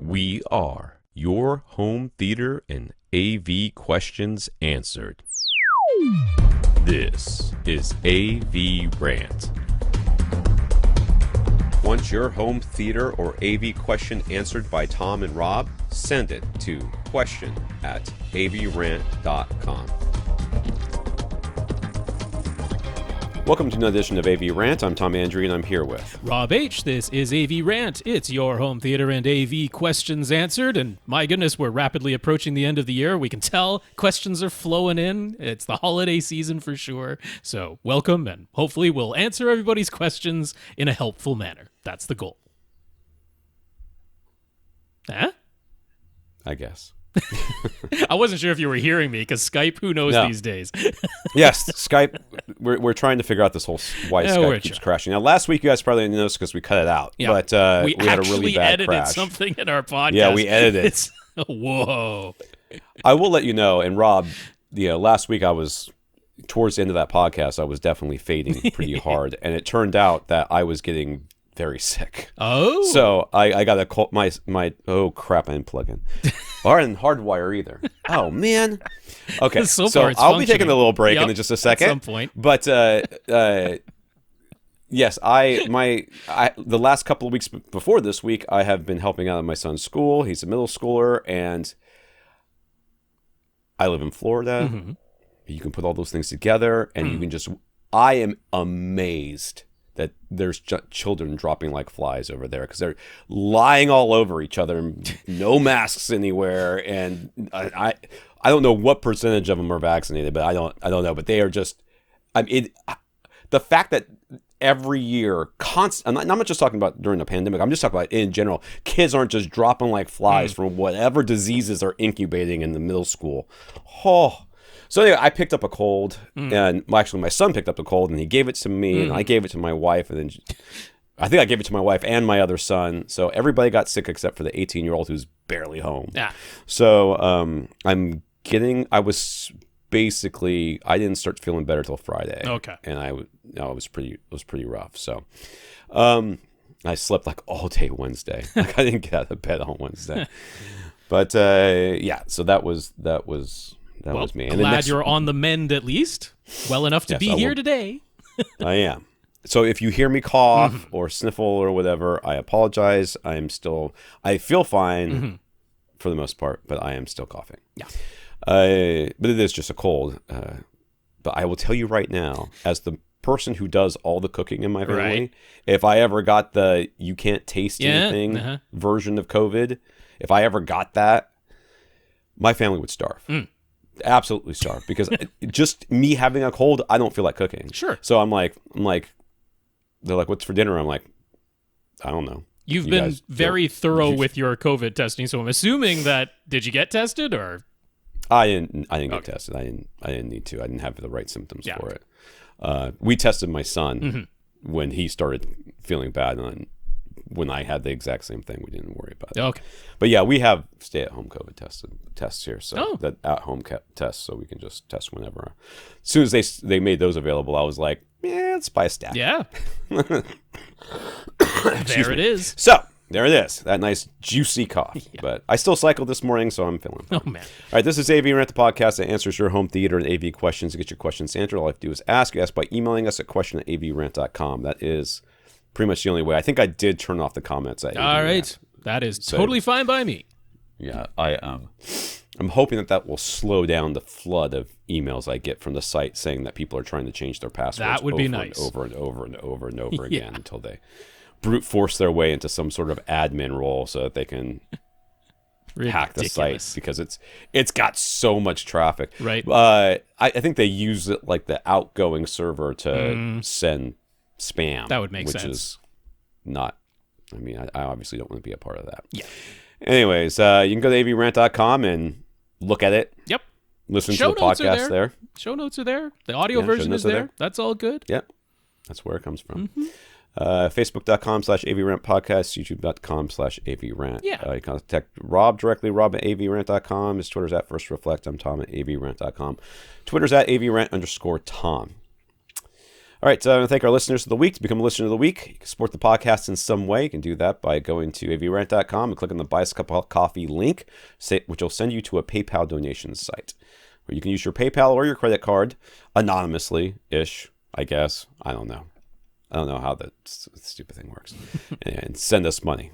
We are your home theater and AV questions answered. This is AVRant. Want your home theater or AV question answered by Tom and Rob? Send it to question@avrant.com. Welcome to another edition of AVRant. I'm Tom Andrew, and I'm here with Rob H. This is AVRant. It's your home theater and AV questions answered. And my goodness, we're rapidly approaching the end of the year. We can tell questions are flowing in. It's the holiday season for sure. So welcome, and hopefully we'll answer everybody's questions in a helpful manner. That's the goal. Huh? I guess. I wasn't sure if you were hearing me, because Skype, who knows these days? Yes, Skype. We're trying to figure out this whole why Skype keeps crashing. Now, last week you guys probably didn't notice because we cut it out, but we had a really bad crash. Edited something in our podcast. Yeah, we edited it. Whoa. I will let you know, and Rob, last week I was, towards the end of that podcast, I was definitely fading pretty hard, and it turned out that I was getting very sick. Oh. So I got a cold, my oh crap, I didn't plug in. Or in hardwire either. Oh man. Okay. So I'll be taking a little break in just a second. At some point. But yes, the last couple of weeks before this week, I have been helping out at my son's school. He's a middle schooler, and I live in Florida. Mm-hmm. You can put all those things together, and you can just. I am amazed that there's children dropping like flies over there because they're lying all over each other, no masks anywhere, and I don't know what percentage of them are vaccinated, but I don't know, but they are just. The fact that every year, I'm not just talking about during the pandemic. I'm just talking about in general. Kids aren't just dropping like flies from whatever diseases are incubating in the middle school. Oh. So anyway, I picked up a cold, and actually my son picked up the cold, and he gave it to me, and I gave it to my wife, and then I think I gave it to my wife and my other son. So everybody got sick except for the 18-year-old who's barely home. Yeah. So I didn't start feeling better till Friday. Okay. And it was pretty rough. So I slept like all day Wednesday. Like I didn't get out of bed on Wednesday. But so that was me. And glad you're on the mend at least. Well enough to be here today. I am. So if you hear me cough or sniffle or whatever, I apologize. I feel fine for the most part, but I am still coughing. Yeah. But it is just a cold. But I will tell you right now, as the person who does all the cooking in my family, if I ever got the you can't taste anything version of COVID, if I ever got that, my family would starve. Absolutely starve, because just me having a cold, I don't feel like cooking. Sure. So I'm like, they're like, what's for dinner? I'm like, I don't know. You've been very thorough with your COVID testing, so I'm assuming that, did you get tested or? I didn't get tested. I didn't need to. I didn't have the right symptoms for it. We tested my son when he started feeling bad, and when I had the exact same thing, we didn't worry about it. Okay. But yeah, we have stay-at-home COVID tests here, so that at-home tests, so we can just test whenever. As soon as they made those available, I was like, yeah, let's buy a stack. Yeah. There it is. So there it is. That nice juicy cough. Yeah. But I still cycled this morning, so I'm feeling fine. Oh man. All right, this is AVRant, the podcast that answers your home theater and AV questions. To get your questions answered, all I have to do is ask. You ask by emailing us at question@avrant.com. That is pretty much the only way. I think I did turn off the comments. All right. That is totally fine by me. Yeah, I'm hoping that will slow down the flood of emails I get from the site saying that people are trying to change their passwords. That would be nice. Over and over and over and over again until they brute force their way into some sort of admin role so that they can hack the site, because it's got so much traffic. Right. I think they use it like the outgoing server to send spam. That would make sense. Which is not. I mean, I obviously don't want to be a part of that. Yeah. Anyways, you can go to avrant.com and look at it. Yep. Listen to the podcast there. Show notes are there. The audio version is there. That's all good. Yep. That's where it comes from. Facebook.com/AVRant podcast, YouTube.com/AVRant. Yeah. You can contact Rob directly, Rob@AVRant.com. His Twitter's @FirstReflect. I'm Tom @AVRant.com. Twitter's @AVRant_Tom. All right, so I want to thank our listeners of the week. To become a listener of the week, you can support the podcast in some way. You can do that by going to avrant.com and click on the Buy Us a Cup of Coffee link, which will send you to a PayPal donation site, where you can use your PayPal or your credit card anonymously-ish, I guess. I don't know how that stupid thing works. And send us money.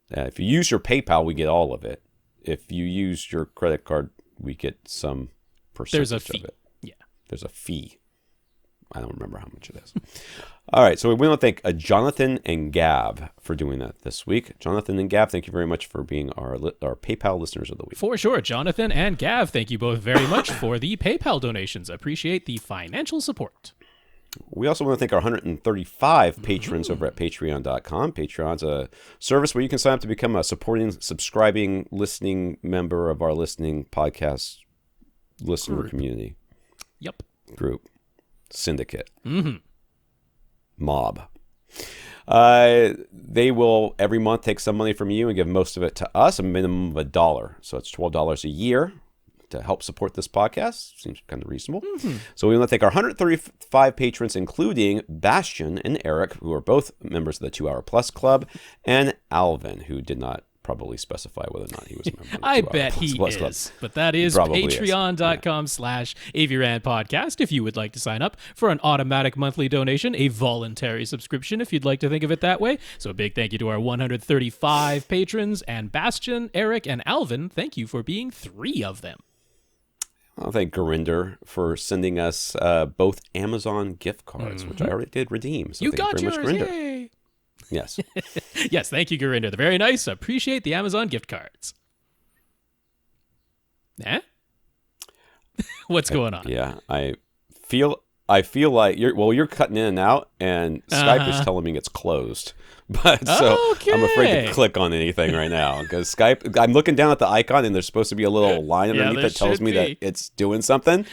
If you use your PayPal, we get all of it. If you use your credit card, we get some percentage There's a fee. of it. Yeah. There's a fee. I don't remember how much it is. All right, so we want to thank Jonathan and Gav for doing that this week. Jonathan and Gav, thank you very much for being our PayPal listeners of the week. For sure. Jonathan and Gav, thank you both very much for the PayPal donations. Appreciate the financial support. We also want to thank our 135 patrons over at patreon.com. Patreon's a service where you can sign up to become a subscribing, listening member of our listening podcast listener community. Yep. Group. Syndicate. Mm-hmm. Mob. They will every month take some money from you and give most of it to us, a minimum of $1. So it's $12 a year to help support this podcast. Seems kind of reasonable. Mm-hmm. So we want to thank our 135 patrons, including Bastian and Eric, who are both members of the 2 Hour Plus Club, and Alvin, who did not probably specify whether or not he was a member of the 2 I Hour bet Plus he Club. is. But that is patreon.com/AVRant podcast if you would like to sign up for an automatic monthly donation, a voluntary subscription if you'd like to think of it that way. So a big thank you to our 135 patrons, and Bastian, Eric, and Alvin. Thank you for being 3 of them. I'll thank Gurinder for sending us both Amazon gift cards, which I already did redeem. So You thank got you very yours, much, Gurinder. yay! Yes. Yes, thank you, Gurinder. They're very nice. Appreciate the Amazon gift cards. Eh? What's going on? Yeah, I feel like you're cutting in and out, and Skype is telling me it's closed. But so I'm afraid to click on anything right now because Skype. I'm looking down at the icon, and there's supposed to be a little line underneath that tells me that it's doing something,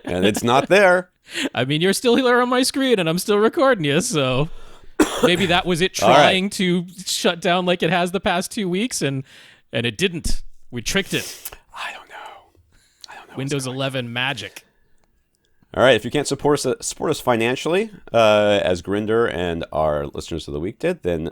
and it's not there. I mean, you're still here on my screen, and I'm still recording you, so maybe that was it trying to shut down like it has the past 2 weeks, and it didn't. We tricked it. I don't know. Windows 11 magic. All right, if you can't support us financially, as Grinder and our listeners of the week did, then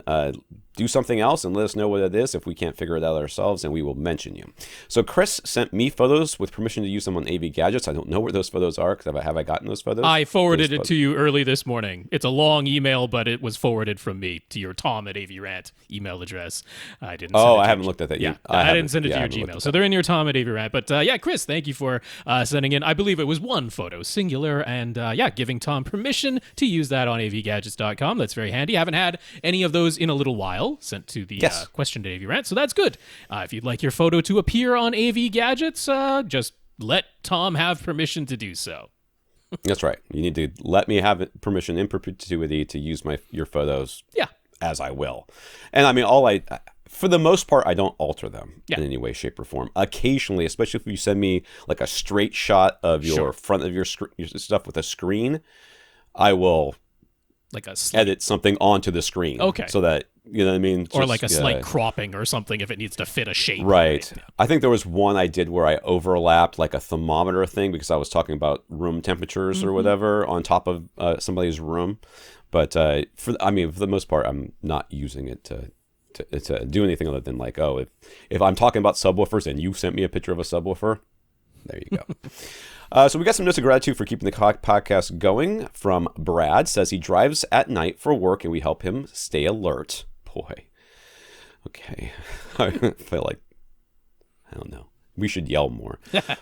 do something else and let us know what it is if we can't figure it out ourselves, and we will mention you. So Chris sent me photos with permission to use them on AV Gadgets. I don't know where those photos are, because have I gotten those photos? I forwarded it to you early this morning. It's a long email, but it was forwarded from me to your Tom at AVRant email address. I didn't. I haven't looked at that yet. Yeah, I didn't send it to your Gmail, so they're in your Tom at AVRant. But yeah, Chris, thank you for sending in. I believe it was one photo, singular, and giving Tom permission to use that on avgadgets.com. That's very handy. I haven't had any of those in a little while sent to the question to AVRant, so that's good. If you'd like your photo to appear on AV Gadgets, just let Tom have permission to do so. That's right. You need to let me have permission in perpetuity to use your photos. Yeah. As I will. And I mean, for the most part, I don't alter them in any way, shape, or form. Occasionally, especially if you send me like a straight shot of your front of your stuff with a screen, I will edit something onto the screen. Okay. So that, you know what I mean? Or like a slight cropping or something if it needs to fit a shape. Right. Yeah. I think there was one I did where I overlapped like a thermometer thing because I was talking about room temperatures or whatever on top of somebody's room. But for the most part, I'm not using it to do anything other than like, if I'm talking about subwoofers and you sent me a picture of a subwoofer, there you go. So we got some notes of gratitude for keeping the podcast going from Brad. Says he drives at night for work and we help him stay alert. Boy. Okay. I feel like, I don't know. We should yell more.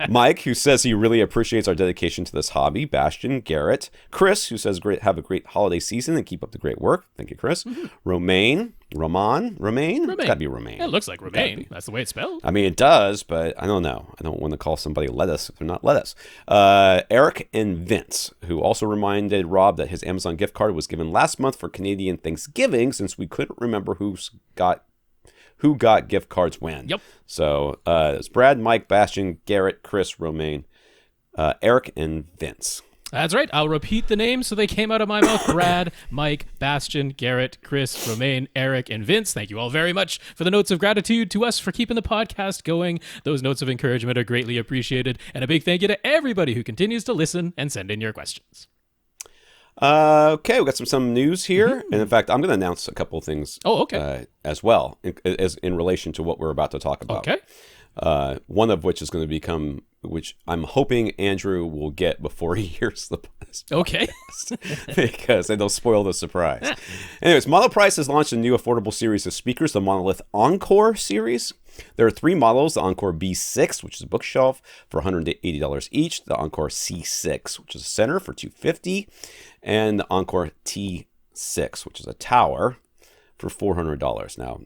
Mike, who says he really appreciates our dedication to this hobby. Bastian, Garrett. Chris, who says have a great holiday season and keep up the great work. Thank you, Chris. Romaine. It's got to be Romaine. It looks like Romaine. That's the way it's spelled. I mean, it does, but I don't know. I don't want to call somebody lettuce if they're not lettuce. Eric and Vince, who also reminded Rob that his Amazon gift card was given last month for Canadian Thanksgiving, since we couldn't remember who got gift cards when. Yep. So it's Brad, Mike, Bastian, Garrett, Chris, Romaine, Eric, and Vince. That's right. I'll repeat the names so they came out of my mouth. Brad, Mike, Bastian, Garrett, Chris, Romaine, Eric, and Vince. Thank you all very much for the notes of gratitude to us for keeping the podcast going. Those notes of encouragement are greatly appreciated. And a big thank you to everybody who continues to listen and send in your questions. Okay, we got some news here, and in fact, I'm going to announce a couple of things. Oh, okay. As well, as in relation to what we're about to talk about. Okay. One of which is going to become, which I'm hoping Andrew will get before he hears the podcast. Okay. Because it'll spoil the surprise. Anyways, Monoprice has launched a new affordable series of speakers, the Monolith Encore series. There are 3 models, the Encore B6, which is a bookshelf, for $180 each, the Encore C6, which is a center, for $250, and the Encore T6, which is a tower, for $400. Now,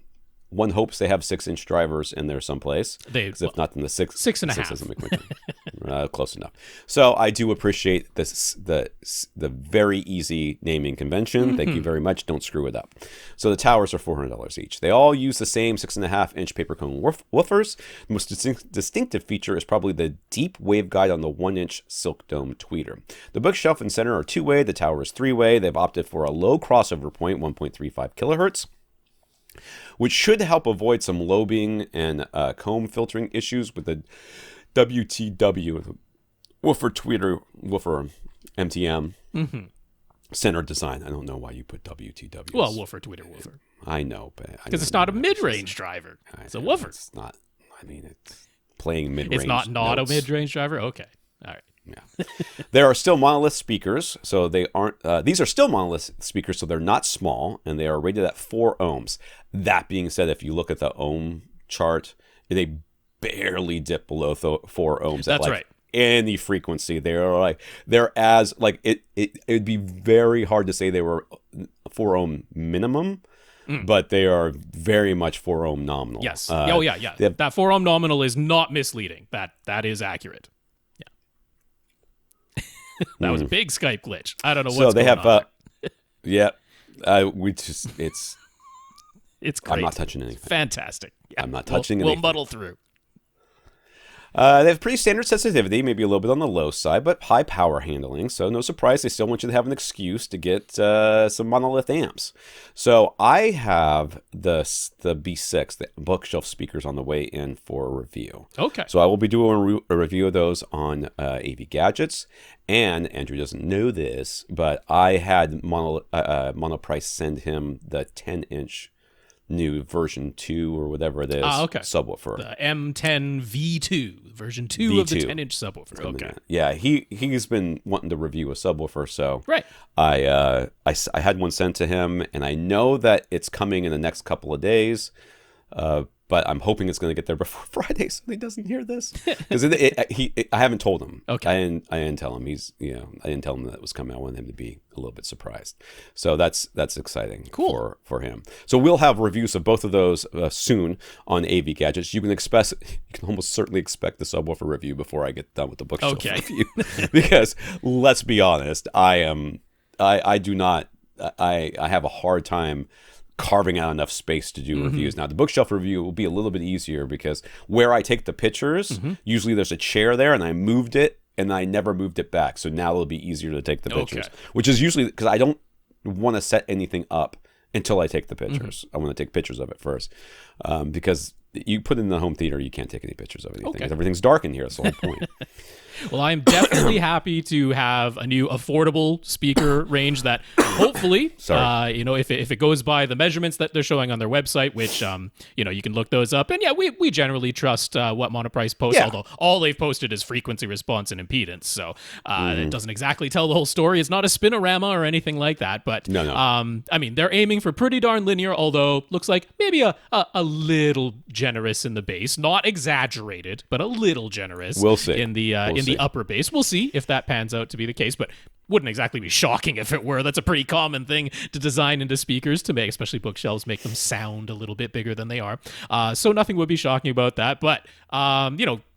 one hopes they have 6-inch drivers in there someplace. Because if not, then the 6.5 doesn't make much close enough. So I do appreciate this, the very easy naming convention. Thank you very much. Don't screw it up. So the towers are $400 each. They all use the same 6.5-inch paper cone woofers. The most distinctive feature is probably the deep waveguide on the 1-inch silk dome tweeter. The bookshelf and center are 2-way. The tower is 3-way. They've opted for a low crossover point, 1.35 kilohertz, which should help avoid some lobing and comb filtering issues with the WTW woofer MTM center design. I don't know why you put WTW. Well, woofer, tweeter, woofer. I know, but because it's not a mid-range driver. It's a woofer. It's not. I mean, it's playing mid-range. It's not notes. A mid-range driver. Okay, all right. Yeah. There are still monolith speakers, so they aren't. These are still monolith speakers, so they're not small, and they are rated at 4 ohms. That being said, if you look at the ohm chart, they barely dip below 4 ohms. That's right. Any frequency, they're as like it would be very hard to say they were 4 ohm minimum. But they are very much 4 ohm nominal. Yes. Yeah. That 4 ohm nominal is not misleading. That is accurate. That was a big Skype glitch. I don't know what's going on. Yeah. It's great. I'm not touching anything. Fantastic. Yeah. I'm not touching anything. We'll muddle through. They have pretty standard sensitivity, maybe a little bit on the low side, but high power handling. So no surprise, they still want you to have an excuse to get some monolith amps. So I have the B6, the bookshelf speakers, on the way in for a review. Okay. So I will be doing a review of those on AV Gadgets. And Andrew doesn't know this, but I had Monoprice send him the 10-inch new version 2 or whatever it is subwoofer. The M10 V2, version 2 of the 10-inch subwoofer. Okay. Yeah, he's been wanting to review a subwoofer, so right. I had one sent to him, and I know that it's coming in the next couple of days. But I'm hoping it's going to get there before Friday, so he doesn't hear this. Because I haven't told him. Okay. I didn't tell him. I didn't tell him that it was coming. I wanted him to be a little bit surprised. So that's exciting. Cool. for him. So we'll have reviews of both of those soon on AV Gadgets. You can almost certainly expect the subwoofer review before I get done with the bookshelf review. Because let's be honest, I have a hard time carving out enough space to do reviews. Now, the bookshelf review will be a little bit easier because where I take the pictures, usually there's a chair there, and I moved it, and I never moved it back. So now it'll be easier to take the pictures, which is usually because I don't want to set anything up until I take the pictures. I want to take pictures of it first because you put it in the home theater, you can't take any pictures of anything. Everything's dark in here. That's the whole point. Well, I'm definitely happy to have a new affordable speaker range that hopefully, if it goes by the measurements that they're showing on their website, which, you can look those up. And yeah, we generally trust what Monoprice posts, although all they've posted is frequency response and impedance. So it doesn't exactly tell the whole story. It's not a spinorama or anything like that. But no. They're aiming for pretty darn linear, although looks like maybe a little generous in the base, not exaggerated, but a little generous. We'll see. In the upper bass. We'll see if that pans out to be the case, but wouldn't exactly be shocking if it were. That's a pretty common thing to design into speakers to make, especially bookshelves, make them sound a little bit bigger than they are. So nothing would be shocking about that. But,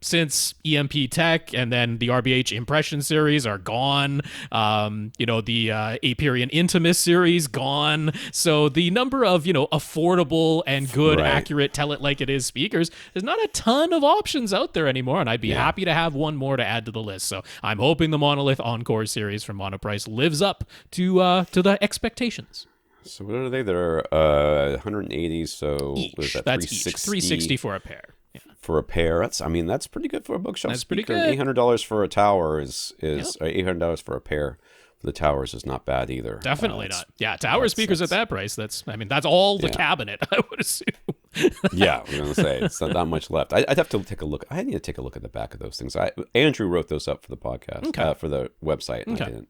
since EMP Tech and then the RBH Impression series are gone, the Aperion Intimus series gone. So the number of, affordable and good, accurate, tell it like it is speakers, there's not a ton of options out there anymore. And I'd be happy to have one more to add to the list. So I'm hoping the Monolith Encore series from Monoprice lives up to the expectations. So what are they? They're 180. So each. That's 360. Each. 360 for a pair. Yeah. For a pair, that's pretty good for a bookshelf. That's speaker. pretty good. $800 for a tower is $800 for a pair. the towers is not bad either. Definitely not. Yeah, tower speakers at that price. That's all the cabinet, I would assume. Yeah, we're gonna say it's not that much left. I'd have to take a look. I need to take a look at the back of those things. Andrew wrote those up for the podcast, for the website, and I didn't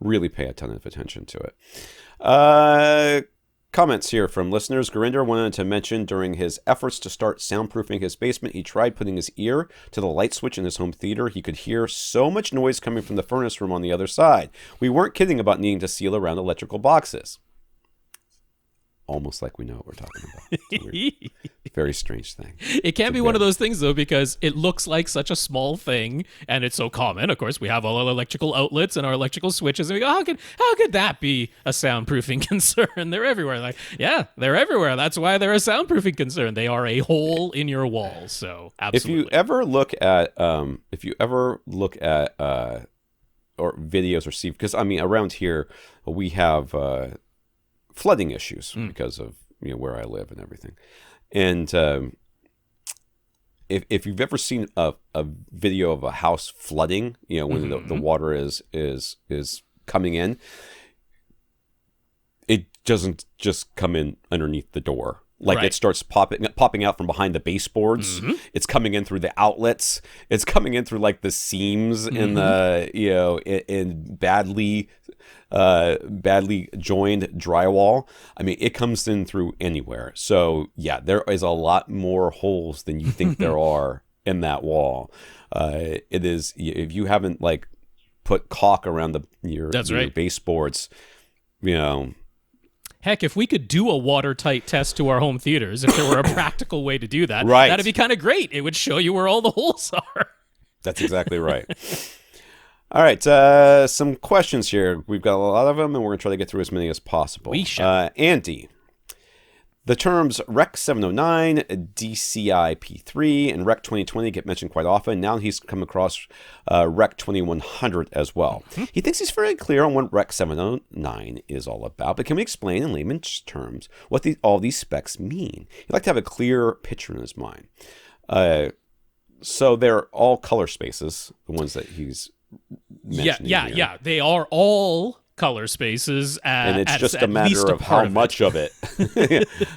really pay a ton of attention to it. Comments here from listeners. Gurinder wanted to mention during his efforts to start soundproofing his basement, he tried putting his ear to the light switch in his home theater. He could hear so much noise coming from the furnace room on the other side. We weren't kidding about needing to seal around electrical boxes. Almost like we know what we're talking about. It's a weird, very strange thing. It can be one of those things, though, because it looks like such a small thing, and it's so common. Of course, we have all our electrical outlets and our electrical switches, and we go, how could that be a soundproofing concern? They're everywhere. Like, yeah, they're everywhere. That's why they're a soundproofing concern. They are a hole in your wall. So, absolutely. If you ever look at, or videos or see, because I mean, around here we have flooding issues because of where I live and everything. And if you've ever seen a video of a house flooding, when the water is coming in, it doesn't just come in underneath the door. Like it starts popping out from behind the baseboards. It's coming in through the outlets. It's coming in through like the seams in the in badly joined drywall. I mean, it comes in through anywhere. So yeah, there is a lot more holes than you think there are in that wall. It is, if you haven't like put caulk around your baseboards, Heck, if we could do a watertight test to our home theaters, if there were a practical way to do that, right, that'd be kind of great. It would show you where all the holes are. That's exactly right. All right, some questions here. We've got a lot of them, and we're going to try to get through as many as possible. We shall. Andy, the terms Rec 709, DCI P3, and Rec 2020 get mentioned quite often. Now he's come across Rec 2100 as well. He thinks he's very clear on what Rec 709 is all about, but can we explain in layman's terms what all these specs mean? He'd like to have a clear picture in his mind. So they're all color spaces, the ones that he's mentioning here. Yeah. They are all color spaces, and it's just a matter of how much of it,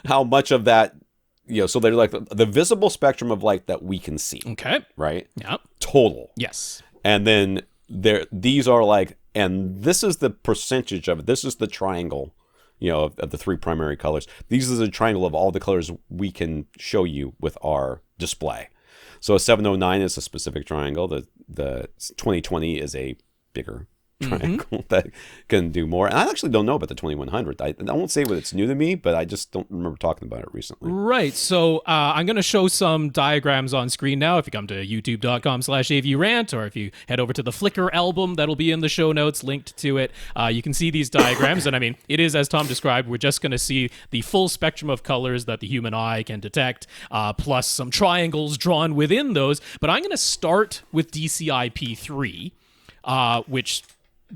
how much of that, so they're like the visible spectrum of light that we can see. Okay. Right. Yep. Total. Yes. And then these are like, and this is the percentage of it. This is the triangle, of the three primary colors. These are the triangle of all the colors we can show you with our display. So a 709 is a specific triangle. The 2020 is a bigger triangle that can do more. And I actually don't know about the 2100. I won't say what it's new to me, but I just don't remember talking about it recently. Right. So I'm going to show some diagrams on screen now. If you come to youtube.com/AVRant, or if you head over to the Flickr album, that'll be in the show notes linked to it. You can see these diagrams. And I mean, it is, as Tom described, we're just going to see the full spectrum of colors that the human eye can detect, plus some triangles drawn within those. But I'm going to start with DCI P3, which,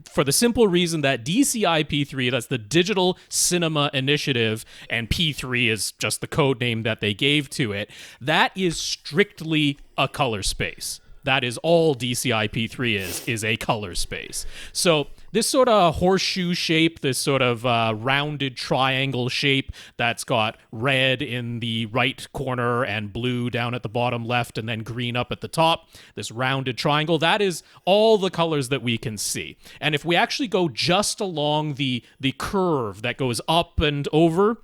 for the simple reason that DCI P3, that's the Digital Cinema Initiative, and P3 is just the code name that they gave to it, that is strictly a color space. That is all DCI P3 is a color space. So this sort of horseshoe shape, this sort of rounded triangle shape that's got red in the right corner and blue down at the bottom left and then green up at the top, this rounded triangle, that is all the colors that we can see. And if we actually go just along the curve that goes up and over,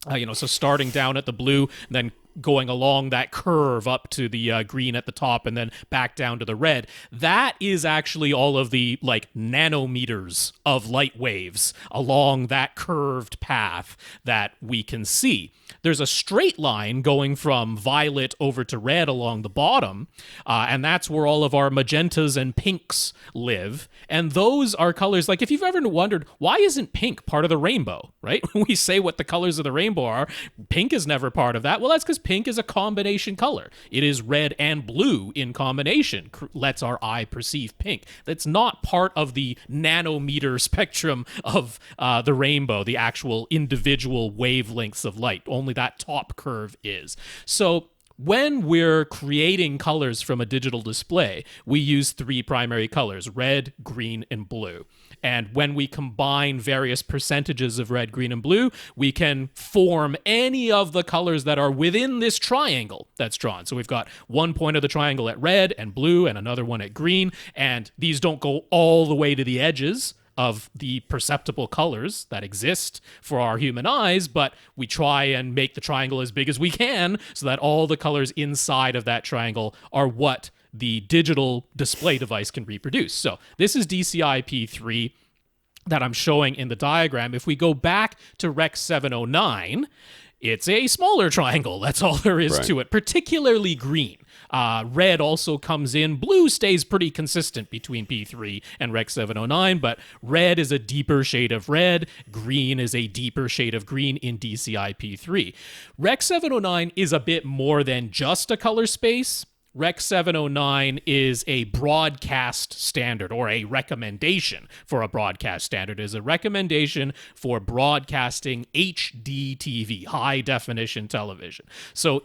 so starting down at the blue, then going along that curve up to the green at the top and then back down to the red, that is actually all of the nanometers of light waves along that curved path that we can see. There's a straight line going from violet over to red along the bottom, and that's where all of our magentas and pinks live. And those are colors, like if you've ever wondered, why isn't pink part of the rainbow, right? When we say what the colors of the rainbow are, pink is never part of that. Well, that's because pink is a combination color. It is red and blue in combination, lets our eye perceive pink. That's not part of the nanometer spectrum of the rainbow, the actual individual wavelengths of light. Only that top curve is. So when we're creating colors from a digital display, we use 3 primary colors: red, green, and blue. And when we combine various percentages of red, green, and blue, we can form any of the colors that are within this triangle that's drawn. So we've got one point of the triangle at red and blue and another one at green, and these don't go all the way to the edges of the perceptible colors that exist for our human eyes, but we try and make the triangle as big as we can so that all the colors inside of that triangle are what the digital display device can reproduce. So this is DCI-P3 that I'm showing in the diagram. If we go back to Rec. 709, it's a smaller triangle. That's all there is to it, particularly green. Red also comes in. Blue stays pretty consistent between P3 and Rec. 709, but red is a deeper shade of red. Green is a deeper shade of green in DCI P3. Rec. 709 is a bit more than just a color space. Rec. 709 is a broadcast standard, or a recommendation for a broadcast standard. It is a recommendation for broadcasting HD TV, high definition television. So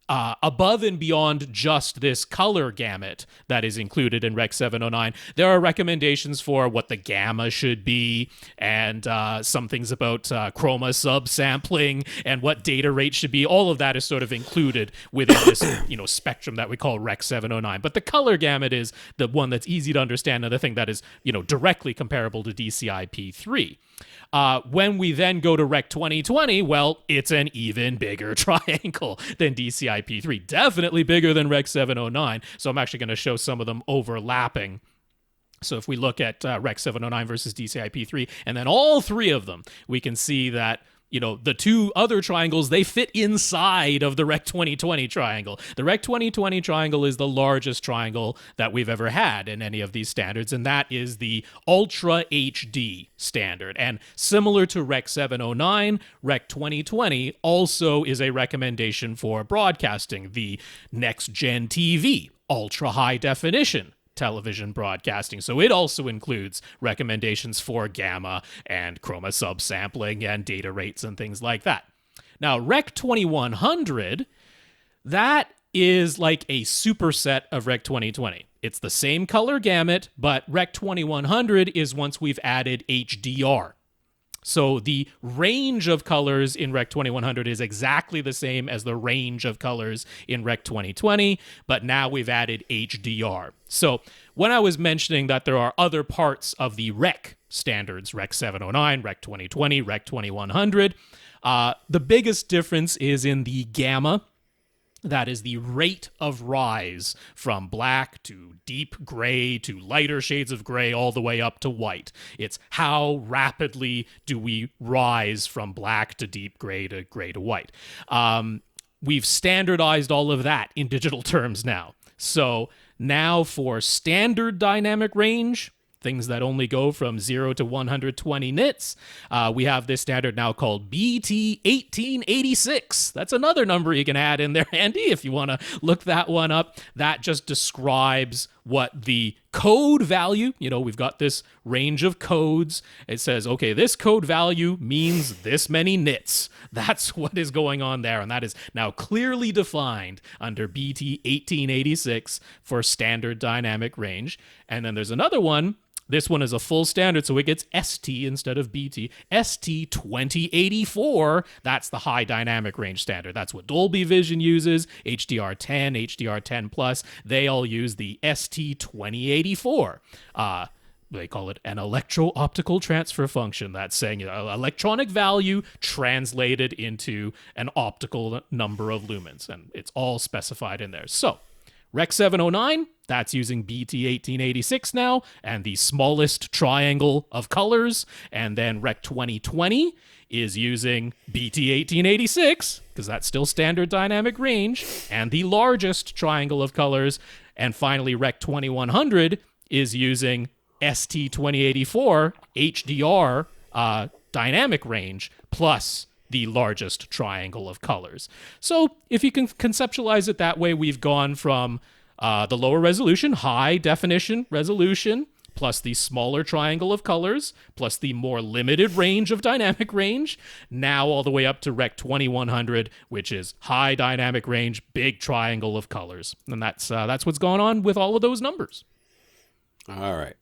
above and beyond just this color gamut that is included in Rec. 709, there are recommendations for what the gamma should be, and some things about chroma subsampling and what data rate should be. All of that is sort of included within this spectrum that we call Rec. 709. But the color gamut is the one that's easy to understand, and the thing that is directly comparable to DCI P3. When we then go to Rec. 2020, well, it's an even bigger triangle than DCI P3. Definitely bigger than Rec. 709. So I'm actually going to show some of them overlapping. So if we look at Rec. 709 versus DCI P3, and then all 3 of them, we can see that the 2 other triangles, they fit inside of the Rec. 2020 triangle. The Rec. 2020 triangle is the largest triangle that we've ever had in any of these standards, and that is the Ultra HD standard. And similar to Rec. 709, Rec. 2020 also is a recommendation for broadcasting the next-gen TV, ultra high definition television broadcasting. So it also includes recommendations for gamma and chroma subsampling and data rates and things like that. Now, Rec. 2100, that is like a superset of Rec. 2020. It's the same color gamut, but Rec. 2100 is once we've added HDR. So the range of colors in Rec. 2100 is exactly the same as the range of colors in Rec. 2020, but now we've added HDR. So when I was mentioning that there are other parts of the Rec. standards, Rec. 709, Rec. 2020, Rec. 2100, the biggest difference is in the gamma. That is the rate of rise from black to deep gray to lighter shades of gray all the way up to white. It's how rapidly do we rise from black to deep gray to white. We've standardized all of that in digital terms now. So now for standard dynamic range, things that only go from 0 to 120 nits, we have this standard now called BT1886. That's another number you can add in there, Andy, if you want to look that one up. That just describes what the code value, we've got this range of codes. It says, okay, this code value means this many nits. That's what is going on there, and that is now clearly defined under BT1886 for standard dynamic range. And then there's another one. This one is a full standard, so it gets ST instead of BT. ST 2084, that's the high dynamic range standard. That's what Dolby Vision uses, HDR10, HDR10+. They all use the ST 2084. They call it an electro-optical transfer function. That's saying electronic value translated into an optical number of lumens, and it's all specified in there. So Rec. 709, that's using BT1886 now, and the smallest triangle of colors. And then Rec. 2020 is using BT1886, because that's still standard dynamic range, and the largest triangle of colors. And finally, Rec. 2100 is using ST2084 HDR dynamic range plus the largest triangle of colors. So if you can conceptualize it that way, we've gone from the lower resolution, high definition resolution, plus the smaller triangle of colors, plus the more limited range of dynamic range, now all the way up to Rec 2100, which is high dynamic range, big triangle of colors. And that's what's going on with all of those numbers. All right.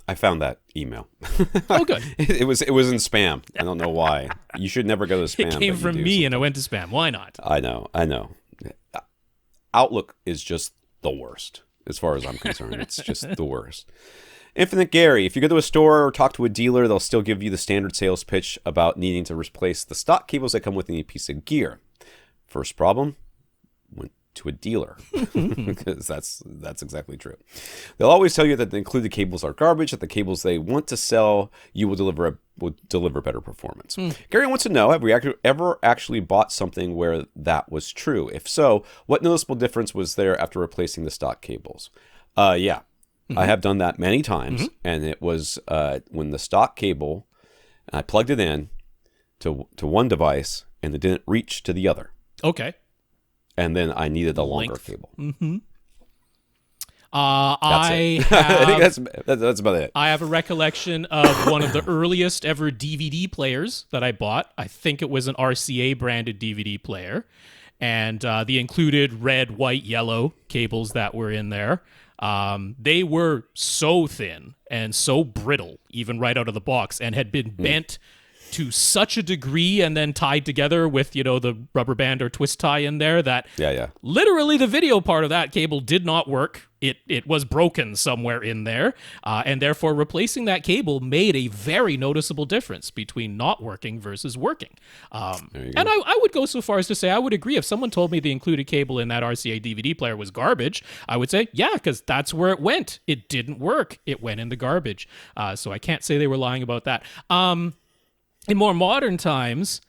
I found that email. Oh, good. It was in spam. I don't know why. You should never go to spam. It came from me and it went to spam. Why not? I know. Outlook is just the worst, as far as I'm concerned. It's just the worst. Infinite Gary, if you go to a store or talk to a dealer, they'll still give you the standard sales pitch about needing to replace the stock cables that come with any piece of gear. First problem, went to a dealer, because that's exactly true. They'll always tell you that the included cables are garbage, that the cables they want to sell you will deliver better performance. Gary wants to know, have we ever actually bought something where that was true? If so, what noticeable difference was there after replacing the stock cables? Yeah, I have done that many times, and it was when the stock cable, I plugged it in to one device, and it didn't reach to the other. Okay. And then I needed a longer cable. I think that's about it. I have a recollection of one of the earliest ever DVD players that I bought. I think it was an RCA branded DVD player. And the included red, white, yellow cables that were in there, they were so thin and so brittle, even right out of the box, and had been bent to such a degree and then tied together with, the rubber band or twist tie in there that literally the video part of that cable did not work. It was broken somewhere in there. And therefore replacing that cable made a very noticeable difference between not working versus working. And I would go so far as to say I would agree if someone told me the included cable in that RCA DVD player was garbage, I would say, yeah, because that's where it went. It didn't work. It went in the garbage. So I can't say they were lying about that. In more modern times,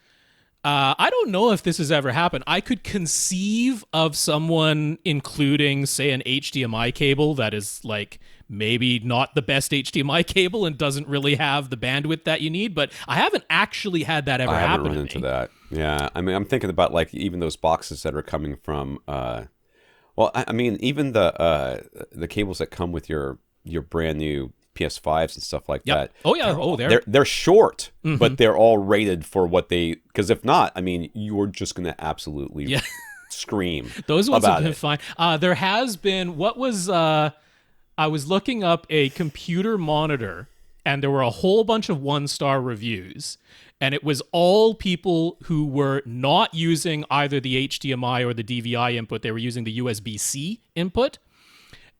I don't know if this has ever happened. I could conceive of someone including, say, an HDMI cable that is like maybe not the best HDMI cable and doesn't really have the bandwidth that you need, but I haven't actually had that ever happen. I haven't run into that. Yeah, I mean, I'm thinking about like even those boxes that are coming from. Even the cables that come with your brand new PS5s and stuff like that. Oh yeah, they're short, but they're all rated for what they. Because if not, I mean, you're just going to absolutely scream. Those ones have been fine. There has been I was looking up a computer monitor, and there were a whole bunch of 1-star reviews, and it was all people who were not using either the HDMI or the DVI input. They were using the USB-C input,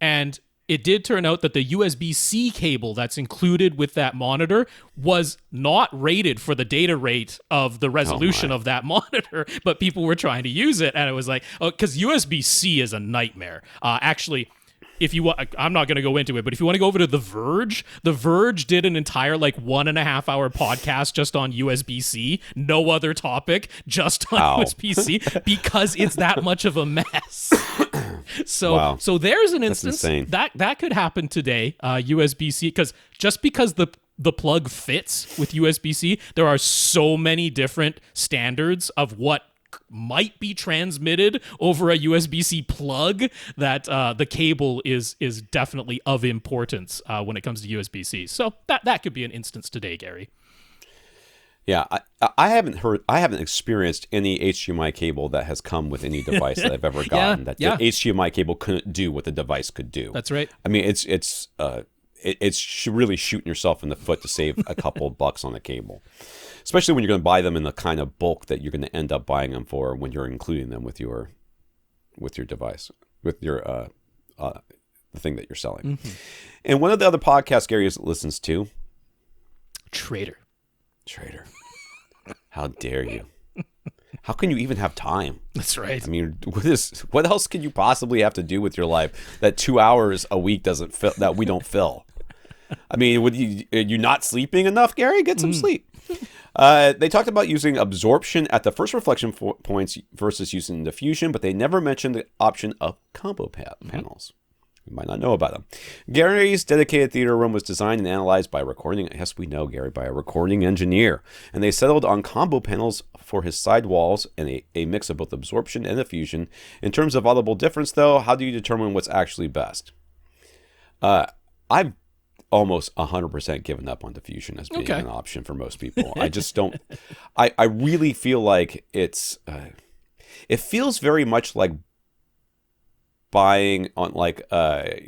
and it did turn out that the USB-C cable that's included with that monitor was not rated for the data rate of the resolution of that monitor, but people were trying to use it, and it was like, because USB-C is a nightmare. Actually, if you want, I'm not going to go into it, but if you want to go over to The Verge did an entire 1.5 hour podcast just on USB-C, no other topic, just on USB-C, because it's that much of a mess. So there's an instance that could happen today, USB-C, because the plug fits with USB-C, there are so many different standards of what might be transmitted over a USB-C plug that the cable is definitely of importance when it comes to USB-C. So that could be an instance today, Gary. Yeah, I haven't experienced any HDMI cable that has come with any device that I've ever gotten the HDMI cable couldn't do what the device could do. That's right. I mean, it's really shooting yourself in the foot to save a couple of bucks on the cable, especially when you're going to buy them in the kind of bulk that you're going to end up buying them for when you're including them with your device, with your the thing that you're selling. And one of the other podcasts Gary listens to, Trader. How dare you? How can you even have time? That's right. I mean, what else could you possibly have to do with your life that 2 hours a week doesn't fill, that we don't fill? I mean, are you not sleeping enough, Gary? Get some sleep. They talked about using absorption at the first reflection points versus using diffusion, but they never mentioned the option of combo panels. You might not know about them. Gary's dedicated theater room was designed and analyzed by a recording engineer. And they settled on combo panels for his side walls and a mix of both absorption and diffusion. In terms of audible difference, though, how do you determine what's actually best? I've almost 100% given up on diffusion as being an option for most people. I just don't. I really feel like it's. It feels very much like buying on like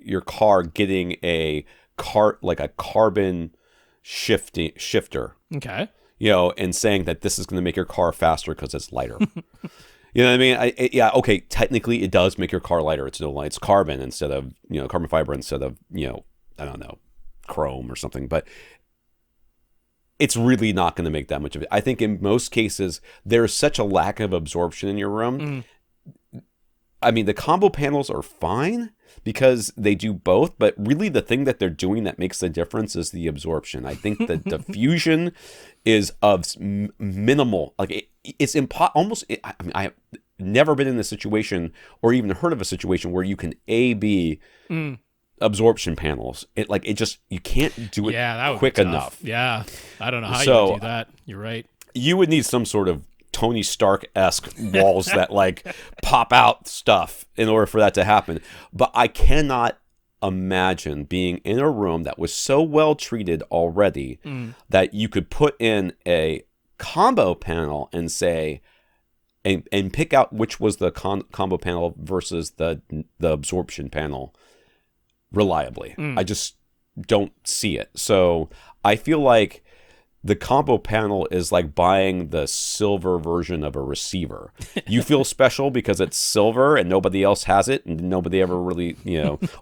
your car, getting a carbon shifter. Okay. And saying that this is going to make your car faster because it's lighter. You know what I mean? Yeah, okay, technically it does make your car lighter. It's carbon instead of, carbon fiber instead of, I don't know, chrome or something. But it's really not going to make that much of it. I think in most cases, there's such a lack of absorption in your room. I mean, the combo panels are fine because they do both, but really the thing that they're doing that makes the difference is the absorption. I think the diffusion is of minimal, like it's almost. I mean, I have never been in a situation or even heard of a situation where you can A/B absorption panels. You can't do it quick enough. Yeah, I don't know how you would do that. You're right. You would need some sort of Tony Stark-esque walls that like pop out stuff in order for that to happen. But I cannot imagine being in a room that was so well treated already that you could put in a combo panel and say and pick out which was the combo panel versus the absorption panel reliably. I just don't see it. So I feel like the combo panel is like buying the silver version of a receiver. You feel special because it's silver and nobody else has it, and nobody ever really,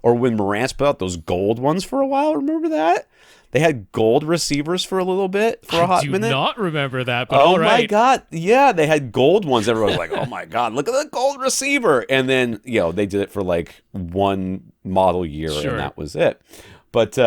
or when Marantz put out those gold ones for a while, remember that? They had gold receivers for a little bit, for a hot minute. I do not remember that, but all right. Oh my God. Yeah, they had gold ones. Everyone was like, oh my God, look at the gold receiver. And then, they did it for like one model year and that was it. But,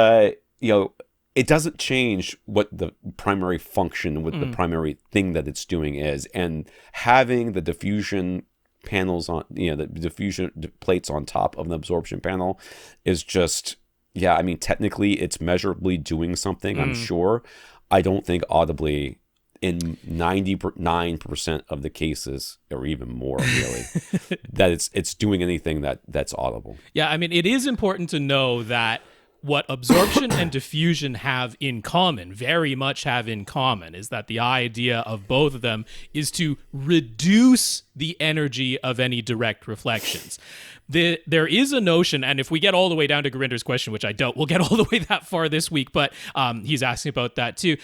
it doesn't change what the primary function, what the primary thing that it's doing is. And having the diffusion panels on, the diffusion plates on top of the absorption panel is just, I mean, technically it's measurably doing something, I'm sure. I don't think audibly in 99% of the cases, or even more really, that it's doing anything that's audible. Yeah, I mean, it is important to know that what absorption and diffusion have in common, very much have in common, is that the idea of both of them is to reduce the energy of any direct reflections. There is a notion, and if we get all the way down to Gurinder's question, which I doubt we'll get all the way that far this week, but he's asking about that too,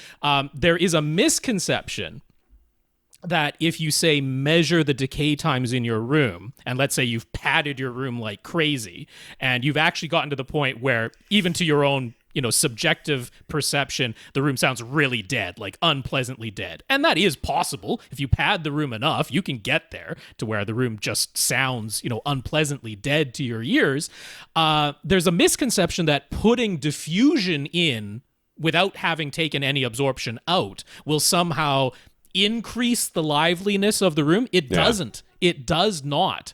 there is a misconception that if you say measure the decay times in your room, and let's say you've padded your room like crazy, and you've actually gotten to the point where even to your own, subjective perception, the room sounds really dead, like unpleasantly dead. And that is possible. If you pad the room enough, you can get there to where the room just sounds, unpleasantly dead to your ears. There's a misconception that putting diffusion in without having taken any absorption out will somehow increase the liveliness of the room. It doesn't. It does not.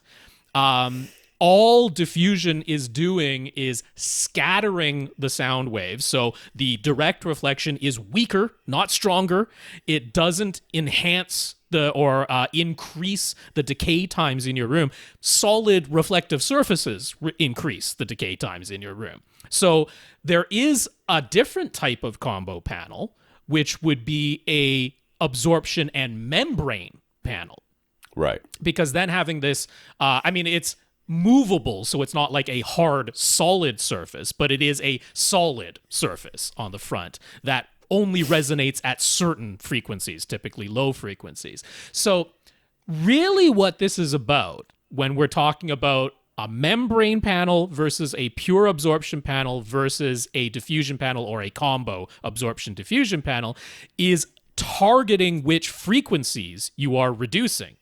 All diffusion is doing is scattering the sound waves. So the direct reflection is weaker, not stronger. It doesn't enhance or increase the decay times in your room. Solid reflective surfaces increase the decay times in your room. So there is a different type of combo panel, which would be a absorption and membrane panel. Right. Because then having this, it's movable, so it's not like a hard, solid surface, but it is a solid surface on the front that only resonates at certain frequencies, typically low frequencies. So really what this is about when we're talking about a membrane panel versus a pure absorption panel versus a diffusion panel or a combo absorption diffusion panel is targeting which frequencies you are reducing.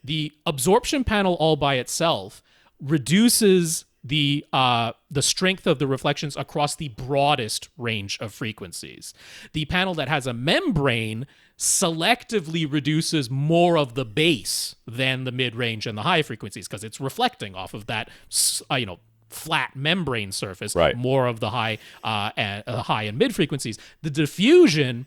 The absorption panel all by itself reduces the strength of the reflections across the broadest range of frequencies. The panel that has a membrane selectively reduces more of the bass than the mid-range and the high frequencies because it's reflecting off of that, flat membrane surface, more of the high and mid frequencies. The diffusion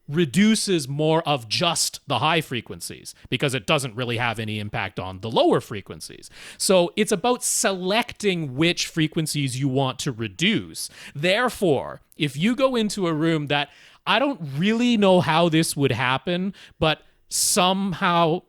reduces more of just the high frequencies because it doesn't really have any impact on the lower frequencies. So it's about selecting which frequencies you want to reduce. Therefore, if you go into a room that I don't really know how this would happen, but somehow,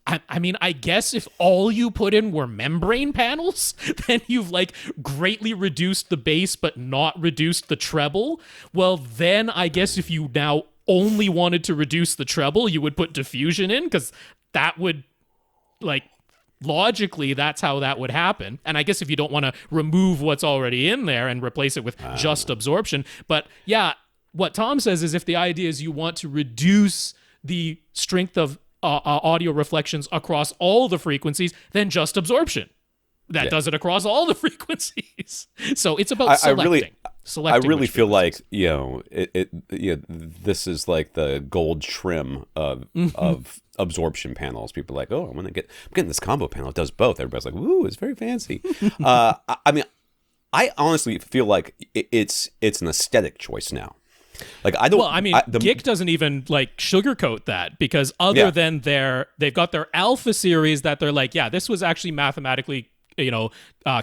I mean, I guess if all you put in were membrane panels, then you've like greatly reduced the bass but not reduced the treble. Well, then I guess if you now only wanted to reduce the treble, you would put diffusion in, because that would, like, logically, that's how that would happen. And I guess if you don't want to remove what's already in there and replace it with just absorption. But yeah, what Tom says is if the idea is you want to reduce the strength of audio reflections across all the frequencies, then just absorption. That does it across all the frequencies. So it's about selecting. I really feel like, this is like the gold trim of absorption panels. People are like, oh, I'm getting this combo panel. It does both. Everybody's like, ooh, it's very fancy. I mean, I honestly feel like it's an aesthetic choice now. Like I don't. Well, I mean, GIC doesn't even like sugarcoat that, because other than they've got their alpha series that they're like, yeah, this was actually mathematically,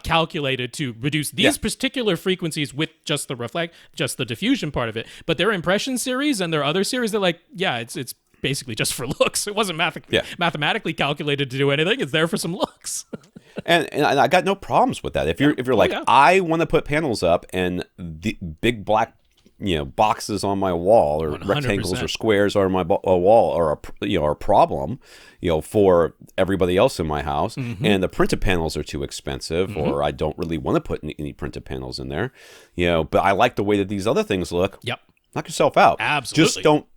calculated to reduce these particular frequencies with just the diffusion part of it. But their impression series and their other series, they're like, yeah, it's basically just for looks. It wasn't mathematically calculated to do anything. It's there for some looks. and I got no problems with that. If you're like, I want to put panels up and the big black boxes on my wall, or 100%. Rectangles or squares on my wall are a problem, for everybody else in my house. Mm-hmm. And the printed panels are too expensive, or I don't really want to put any printed panels in there, but I like the way that these other things look. Yep. Knock yourself out. Absolutely.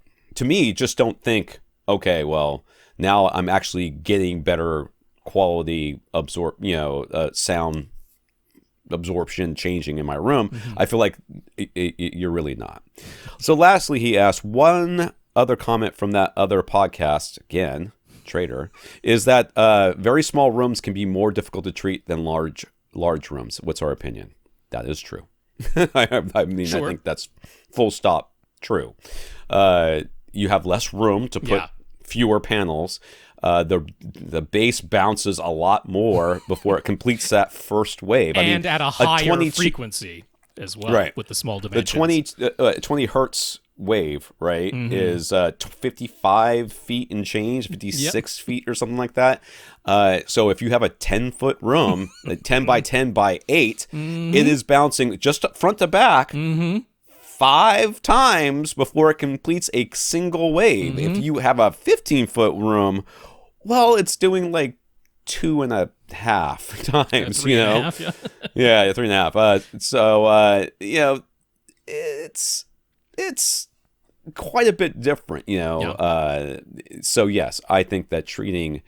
Just don't think, okay, well, now I'm actually getting better quality sound absorption changing in my room. I feel like you're really not. So lastly, he asked, one other comment from that other podcast, again, Trader, is that very small rooms can be more difficult to treat than large rooms. What's our opinion? That is true. I mean, sure. I think that's full stop true. You have less room to put fewer panels. The bass bounces a lot more before it completes that first wave. And at a higher frequency as well, right, with the small dimensions. The 20 hertz wave, right, is 55 feet and change, 56 feet or something like that. So if you have a 10-foot room, 10 by 10 by 8, it is bouncing just front to back 5 times before it completes a single wave. If you have a 15-foot room, well, it's doing like 2.5 times, 3.5, yeah, 3.5. So it's quite a bit different, So yes, I think that treating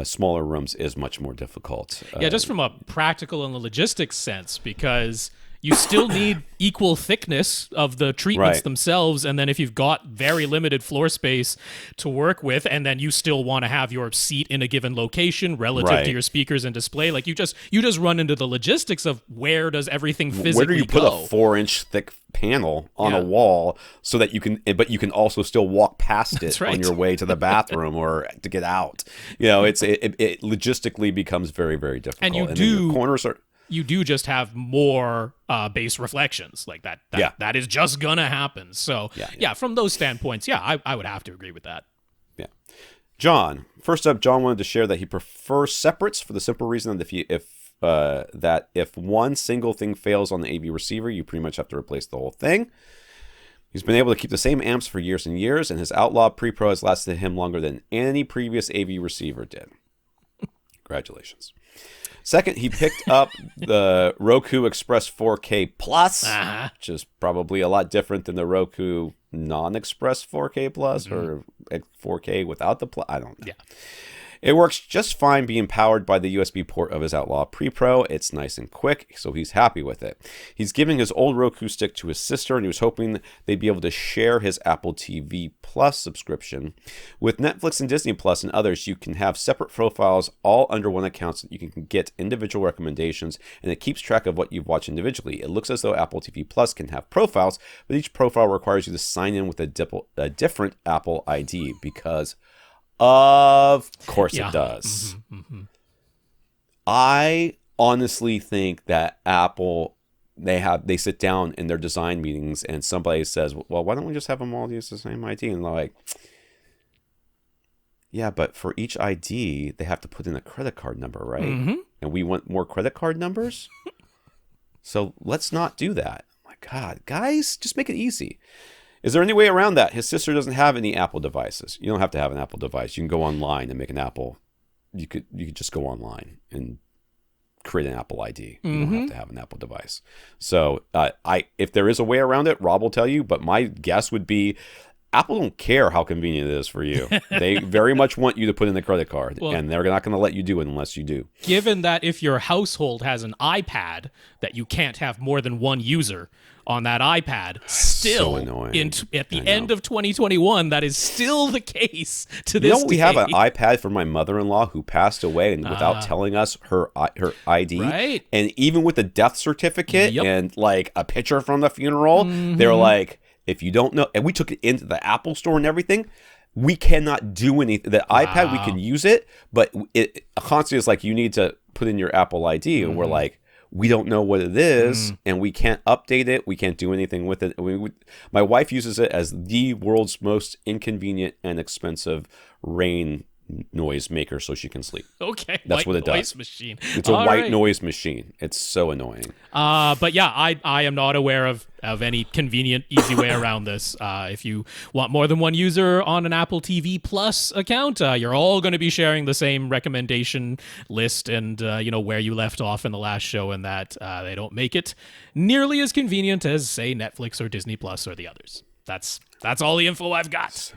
smaller rooms is much more difficult. Just from a practical and logistics sense, because you still need equal thickness of the treatments themselves, and then if you've got very limited floor space to work with, and then you still want to have your seat in a given location relative to your speakers and display, like you just run into the logistics of where does everything physically go. Where do you put a 4-inch thick panel on a wall so that you can also still walk past it on your way to the bathroom or to get out? It logistically becomes very, very difficult. And your corners are. You do just have more bass reflections like that. That is just gonna happen. So from those standpoints, I would have to agree with that. Yeah, John. First up, John wanted to share that he prefers separates for the simple reason that if one single thing fails on the AV receiver, you pretty much have to replace the whole thing. He's been able to keep the same amps for years and years, and his Outlaw Pre-Pro has lasted him longer than any previous AV receiver did. Congratulations. Second, he picked up the Roku Express 4K Plus, which is probably a lot different than the Roku Non-Express 4K Plus or 4K without the Plus. I don't know. Yeah. It works just fine being powered by the USB port of his Outlaw Pre-Pro. It's nice and quick, so he's happy with it. He's giving his old Roku stick to his sister, and he was hoping they'd be able to share his Apple TV Plus subscription. With Netflix and Disney Plus and others, you can have separate profiles all under one account so that you can get individual recommendations, and it keeps track of what you've watched individually. It looks as though Apple TV Plus can have profiles, but each profile requires you to sign in with a different Apple ID because... Of course it does. I honestly think that Apple, they sit down in their design meetings and somebody says, well, why don't we just have them all use the same ID? And they're like, yeah, but for each ID, they have to put in a credit card number, right? And we want more credit card numbers? So let's not do that. Oh my God, guys, just make it easy. Is there any way around that? His sister doesn't have any Apple devices. You don't have to have an Apple device. You can go online and make an Apple. You could just go online and create an Apple ID. You don't have to have an Apple device. So if there is a way around it, Rob will tell you. But my guess would be Apple don't care how convenient it is for you. They very much want you to put in the credit card, and they're not going to let you do it unless you do. Given that if your household has an iPad, that you can't have more than one user on that iPad, still, at the end of 2021, that is still the case to this day. We have an iPad for my mother-in-law who passed away and without telling us her ID. Right. And even with the death certificate and like a picture from the funeral, they were like, if you don't know, and we took it into the Apple store and everything, we cannot do anything. The iPad, we can use it, but it constantly is like, you need to put in your Apple ID. And we're like, we don't know what it is, and we can't update it. We can't do anything with it. My wife uses it as the world's most inconvenient and expensive rain noise maker so she can sleep. Okay. That's what it does. Noise machine. It's a white noise machine. It's so annoying. But yeah, I am not aware of any convenient, easy way around this. If you want more than one user on an Apple TV Plus account, you're all going to be sharing the same recommendation list and, where you left off in the last show, and that they don't make it nearly as convenient as, say, Netflix or Disney Plus or the others. That's all the info I've got.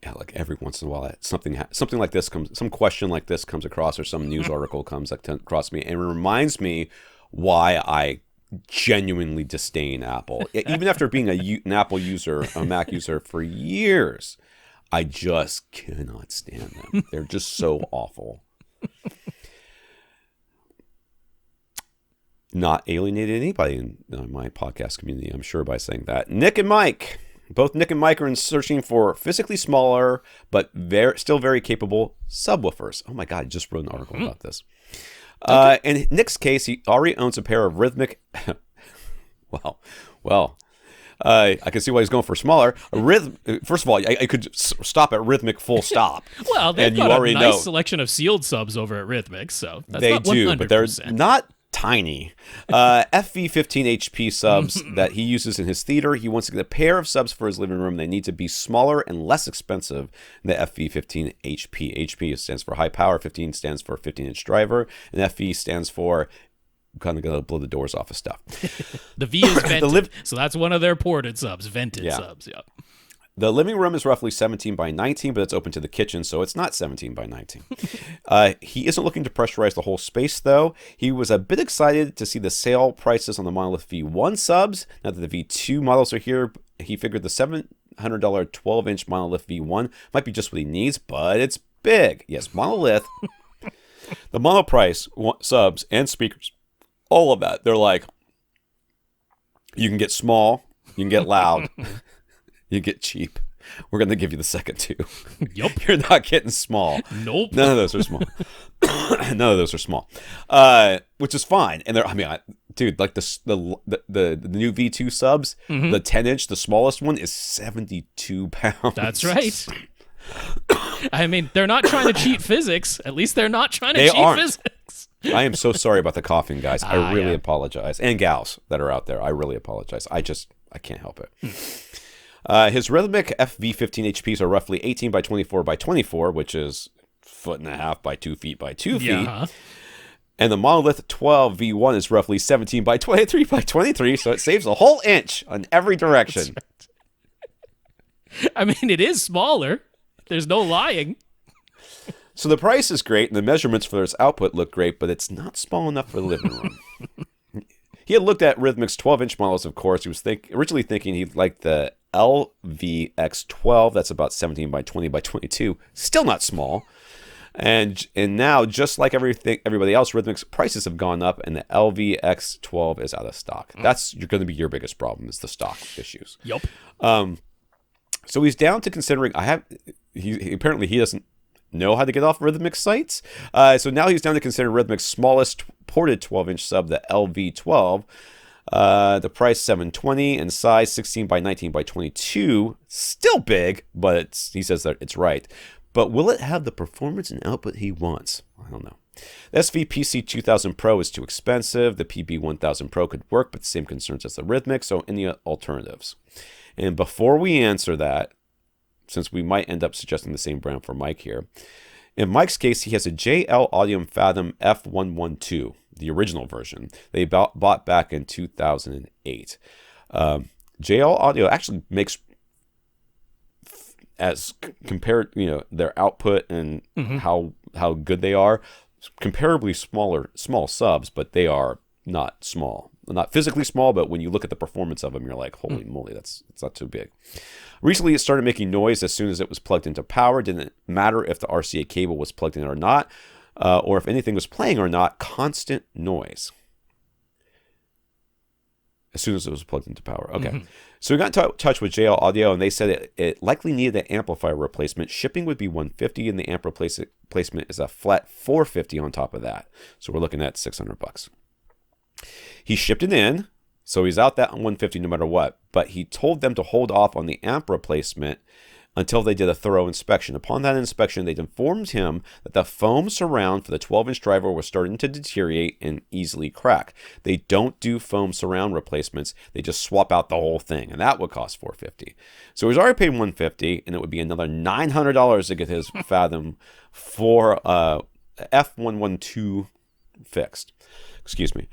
Yeah, like every once in a while, something like this comes, some question like this comes across, or some news article comes across me, and it reminds me why I genuinely disdain Apple. Even after being an Apple user, a Mac user for years, I just cannot stand them. They're just so awful. Not alienated anybody in my podcast community, I'm sure, by saying that. Nick and Mike. Both Nick and Mike are searching for physically smaller, but still very capable subwoofers. Oh my God, I just wrote an article about this. In Nick's case, he already owns a pair of rhythmic... I can see why he's going for smaller. First of all, I could stop at Rhythmic full stop. Well, they've got a nice selection of sealed subs over at Rhythmic, so that's they not 100%. do, but they're not tiny. FV15 HP subs that he uses in his theater. He wants to get a pair of subs for his living room. They need to be smaller and less expensive than the FV15 HP. HP stands for high power, 15 stands for 15-inch driver, and FV stands for kind of going to blow the doors off of stuff. The V is vented, so that's one of their ported subs, vented subs. Yeah. The living room is roughly 17 by 19, but it's open to the kitchen, so it's not 17 by 19. He isn't looking to pressurize the whole space, though. He was a bit excited to see the sale prices on the Monolith V1 subs. Now that the V2 models are here, he figured the $700 12-inch Monolith V1 might be just what he needs, but it's big. Yes, Monolith, the Monoprice subs and speakers, all of that. They're like, you can get small, you can get loud, you get cheap. We're going to give you the second two. Yep. You're not getting small. Nope. None of those are small. None of those are small. Which is fine. And dude, like the new V2 subs, the 10-inch, the smallest one is 72 pounds. That's right. I mean, they're not trying to cheat physics. At least they're not trying to cheat physics. I am so sorry about the coughing, guys. I really apologize. And gals that are out there, I really apologize. I can't help it. His Rhythmic FV15 HPs are roughly 18 by 24 by 24, which is 1.5 by 2 feet by 2 feet. Yeah. And the Monolith 12 V1 is roughly 17 by 23 by 23, so it saves a whole inch on every direction. Right. I mean, it is smaller. There's no lying. So the price is great, and the measurements for its output look great, but it's not small enough for the living room. He had looked at Rhythmic's 12-inch models, of course. He was originally thinking he liked the LVX12. That's about 17 by 20 by 22. Still not small. And now, just like everybody else, Rhythmic's prices have gone up, and the LVX12 is out of stock. That's going to be your biggest problem, is the stock issues. Yep. So he's down to considering. Apparently he doesn't know how to get off Rhythmic's sites. So now he's down to consider Rhythmic's smallest ported 12-inch sub, the LV12. The price $720 and size 16 by 19 by 22. Still big, but he says that it's right. But will it have the performance and output he wants? I don't know. The SVPC 2000 Pro is too expensive. The PB 1000 Pro could work, but the same concerns as the Rhythmic. So any alternatives? And before we answer that, since we might end up suggesting the same brand for Mike here, in Mike's case, he has a JL Audio Fathom F112, the original version they bought back in 2008. JL Audio actually makes, as compared, their output and how good they are, comparably small subs, but they are not small. Not physically small, but when you look at the performance of them, you're like, holy moly, it's not too big. Recently, it started making noise as soon as it was plugged into power. Didn't matter if the RCA cable was plugged in or not, or if anything was playing or not, constant noise. As soon as it was plugged into power. Okay. So we got in touch with JL Audio, and they said it likely needed an amplifier replacement. Shipping would be $150, and the amp replacement is a flat $450 on top of that. So we're looking at $600. He shipped it in, so he's out that $150 no matter what. But he told them to hold off on the amp replacement until they did a thorough inspection. Upon that inspection, they informed him that the foam surround for the 12-inch driver was starting to deteriorate and easily crack. They don't do foam surround replacements. They just swap out the whole thing, and that would cost $450. So he's already paid $150, and it would be another $900 to get his Fathom for F112 fixed. Excuse me.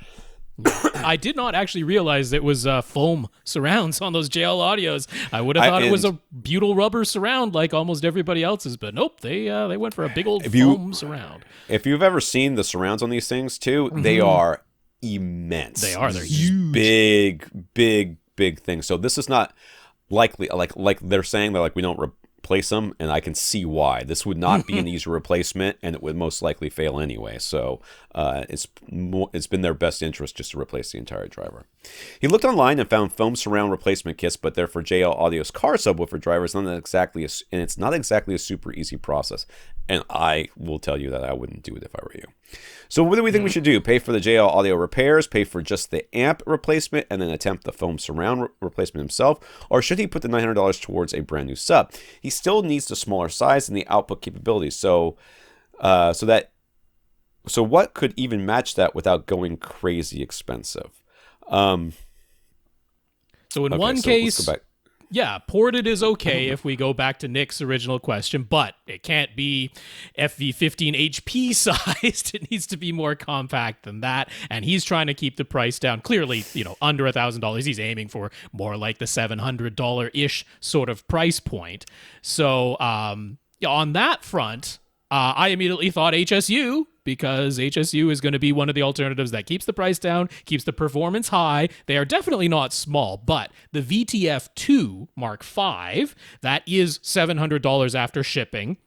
I did not actually realize it was foam surrounds on those JL Audios. I would have thought it was a butyl rubber surround like almost everybody else's, but nope, they went for a big old foam surround. If you've ever seen the surrounds on these things too, they are immense. They are. They're huge. Big things. So this is not likely, like they're saying, they're like, we don't replace them, and I can see why. This would not be an easy replacement, and it would most likely fail anyway. So it's been their best interest just to replace the entire driver. He looked online and found foam surround replacement kits, but they're for JL Audio's car subwoofer drivers, and it's not exactly a super easy process. And I will tell you that I wouldn't do it if I were you. So what do we think we should do? Pay for the JL Audio repairs, pay for just the amp replacement, and then attempt the foam surround replacement himself? Or should he put the $900 towards a brand new sub? He still needs the smaller size and the output capabilities. So what could even match that without going crazy expensive? So in one case, yeah, ported is okay if we go back to Nick's original question, but it can't be FV15 HP sized. It needs to be more compact than that. And he's trying to keep the price down. Clearly, under $1,000. He's aiming for more like the $700-ish sort of price point. So on that front, I immediately thought HSU, because HSU is going to be one of the alternatives that keeps the price down, keeps the performance high. They are definitely not small, but the VTF2 Mark V, that is $700 after shipping.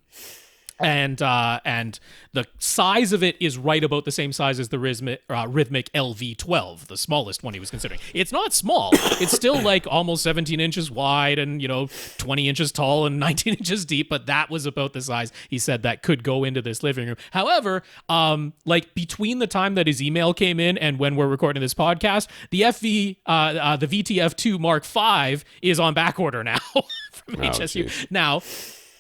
And the size of it is right about the same size as the Rhythmic LV12, the smallest one he was considering. It's not small. It's still like almost 17 inches wide and, 20 inches tall and 19 inches deep, but that was about the size he said that could go into this living room. However, between the time that his email came in and when we're recording this podcast, the the VTF2 Mark V is on back order now from HSU. Geez. Now,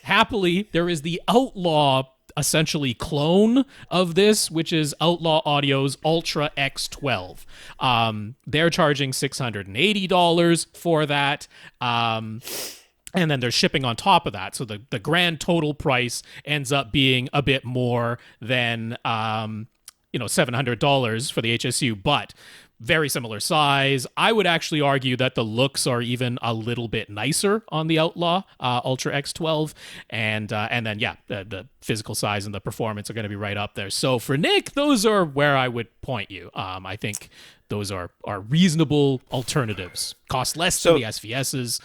happily, there is the Outlaw, essentially, clone of this, which is Outlaw Audio's Ultra X12. They're charging $680 for that. And then they're shipping on top of that. So the grand total price ends up being a bit more than $700 for the HSU. But very similar size. I would actually argue that the looks are even a little bit nicer on the Outlaw Ultra X12, and then the physical size and the performance are going to be right up there. So for Nick, those are where I would point you. I think those are reasonable alternatives. Cost less than the SVSs.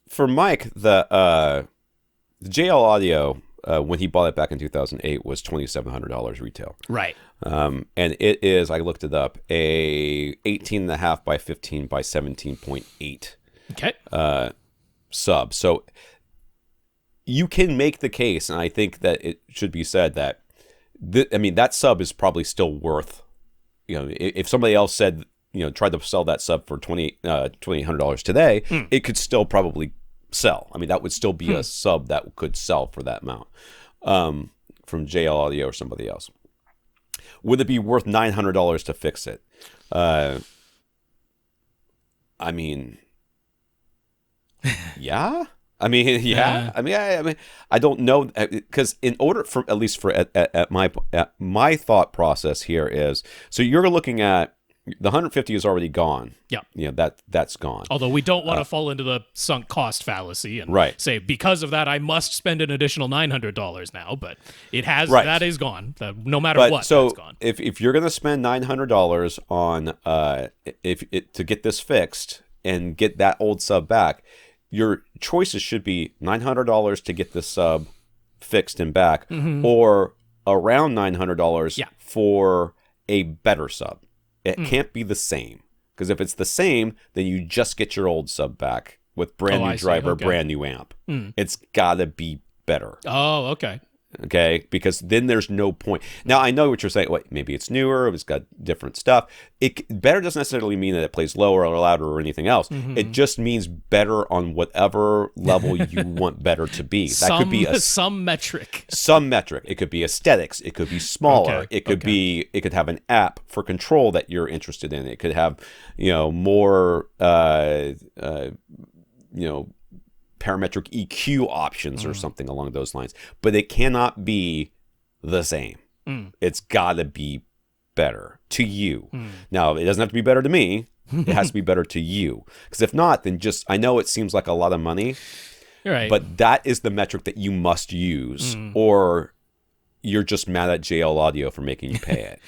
For Mike, the JL Audio, when he bought it back in 2008, was $2,700 retail. Right. And it is, I looked it up, a 18.5 by 15 by 17.8 sub. So you can make the case, and I think that it should be said that, that sub is probably still worth, if somebody else said, tried to sell that sub for $2,800 today, it could still probably sell. That would still be a sub that could sell for that amount from JL Audio or somebody else. Would it be worth $900 to fix it? Yeah. Yeah. I don't know, because in order for, at least for at my thought process here is, so you're looking at the 150 is already gone. Yeah. That's gone. Although we don't want to fall into the sunk cost fallacy and say, because of that, I must spend an additional $900 now, but it has, that is gone. No matter what, so that's gone. If you're going to spend $900 on, to get this fixed and get that old sub back, your choices should be $900 to get this sub fixed and back, or around $900 for a better sub. It can't be the same, because if it's the same, then you just get your old sub back with brand new driver, brand new amp. It's got to be better. Oh, okay. Okay, because then there's no point. Now, I know what you're saying. Wait, maybe it's newer, it's got different stuff. Better doesn't necessarily mean that it plays lower or louder or anything else. It just means better on whatever level you want better to be. That could be some metric. Some metric. It could be aesthetics. It could be smaller. It could be. It could have an app for control that you're interested in. It could have, more, parametric EQ options or something along those lines. But it cannot be the same. It's got to be better to you. Now, it doesn't have to be better to me. It has to be better to you. Because if not, then I know it seems like a lot of money, right, but that is the metric that you must use, or you're just mad at JL Audio for making you pay it.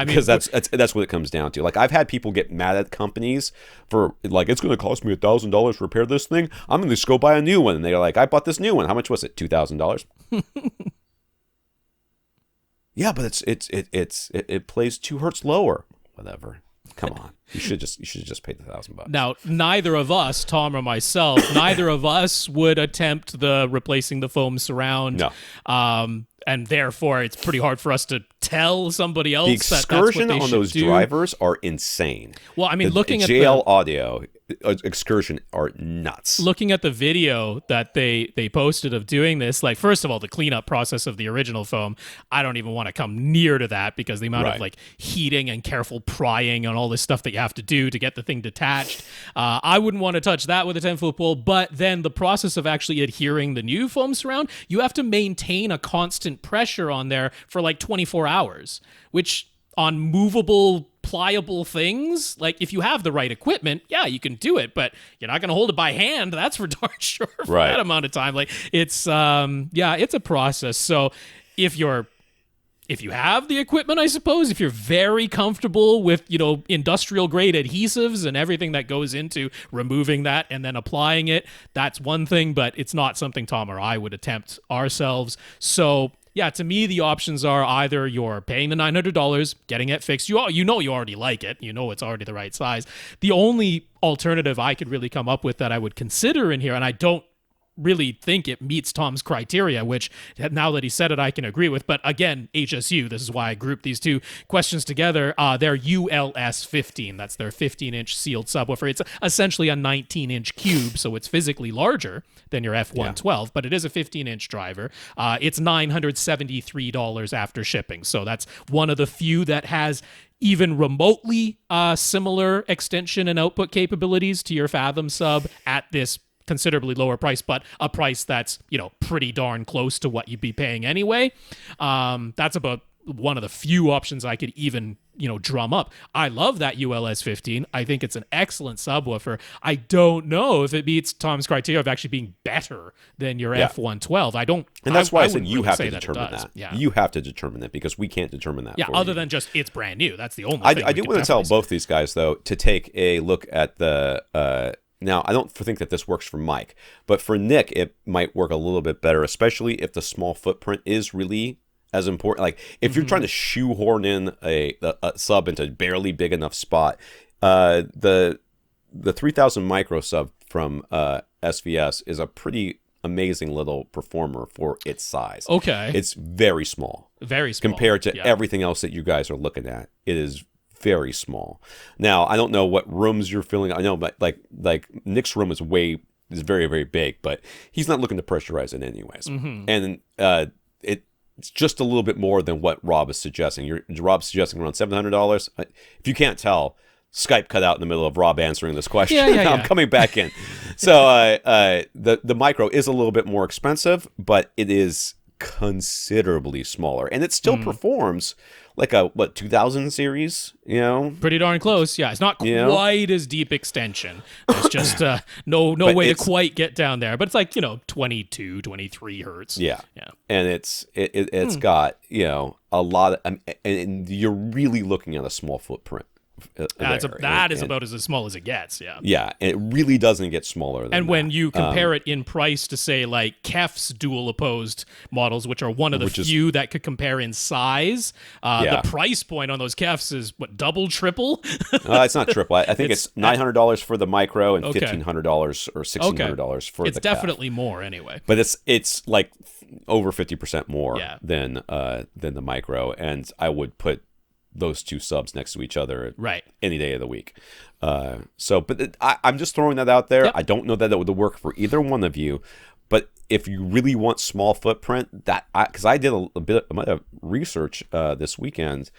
Because that's what it comes down to. Like, I've had people get mad at companies for, like, it's going to cost me $1,000 to repair this thing. I'm going to just go buy a new one. And they're like, I bought this new one. How much was it? $2,000. Yeah, but it plays 2 hertz lower. Whatever. Come on. You should just pay the $1,000. Now, neither of us, Tom or myself, would attempt the replacing the foam surround. No. And therefore, it's pretty hard for us to tell somebody else the that's what excursion they on should those do. drivers are insane. Well, looking at JL Audio excursion are nuts. Looking at the video that they posted of doing this, like, first of all, the cleanup process of the original foam, I don't even want to come near to that, because the amount of like heating and careful prying and all this stuff that you have to do to get the thing detached, I wouldn't want to touch that with a 10-foot pole. But then the process of actually adhering the new foam surround, you have to maintain a constant pressure on there for like 24 hours, which on movable, pliable things, like, if you have the right equipment, you can do it, but you're not going to hold it by hand. That's for darn sure for that amount of time. Like, it's it's a process. So if you have the equipment, I suppose, if you're very comfortable with, industrial grade adhesives and everything that goes into removing that and then applying it, that's one thing, but it's not something Tom or I would attempt ourselves. So to me, the options are either you're paying the $900, getting it fixed. You already like it. It's already the right size. The only alternative I could really come up with that I would consider in here, and I don't really think it meets Tom's criteria, which now that he said it, I can agree with. But again, HSU, this is why I grouped these two questions together. They're ULS 15. That's their 15-inch sealed subwoofer. It's essentially a 19-inch cube, so it's physically larger than your F112, but it is a 15-inch driver. It's $973 after shipping. So that's one of the few that has even remotely similar extension and output capabilities to your Fathom sub at this considerably lower price, but a price that's, pretty darn close to what you'd be paying anyway. That's about one of the few options I could even, drum up. I love that ULS 15. I think it's an excellent subwoofer. I don't know if it meets Tom's criteria of actually being better than your F112. I don't. And that's why I said wouldn't you really have say to determine that. Yeah. You have to determine that because we can't determine that. Yeah, for other you. than just it's brand new. That's the only thing. I do want to tell both these guys, though, to take a look at the. Now, I don't think that this works for Mike, but for Nick, it might work a little bit better, especially if the small footprint is really as important. Like if you're trying to shoehorn in a sub into a barely big enough spot, the 3000 micro sub from SVS is a pretty amazing little performer for its size. Okay. It's very small. Very small. Compared to everything else that you guys are looking at. It is very small. Now, I don't know what rooms you're filling. I know, but like Nick's room is very, very big, but he's not looking to pressurize it anyways. And it's just a little bit more than what Rob is suggesting. Rob's suggesting around $700. If you can't tell, Skype cut out in the middle of Rob answering this question. I'm coming back in. So the micro is a little bit more expensive, but it is considerably smaller, and it still performs like a 2000 series, pretty darn close. Yeah, it's not quite as deep extension. There's just no way to quite get down there, but it's like 22, 23 hertz. Yeah. And it's got a lot of, and you're really looking at a small footprint. That is about as small as it gets. Yeah, and it really doesn't get smaller than and when you compare it in price to, say, like Kef's dual opposed models, which are one of the few that could compare in size, the price point on those Kefs is what, double, triple? It's not triple. I think it's $900 for the micro and $1,500 or $1,600 for the Kef. It's definitely more anyway. But it's like over 50% more than the micro, and I would put those two subs next to each other any day of the week. But I'm just throwing that out there. I don't know that it would work for either one of you, but if you really want small footprint, because I did a bit of research this week as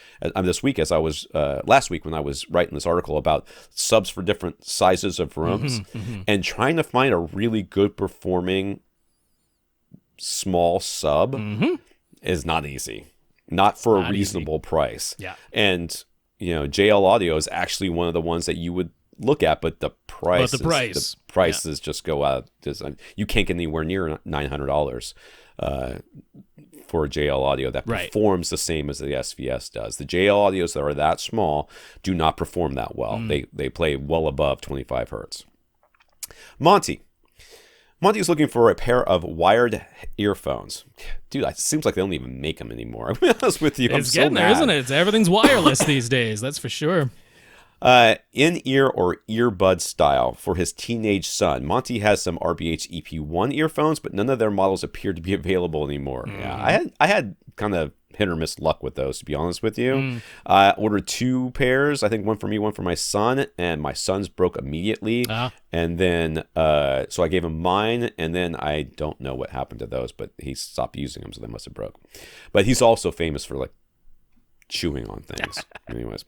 I was last week when I was writing this article about subs for different sizes of rooms, and trying to find a really good performing small sub is not easy. Not for a reasonable price. Yeah. And, JL Audio is actually one of the ones that you would look at, but the prices just go out. You can't get anywhere near $900 for a JL Audio that performs the same as the SVS does. The JL Audios that are that small do not perform that well. They play well above 25 hertz. Monty's looking for a pair of wired earphones. Dude, it seems like they don't even make them anymore. I'll be honest with you. It's getting there, isn't it? Everything's wireless these days, that's for sure. In-ear or earbud style for his teenage son. Monty has some RBH EP1 earphones, but none of their models appear to be available anymore. Yeah, I had kind of hit or miss luck with those, to be honest with you. I ordered 2 pairs. I think one for me, one for my son, and my son's broke immediately. And then, so I gave him mine, and then I don't know what happened to those, but he stopped using them, so they must have broke. But he's also famous for like chewing on things. Anyways,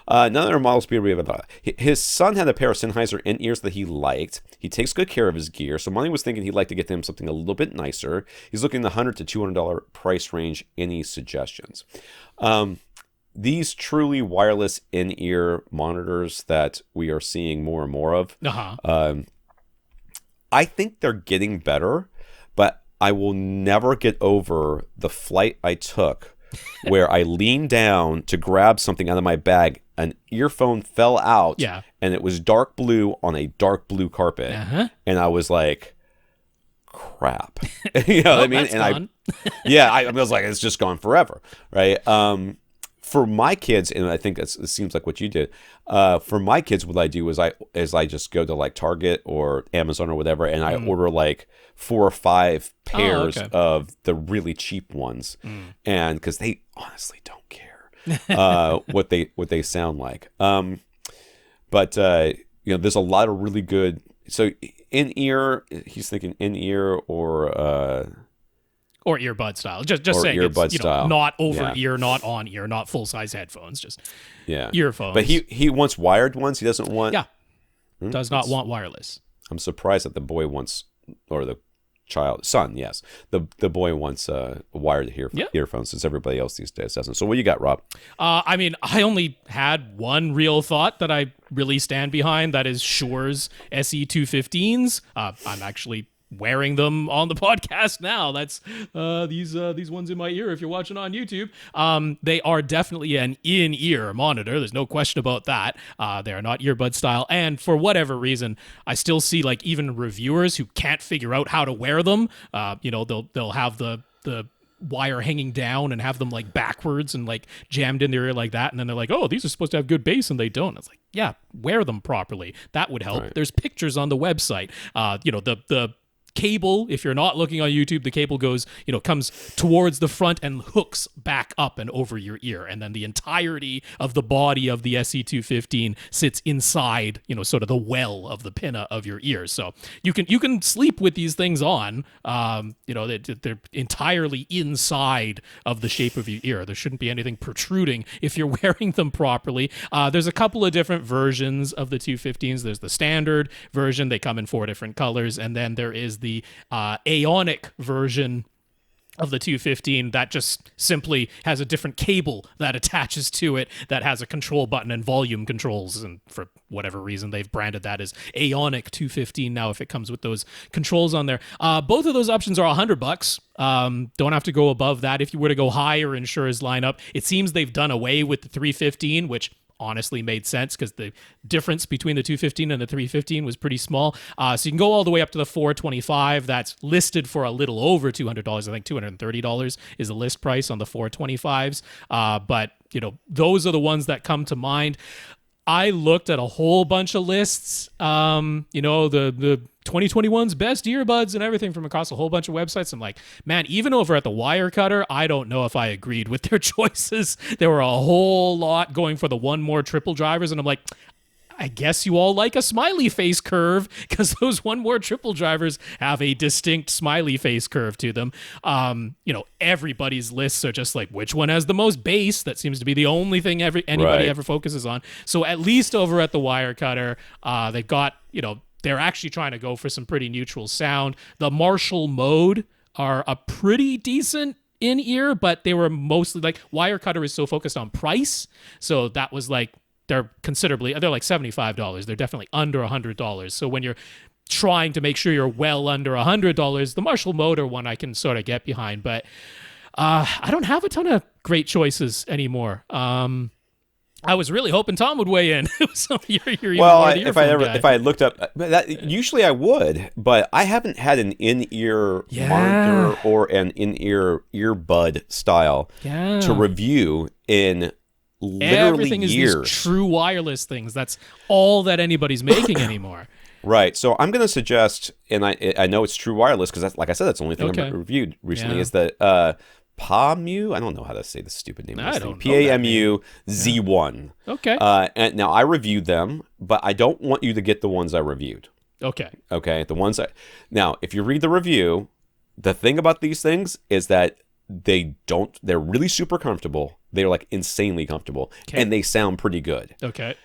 none of their models appear to be available. His son had a pair of Sennheiser in-ears that he liked. He takes good care of his gear, so Monty was thinking he'd like to get him something a little bit nicer. He's looking in the $100 to $200 price range. Any suggestions? These truly wireless in-ear monitors that we are seeing more and more of, I think they're getting better, but I will never get over the flight I took where I leaned down to grab something out of my bag. An earphone fell out, and it was dark blue on a dark blue carpet. And I was like, crap. You know what I mean? And I was like, it's just gone forever, right? For my kids, and I think it seems like what you did. For my kids, what I do is I just go to like Target or Amazon or whatever, and I order like 4 or 5 pairs of the really cheap ones, and because they honestly don't care what they sound like. But there's a lot of really good. So in ear, he's thinking in ear or earbud style. Just saying it's style. Not over ear, not on ear, not full size headphones, just earphones. But he wants wired ones. He doesn't want does not want wireless. I'm surprised that the boy wants, or the son, yes. The boy wants wired earphones, since everybody else these days doesn't. So what you got, Rob? I mean, I only had one real thought that I really stand behind. That is Shure's SE215s. I'm actually wearing them on the podcast now. That's these ones in my ear if you're watching on YouTube. They are definitely an in-ear monitor. There's no question about that. They are not earbud style, and for whatever reason, I still see like even reviewers who can't figure out how to wear them. They'll have the wire hanging down and have them like backwards and like jammed in their ear like that, and then they're like, oh, these are supposed to have good bass, and they don't. It's like, yeah, wear them properly. That would help. Right. There's pictures on the website. The cable, if you're not looking on YouTube, the cable goes, comes towards the front and hooks back up and over your ear, and then the entirety of the body of the SE215 sits inside, sort of the well of the pinna of your ear. So you can sleep with these things on. They're entirely inside of the shape of your ear. There shouldn't be anything protruding if you're wearing them properly. There's a couple of different versions of the 215s. There's the standard version. They come in 4 different colors, and then there is the Aonic version of the 215 that just simply has a different cable that attaches to it that has a control button and volume controls, and for whatever reason they've branded that as Aonic 215 now if it comes with those controls on there. Both of those options are $100. Don't have to go above that. If you were to go higher in Shure's lineup, it seems they've done away with the 315, which honestly made sense because the difference between the 215 and the 315 was pretty small. So you can go all the way up to the 425. That's listed for a little over $200. I think $230 is the list price on the 425s. But those are the ones that come to mind. I looked at a whole bunch of lists, the 2021's best earbuds and everything from across a whole bunch of websites. I'm like, man, even over at the Wirecutter, I don't know if I agreed with their choices. There were a whole lot going for the one more triple drivers, and I'm like, I guess you all like a smiley face curve because those one more triple drivers have a distinct smiley face curve to them. Everybody's lists are just like, which one has the most bass? That seems to be the only thing anybody ever focuses on. So at least over at the Wirecutter, they've got, they're actually trying to go for some pretty neutral sound. The Marshall mode are a pretty decent in-ear, but they were mostly like, Wirecutter is so focused on price. So that was like, they're like $75. They're definitely under $100. So when you're trying to make sure you're well under $100, the Marshall Motor one I can sort of get behind. But I don't have a ton of great choices anymore. I was really hoping Tom would weigh in. If I had looked up that, usually I would, but I haven't had an in-ear monitor or an in-ear earbud style to review in literally everything years. Is these true wireless things. That's all that anybody's making anymore. Right. So I'm going to suggest, and I know it's true wireless because, like I said, that's the only thing I've reviewed recently, is that PAMU, I don't know how to say the stupid name of this thing. PAMU Z1. Okay. And now I reviewed them, but I don't want you to get the ones I reviewed. Okay. Okay. Now, if you read the review, the thing about these things is that they're really super comfortable. They're like insanely comfortable, and they sound pretty good. Okay.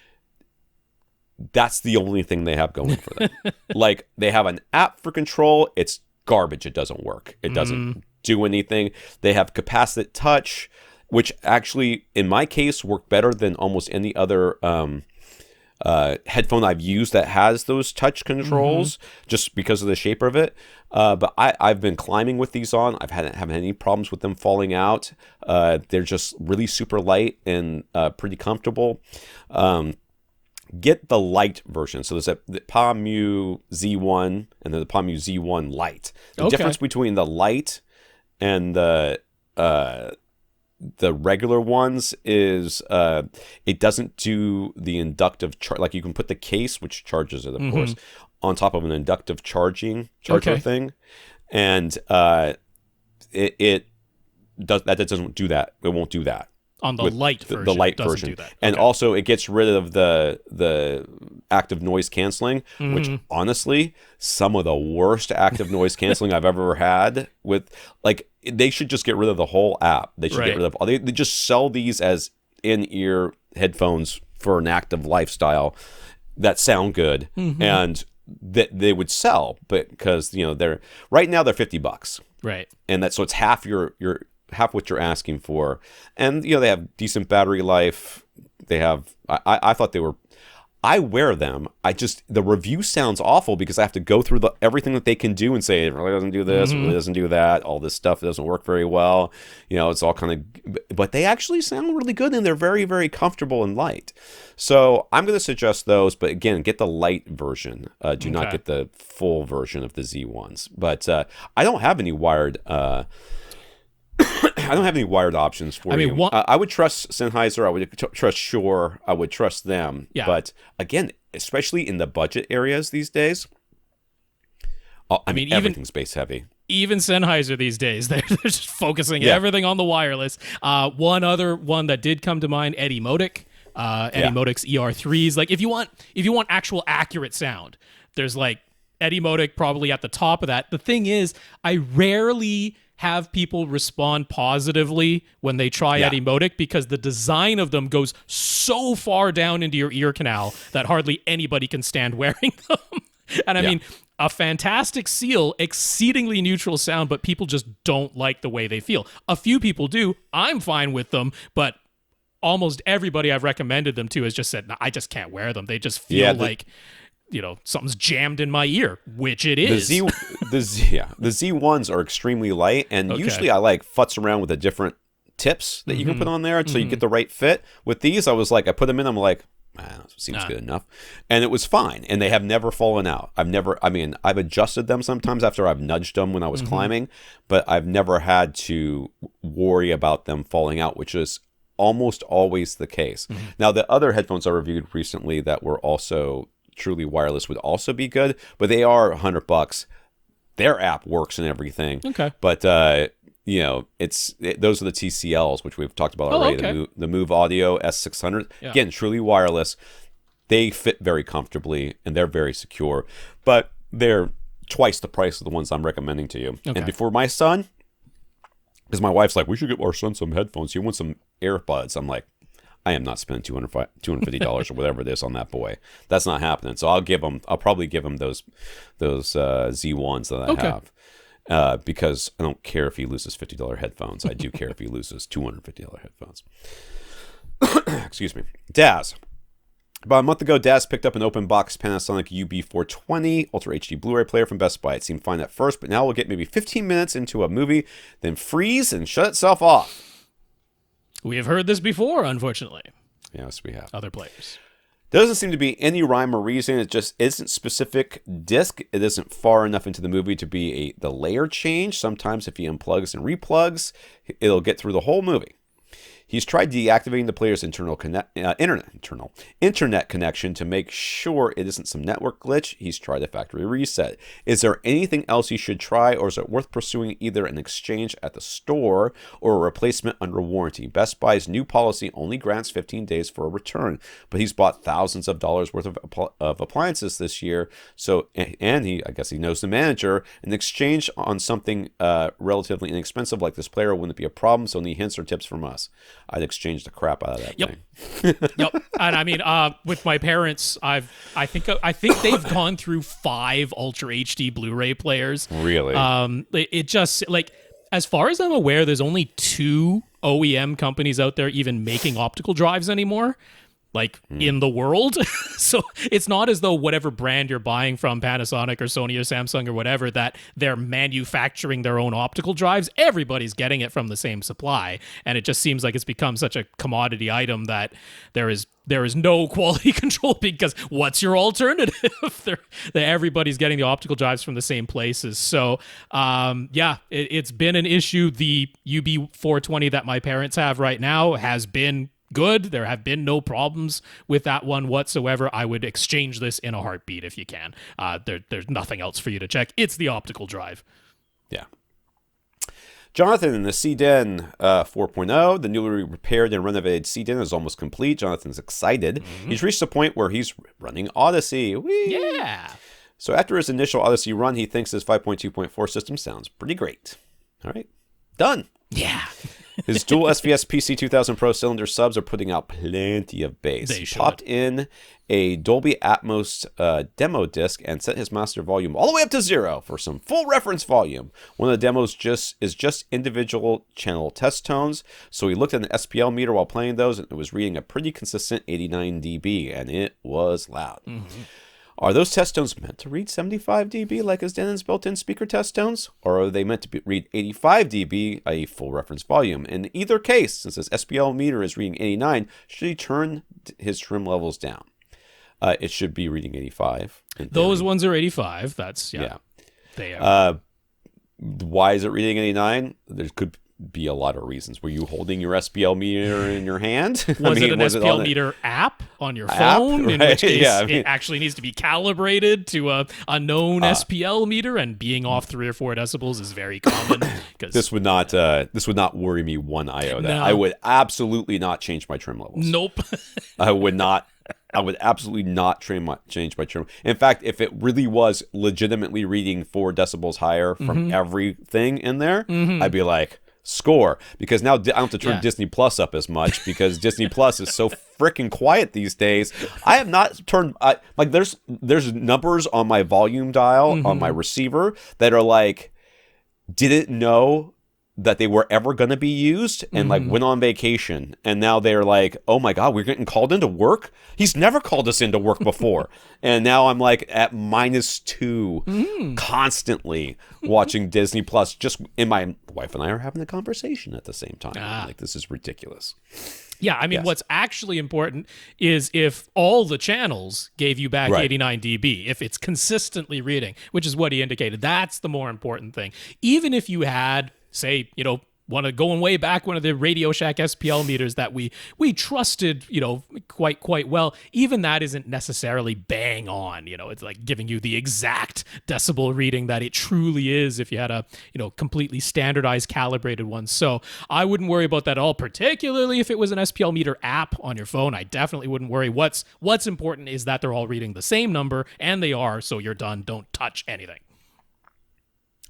That's the only thing they have going for them. Like, they have an app for control. It's garbage. It doesn't work. It doesn't do anything. They have capacitive touch, which actually, in my case, worked better than almost any other headphone I've used that has those touch controls, just because of the shape of it. But I've been climbing with these on. Haven't had any problems with them falling out. They're just really super light and pretty comfortable. Get the light version. So there's the PAMU Z1 and then the PAMU Z1 Lite. The difference between the Lite and the regular ones is it doesn't do the inductive charge. Like, you can put the case, which charges it, of course, on top of an inductive charger thing, and it doesn't do that. It won't do that. On the light version, the light version, do that. Okay. And also it gets rid of the active noise canceling, which honestly, some of the worst active noise canceling I've ever had. With, like, they should just get rid of the whole app. They should get rid of. They just sell these as in-ear headphones for an active lifestyle that sound good, and that they would sell, but because they're right now they're $50, Right. and so it's half your half what you're asking for, and they have decent battery life. They have I thought they were. I wear them. The review sounds awful because I have to go through everything that they can do and say it really doesn't do this, it really doesn't do that. All this stuff doesn't work very well. It's all kind of, but they actually sound really good and they're very, very comfortable and light. So I'm going to suggest those, but again, get the light version. Do not get the full version of the Z1s. But I don't have any wired. I don't have any wired options for you. I would trust Sennheiser. I would trust Shure. I would trust them. Yeah. But again, especially in the budget areas these days, everything's bass heavy. Even Sennheiser these days, they're just focusing everything on the wireless. One other one that did come to mind, Eddie Modic. Eddie Modic's ER3s. Like if you want actual accurate sound, there's like Eddie Modic probably at the top of that. The thing is, I rarely have people respond positively when they try Eddie Modic because the design of them goes so far down into your ear canal that hardly anybody can stand wearing them. And I mean, a fantastic seal, exceedingly neutral sound, but people just don't like the way they feel. A few people do. I'm fine with them, but almost everybody I've recommended them to has just said, no, I just can't wear them. They just feel like something's jammed in my ear, which it is. The Z1s are extremely light, and usually I futz around with the different tips that you can put on there so you get the right fit. With these, I was like, I put them in, I'm like, seems good enough, and it was fine. And they have never fallen out. I've adjusted them sometimes after I've nudged them when I was climbing, but I've never had to worry about them falling out, which is almost always the case. Now, the other headphones I reviewed recently that were also truly wireless would also be good, but they are $100. Their app works and everything. Okay. But those are the TCLs, which we've talked about already. Okay. The Move Audio S600. Yeah. Again, truly wireless. They fit very comfortably and they're very secure, but they're twice the price of the ones I'm recommending to you. Okay. And before my son, because my wife's like, we should get our son some headphones. You want some AirPods? I'm like, I am not spending $250 or whatever it is on that boy. That's not happening. So I'll probably give him those Z1s that I have, because I don't care if he loses $50 headphones. I do care if he loses $250 headphones. Excuse me. Dazz. About a month ago, Dazz picked up an open box Panasonic UB420 Ultra HD Blu-ray player from Best Buy. It seemed fine at first, but now we'll get maybe 15 minutes into a movie, then freeze and shut itself off. We have heard this before, unfortunately. Yes, we have. Other players. There doesn't seem to be any rhyme or reason. It just isn't specific disc. It isn't far enough into the movie to be the layer change. Sometimes if he unplugs and replugs, it'll get through the whole movie. He's tried deactivating the player's internet connection to make sure it isn't some network glitch. He's tried a factory reset. Is there anything else he should try, or is it worth pursuing either an exchange at the store or a replacement under warranty? Best Buy's new policy only grants 15 days for a return, but he's bought thousands of dollars worth of appliances this year. So, and I guess he knows the manager. An exchange on something relatively inexpensive like this player wouldn't be a problem. So, any hints or tips from us? I'd exchange the crap out of that thing. Yep. And I mean, with my parents, I think they've gone through 5 Ultra HD Blu-ray players. Really? It just, like, as far as I'm aware, there's only 2 OEM companies out there even making optical drives anymore, in the world. So it's not as though whatever brand you're buying from, Panasonic or Sony or Samsung or whatever, that they're manufacturing their own optical drives. Everybody's getting it from the same supply. And it just seems like it's become such a commodity item that there is no quality control, because what's your alternative? Everybody's getting the optical drives from the same places. So, it's been an issue. The UB420 that my parents have right now has been good. There have been no problems with that one whatsoever. I would exchange this in a heartbeat if you can. There's nothing else for you to check. It's the optical drive. Yeah. Jonathan in the CDEN 4.0, the newly repaired and renovated CDEN is almost complete. Jonathan's excited. Mm-hmm. He's reached a point where he's running Odyssey. Whee! Yeah. So after his initial Odyssey run, he thinks his 5.2.4 system sounds pretty great. All right. Done. Yeah. His dual SVS PC2000 Pro cylinder subs are putting out plenty of bass. They He should. popped in a Dolby Atmos demo disc and set his master volume all the way up to 0 for some full reference volume. One of the demos is just individual channel test tones, so he looked at an SPL meter while playing those, and it was reading a pretty consistent 89 dB, and it was loud. Mm-hmm. Are those test tones meant to read 75 dB like his Denon's built-in speaker test tones? Or are they meant to read 85 dB, a full reference volume? In either case, since his SPL meter is reading 89, should he turn his trim levels down? It should be reading 85. Those ones are 85. That's, yeah. They are. Why is it reading 89? There could be a lot of reasons. Were you holding your SPL meter in your hand? Was it an SPL meter app on your phone? Right? In which case, Yeah, it actually needs to be calibrated to a known SPL meter, and being off 3 or 4 decibels is very common. This would not worry me one iota. No. I would absolutely not change my trim levels. Nope. I would absolutely not change my trim. In fact, if it really was legitimately reading 4 decibels higher from everything in there, I'd be like, score, because now I don't have to turn Disney Plus up as much because Disney Plus is so freaking quiet these days. I have not turned there's numbers on my volume dial on my receiver that are like didn't know that they were ever going to be used and like went on vacation, and now they're like, oh my god, we're getting called into work. He's never called us into work before. And now I'm like at -2 constantly watching Disney Plus, and my wife and I are having a conversation at the same time. Like, this is ridiculous. Yeah, I mean, what's actually important is if all the channels gave you back 89 dB, if it's consistently reading, which is what he indicated, that's the more important thing. Even if you had, say, going way back, one of the Radio Shack SPL meters that we trusted, quite well, even that isn't necessarily bang on. It's like giving you the exact decibel reading that it truly is if you had a, completely standardized calibrated one. So I wouldn't worry about that at all, particularly if it was an SPL meter app on your phone. I definitely wouldn't worry. What's important is that they're all reading the same number, and they are, so you're done. Don't touch anything.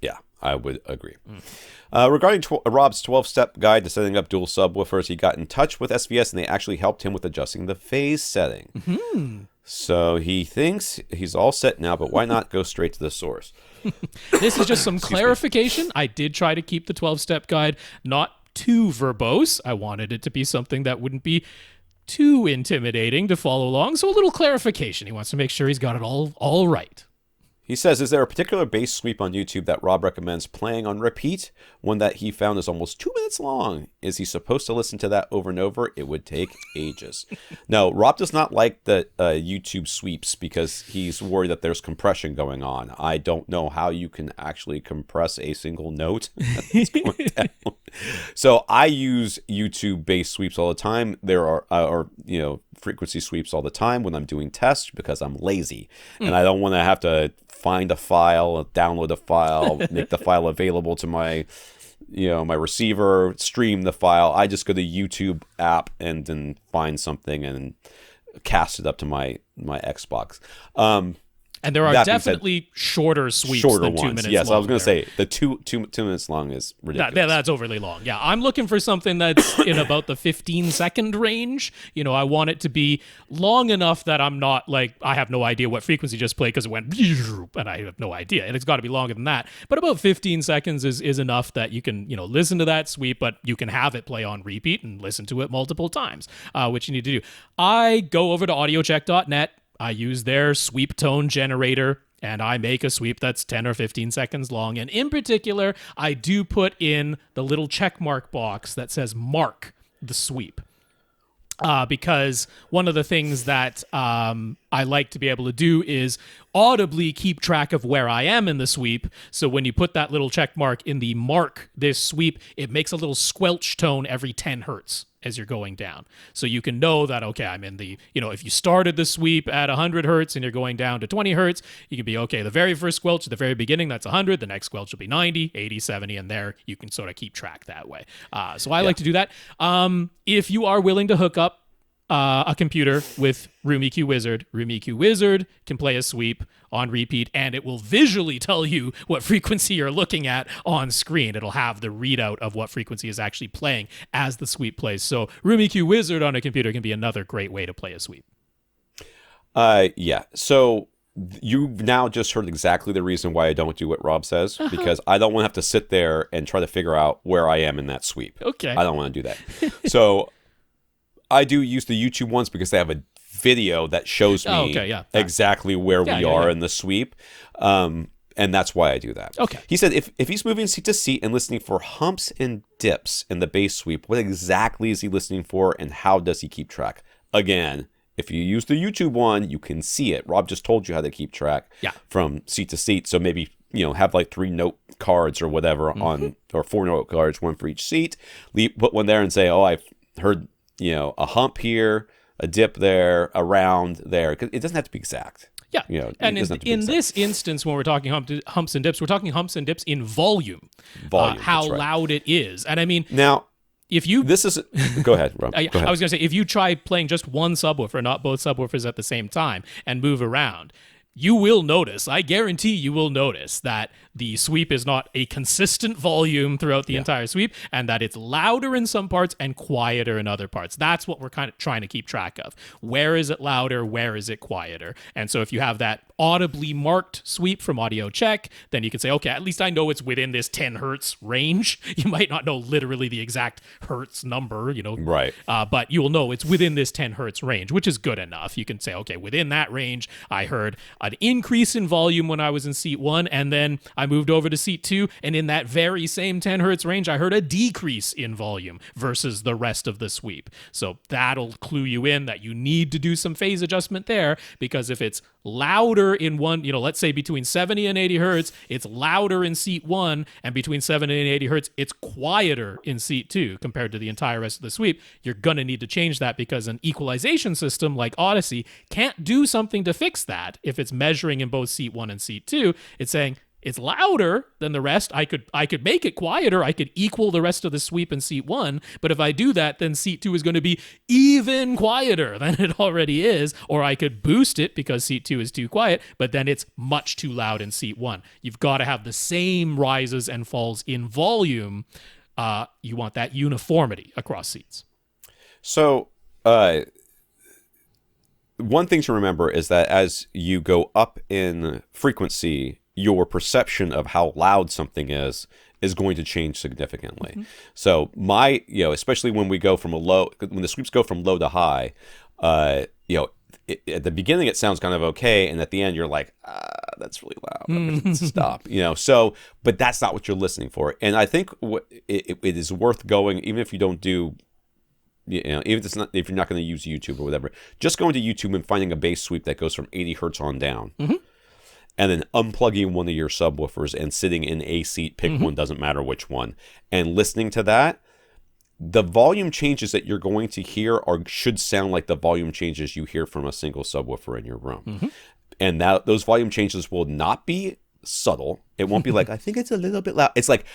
Yeah, I would agree. Regarding Rob's 12-step guide to setting up dual subwoofers, he got in touch with SVS, and they actually helped him with adjusting the phase setting. So he thinks he's all set now, but why not go straight to the source? This is just some clarification. I did try to keep the 12-step guide not too verbose. I wanted it to be something that wouldn't be too intimidating to follow along. So a little clarification. He wants to make sure he's got it all right. He says, is there a particular bass sweep on YouTube that Rob recommends playing on repeat? One that he found is almost 2 minutes long. Is he supposed to listen to that over and over? It would take ages. No, Rob does not like the YouTube sweeps because he's worried that there's compression going on. I don't know how you can actually compress a single note that's going down. So I use YouTube bass sweeps all the time. There are frequency sweeps all the time when I'm doing tests because I'm lazy and I don't want to have to find a file, download a file, make the file available to my my receiver, stream the file. I just go to YouTube app and then find something and cast it up to my Xbox. And there are definitely shorter sweeps than 2 minutes long. Yes, I was going to say the two minutes long is ridiculous. That's overly long. Yeah, I'm looking for something that's in about the 15-second range. I want it to be long enough that I'm not like, I have no idea what frequency just played because it went and I have no idea. And it's got to be longer than that. But about 15 seconds is enough that you can, listen to that sweep, but you can have it play on repeat and listen to it multiple times, which you need to do. I go over to audiocheck.net. I use their sweep tone generator, and I make a sweep that's 10 or 15 seconds long. And in particular, I do put in the little check mark box that says mark the sweep. Because one of the things that I like to be able to do is audibly keep track of where I am in the sweep. So when you put that little check mark in the mark this sweep, it makes a little squelch tone every 10 hertz as you're going down. So you can know that, okay, I'm in the, if you started the sweep at 100 hertz and you're going down to 20 hertz, you can be, okay, the very first squelch at the very beginning, that's 100. The next squelch will be 90, 80, 70, and there you can sort of keep track that way. So I like to do that. If you are willing to hook up A computer with Room EQ Wizard. Room EQ Wizard can play a sweep on repeat, and it will visually tell you what frequency you're looking at on screen. It'll have the readout of what frequency is actually playing as the sweep plays. So Room EQ Wizard on a computer can be another great way to play a sweep. Yeah. So you've now just heard exactly the reason why I don't do what Rob says, because I don't want to have to sit there and try to figure out where I am in that sweep. Okay. I don't want to do that. So I do use the YouTube ones because they have a video that shows me exactly where we are in the sweep. And that's why I do that. Okay. He said if he's moving seat to seat and listening for humps and dips in the bass sweep, what exactly is he listening for and how does he keep track? Again, if you use the YouTube one, you can see it. Rob just told you how to keep track from seat to seat. So maybe, have like 3 note cards or whatever on, or 4 note cards, one for each seat. Put one there and say, oh, I've heard, a hump here, a dip there, a round there. It doesn't have to be exact. Yeah, and in this instance, when we're talking humps and dips, we're talking humps and dips in volume. How loud it is. And I mean... Now... If you go ahead, Rob. Go ahead. I was going to say, if you try playing just one subwoofer, not both subwoofers at the same time, and move around, you will notice, I guarantee you will notice that the sweep is not a consistent volume throughout the entire sweep, and that it's louder in some parts and quieter in other parts. That's what we're kind of trying to keep track of. Where is it louder? Where is it quieter? And so if you have that audibly marked sweep from audio check, then you can say, okay, at least I know it's within this 10 hertz range. You might not know literally the exact hertz number, Right. But you will know it's within this 10 hertz range, which is good enough. You can say, okay, within that range, I heard an increase in volume when I was in seat 1, and then I moved over to seat 2, and in that very same 10 hertz range, I heard a decrease in volume versus the rest of the sweep. So that'll clue you in that you need to do some phase adjustment there, because if it's louder in one, let's say between 70 and 80 hertz, it's louder in seat 1, and between 70 and 80 hertz, it's quieter in seat 2 compared to the entire rest of the sweep. You're going to need to change that, because an equalization system like Odyssey can't do something to fix that. If it's measuring in both seat 1 and seat 2, it's saying it's louder than the rest. I could make it quieter. I could equal the rest of the sweep in seat 1. But if I do that, then seat 2 is going to be even quieter than it already is. Or I could boost it because seat 2 is too quiet, but then it's much too loud in seat 1. You've got to have the same rises and falls in volume. You want that uniformity across seats. So, one thing to remember is that as you go up in frequency, your perception of how loud something is going to change significantly. So especially when we go from when the sweeps go from low to high, at the beginning it sounds kind of okay, and at the end you're like, that's really loud. Stop. So, but that's not what you're listening for. And I think it is worth going, even if you don't do, even if you're not going to use YouTube or whatever, just going to YouTube and finding a bass sweep that goes from 80 hertz on down. And then unplugging one of your subwoofers and sitting in a seat, pick one, doesn't matter which one, and listening to that, the volume changes that you're going to hear should sound like the volume changes you hear from a single subwoofer in your room. And those volume changes will not be subtle. It won't be like, I think it's a little bit loud. It's like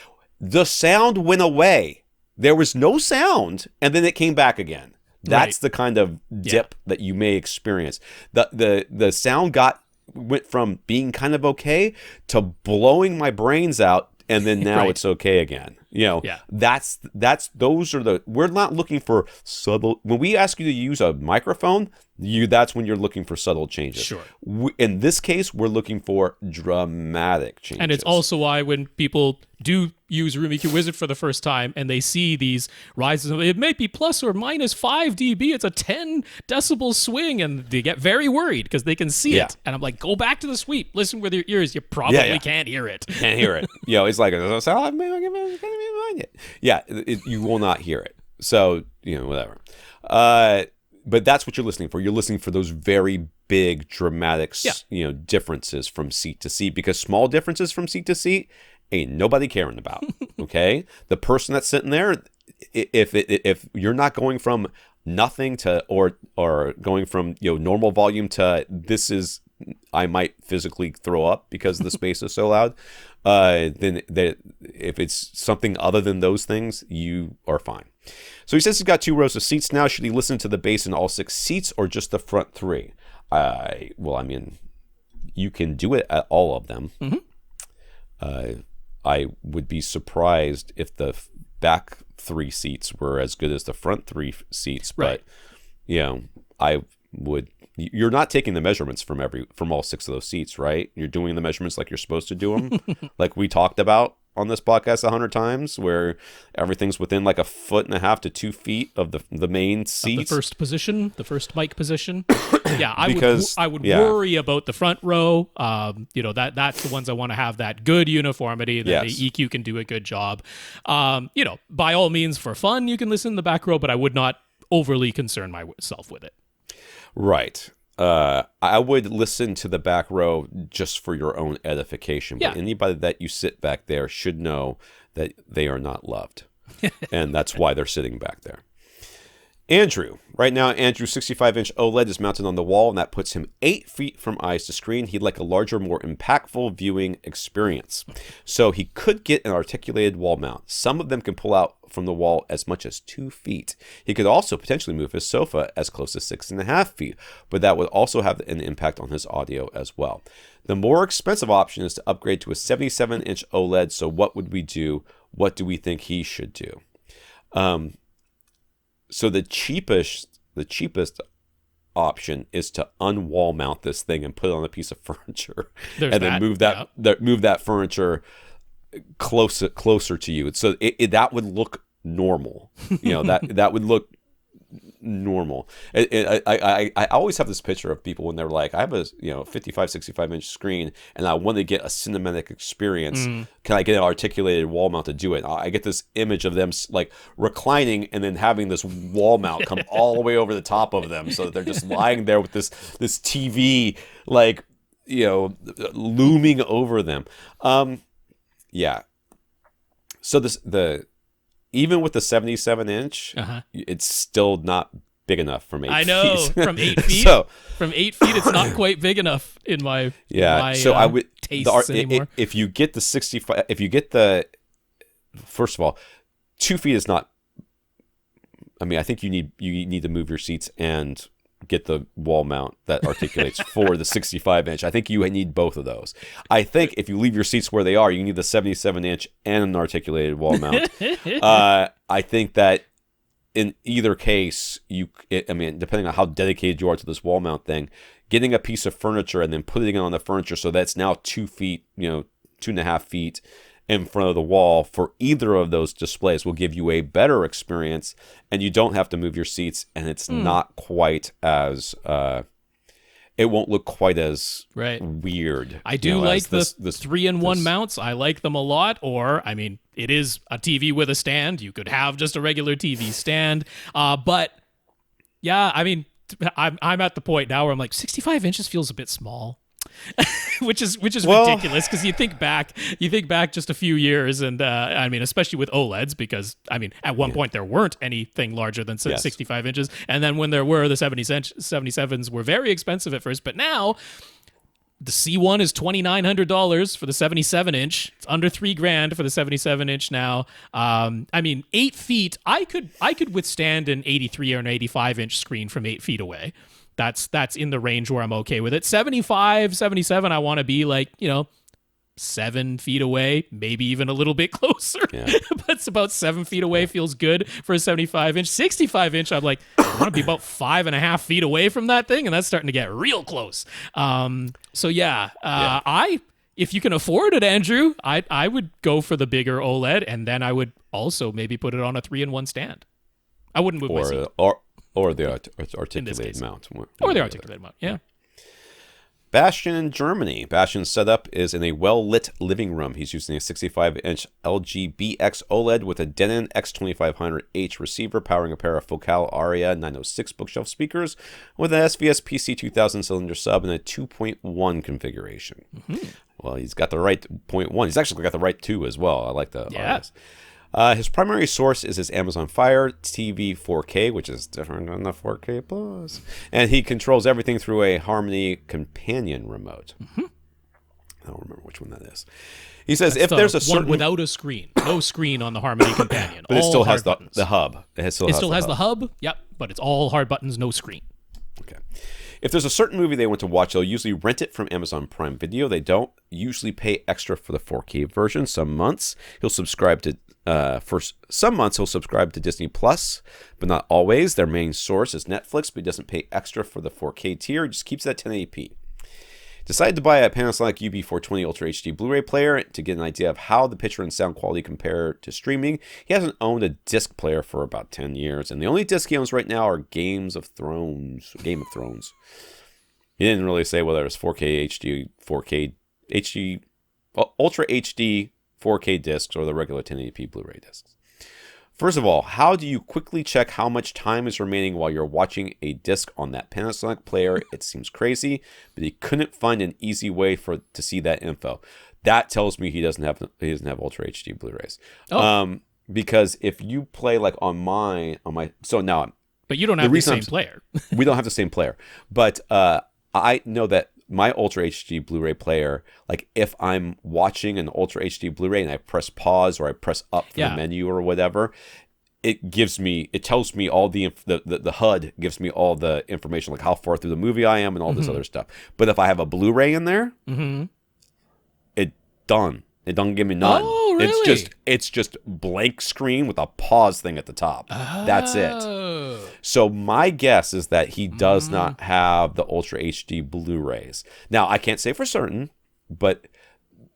the sound went away. There was no sound, and then it came back again. That's the kind of dip that you may experience. The sound went from being kind of okay to blowing my brains out, and then now it's okay again. We're not looking for subtle. When we ask you to use a microphone, that's when you're looking for subtle changes. Sure. In this case, we're looking for dramatic changes. And it's also why when people do use Room EQ Wizard for the first time and they see these rises, it may be plus or minus 5 dB, it's a 10 decibel swing, and they get very worried because they can see it. And I'm like, go back to the sweep, listen with your ears, you probably can't hear it. Can't hear it. It's like, you will not hear it. So, whatever. But that's what you're listening for. You're listening for those very big, dramatic, differences from seat to seat, because small differences from seat to seat ain't nobody caring about. Okay, the person that's sitting there, if you're not going from nothing to or going from normal volume to this is I might physically throw up because the space is so loud. Then if it's something other than those things, you are fine. So he says he's got 2 rows of seats now. Should he listen to the bass in all 6 seats or just the front 3? Well, I mean, you can do it at all of them. I would be surprised if the back 3 seats were as good as the front 3 seats. Right. But, I would... You're not taking the measurements from all 6 of those seats, right? You're doing the measurements like you're supposed to do them, like we talked about on this podcast 100 times, where everything's within like 1.5 to 2 feet of the main seat. The first position, the first mic position. Yeah, I would yeah. worry about the front row. That's the ones I want to have that good uniformity, that Yes. the EQ can do a good job. By all means, for fun, you can listen in the back row, but I would not overly concern myself with it. Right. I would listen to the back row just for your own edification. But anybody that you sit back there should know that they are not loved. And that's why they're sitting back there. Andrew. Right now, Andrew's 65-inch OLED is mounted on the wall, and that puts him 8 feet from eyes to screen. He'd like a larger, more impactful viewing experience. So he could get an articulated wall mount. Some of them can pull out from the wall as much as 2 feet. He could also potentially move his sofa as close as 6.5 feet, but that would also have an impact on his audio as well. The more expensive option is to upgrade to a 77-inch OLED. So what would we do? What do we think he should do? So the cheapest option is to unwall mount this thing and put it on a piece of furniture, then move that furniture closer to you. So that would look normal. That would look normal. I always have this picture of people when they're like, I have a 65-inch screen and I want to get a cinematic experience. Can I get an articulated wall mount to do it? I get this image of them like reclining and then having this wall mount come all the way over the top of them, so that they're just lying there with this TV like looming over them. So even with the 77-inch, it's still not big enough from 8 feet. I know, from 8 feet. From 8 feet, it's not quite big enough in my I would tastes anymore. If you get the 65, first of all, 2 feet is not. I mean, I think you need to move your seats and get the wall mount that articulates for the 65-inch. I think you need both of those. I think if you leave your seats where they are, you need the 77-inch and an articulated wall mount. I think that in either case, depending on how dedicated you are to this wall mount thing, getting a piece of furniture and then putting it on the furniture so that's now 2 feet, 2.5 feet in front of the wall for either of those displays will give you a better experience, and you don't have to move your seats, and it's not quite as it won't look quite as weird. I do like the 3-in-1 mounts. I like them a lot. Or, I mean, it is a TV with a stand. You could have just a regular TV stand. But yeah, I mean, I'm at the point now where I'm like, 65 inches feels a bit small. which is ridiculous, because you think back just a few years, and especially with OLEDs, because at one point there weren't anything larger than 65 inches, and then when there were, the 77s were very expensive at first, but now the C1 is $2,900 for the 77-inch. It's under $3,000 for the 77-inch now. 8 feet, I could withstand an 83 or an 85-inch screen from 8 feet away. That's in the range where I'm okay with it. 75, 77, I want to be 7 feet away, maybe even a little bit closer. Yeah. But it's about 7 feet away, feels good for a 75-inch. 65-inch, I'm like, I want to be about 5.5 feet away from that thing, and that's starting to get real close. If you can afford it, Andrew, I would go for the bigger OLED, and then I would also maybe put it on a 3-in-1 stand. I wouldn't move my seat. Or the articulated mount. Or the articulated mount, yeah. Bastian in Germany. Bastian's setup is in a well-lit living room. He's using a 65-inch LG BX OLED with a Denon X2500H receiver powering a pair of Focal Aria 906 bookshelf speakers with an SVS PC2000 cylinder sub and a 2.1 configuration. Mm-hmm. Well, he's got the right 0.1. He's actually got the right 2 as well. I like the RS. His primary source is his Amazon Fire TV 4K, which is different than the 4K Plus. And he controls everything through a Harmony companion remote. I don't remember which one that is. He says if there's a certain... one without a screen. No screen on the Harmony companion. But all it still has buttons. the hub. It still has the hub? Yep, but it's all hard buttons, no screen. Okay. If there's a certain movie they want to watch, they'll usually rent it from Amazon Prime Video. They don't usually pay extra for the 4K version. Some months he'll subscribe to Disney Plus, but not always. Their main source is Netflix, but he doesn't pay extra for the 4K tier. He just keeps it at 1080p. Decided to buy a Panasonic UB420 Ultra HD Blu-ray player to get an idea of how the picture and sound quality compare to streaming. He hasn't owned a disc player for about 10 years, and the only disc he owns right now are Game of Thrones. He didn't really say whether it was 4K HD, 4K HD, Ultra HD 4K discs or the regular 1080p Blu-ray discs. First of all, how do you quickly check how much time is remaining while you're watching a disc on that Panasonic player? It seems crazy, but he couldn't find an easy way to see that info. That tells me he doesn't have Ultra HD Blu-rays. Because if you play like on my so now, but you don't have the same player. We don't have the same player, but I know that my Ultra HD Blu-ray player, like if I'm watching an Ultra HD Blu-ray and I press pause or I press up from the menu or whatever, it tells me all the HUD gives me all the information, like how far through the movie I am and all this other stuff. But if I have a Blu-ray in there, it don't give me none. Oh, really? It's just blank screen with a pause thing at the top. That's it. So my guess is that he does not have the Ultra HD Blu-rays. Now, I can't say for certain, but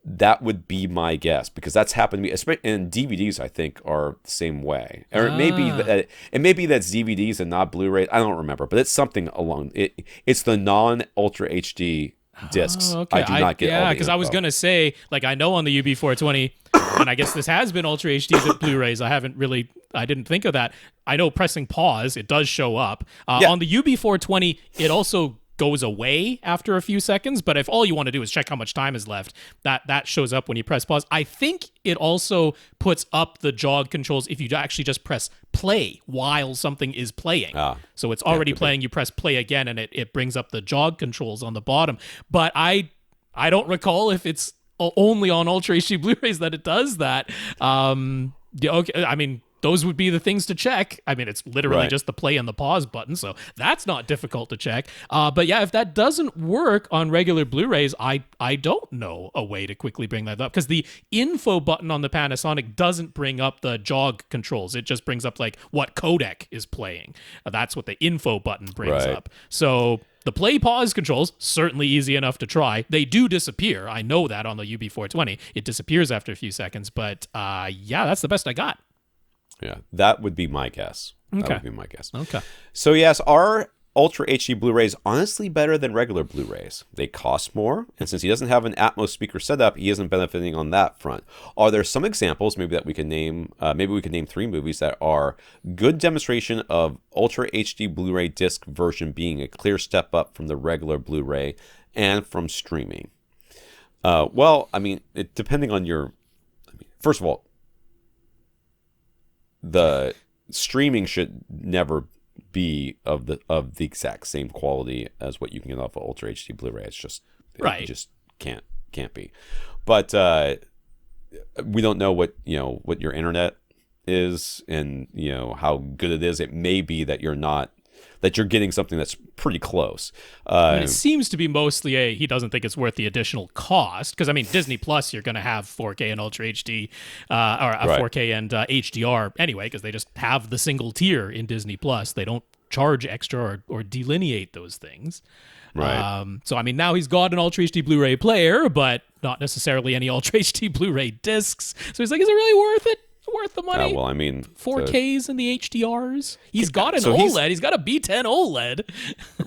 that would be my guess because that's happened to me. And DVDs, I think, are the same way. Or it may be that's DVDs and not Blu-rays. I don't remember, but it's something along it. It's the non-Ultra HD discs. Okay. I do not get all the because I was going to say, like, I know on the UB420, and I guess this has been Ultra HDs at Blu-rays. I didn't think of that. I know pressing pause, it does show up. On the UB420, it also goes away after a few seconds, but if all you want to do is check how much time is left, that shows up when you press pause. I think it also puts up the jog controls if you actually just press play while something is playing. So it's already playing, you press play again, and it brings up the jog controls on the bottom. But I don't recall if it's only on Ultra HD Blu-rays that it does that. Okay, I mean, those would be the things to check. I mean, it's literally just the play and the pause button, so that's not difficult to check. But yeah, if that doesn't work on regular Blu-rays, I don't know a way to quickly bring that up because the info button on the Panasonic doesn't bring up the jog controls. It just brings up like what codec is playing. That's what the info button brings up. So the play pause controls, certainly easy enough to try. They do disappear. I know that on the UB420. It disappears after a few seconds, but yeah, that's the best I got. Yeah, that would be my guess. Okay. That would be my guess. Okay. So yes, are Ultra HD Blu-rays honestly better than regular Blu-rays? They cost more, and since he doesn't have an Atmos speaker setup, he isn't benefiting on that front. Are there some examples maybe that we can name? Maybe we can name 3 movies that are good demonstration of Ultra HD Blu-ray disc version being a clear step up from the regular Blu-ray and from streaming. Well, I mean, depending on first of all, the streaming should never be of the exact same quality as what you can get off of Ultra HD Blu-ray. It's just it just can't be. But we don't know what your internet is and how good it is. It may be that you're getting something that's pretty close. It seems to be mostly he doesn't think it's worth the additional cost because I mean Disney Plus you're going to have 4K and Ultra HD or 4K and HDR anyway because they just have the single tier in Disney Plus. They don't charge extra or delineate those things. Right. So I mean now he's got an Ultra HD Blu-ray player, but not necessarily any Ultra HD Blu-ray discs. So he's like, is it really worth it? Worth the money? Well, I mean, 4Ks and the HDRs. He's got an OLED. He's got a B10 OLED.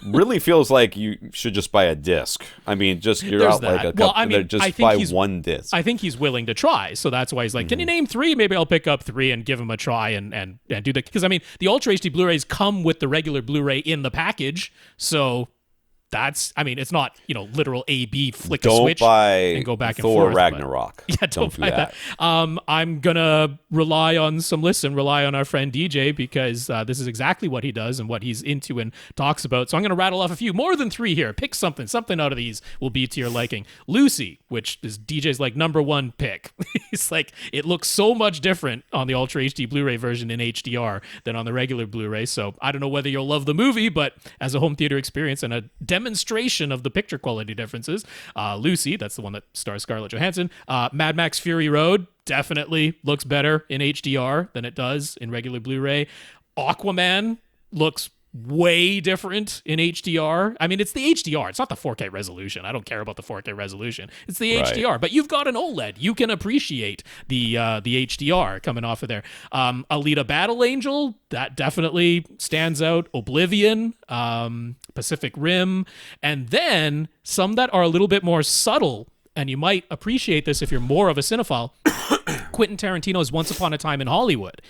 Really feels like you should just buy a disc. I mean, you're out like a couple. Well, I mean, just buy one disc. I think he's willing to try, so that's why he's like, "Can you name 3? Maybe I'll pick up 3 and give him a try and do that." Because I mean, the Ultra HD Blu-rays come with the regular Blu-ray in the package, so it's not, literal A/B flick a Don't switch buy and go back Thor and forth. Ragnarok. Yeah, don't buy that. I'm going to rely on our friend DJ, because this is exactly what he does and what he's into and talks about. So I'm going to rattle off a few, more than 3 here. Pick something out of these will be to your liking. Lucy, which is DJ's like number 1 pick. It's like, it looks so much different on the Ultra HD Blu-ray version in HDR than on the regular Blu-ray. So I don't know whether you'll love the movie, but as a home theater experience and a demonstration of the picture quality differences, Lucy, that's the one that stars Scarlett Johansson. Mad Max Fury Road definitely looks better in HDR than it does in regular Blu-ray. Aquaman looks way different in HDR. I mean, it's the HDR. It's not the 4K resolution. I don't care about the 4K resolution. It's the HDR. But you've got an OLED. You can appreciate the HDR coming off of there. Alita Battle Angel, that definitely stands out. Oblivion, Pacific Rim, and then some that are a little bit more subtle, and you might appreciate this if you're more of a cinephile. Quentin Tarantino's Once Upon a Time in Hollywood.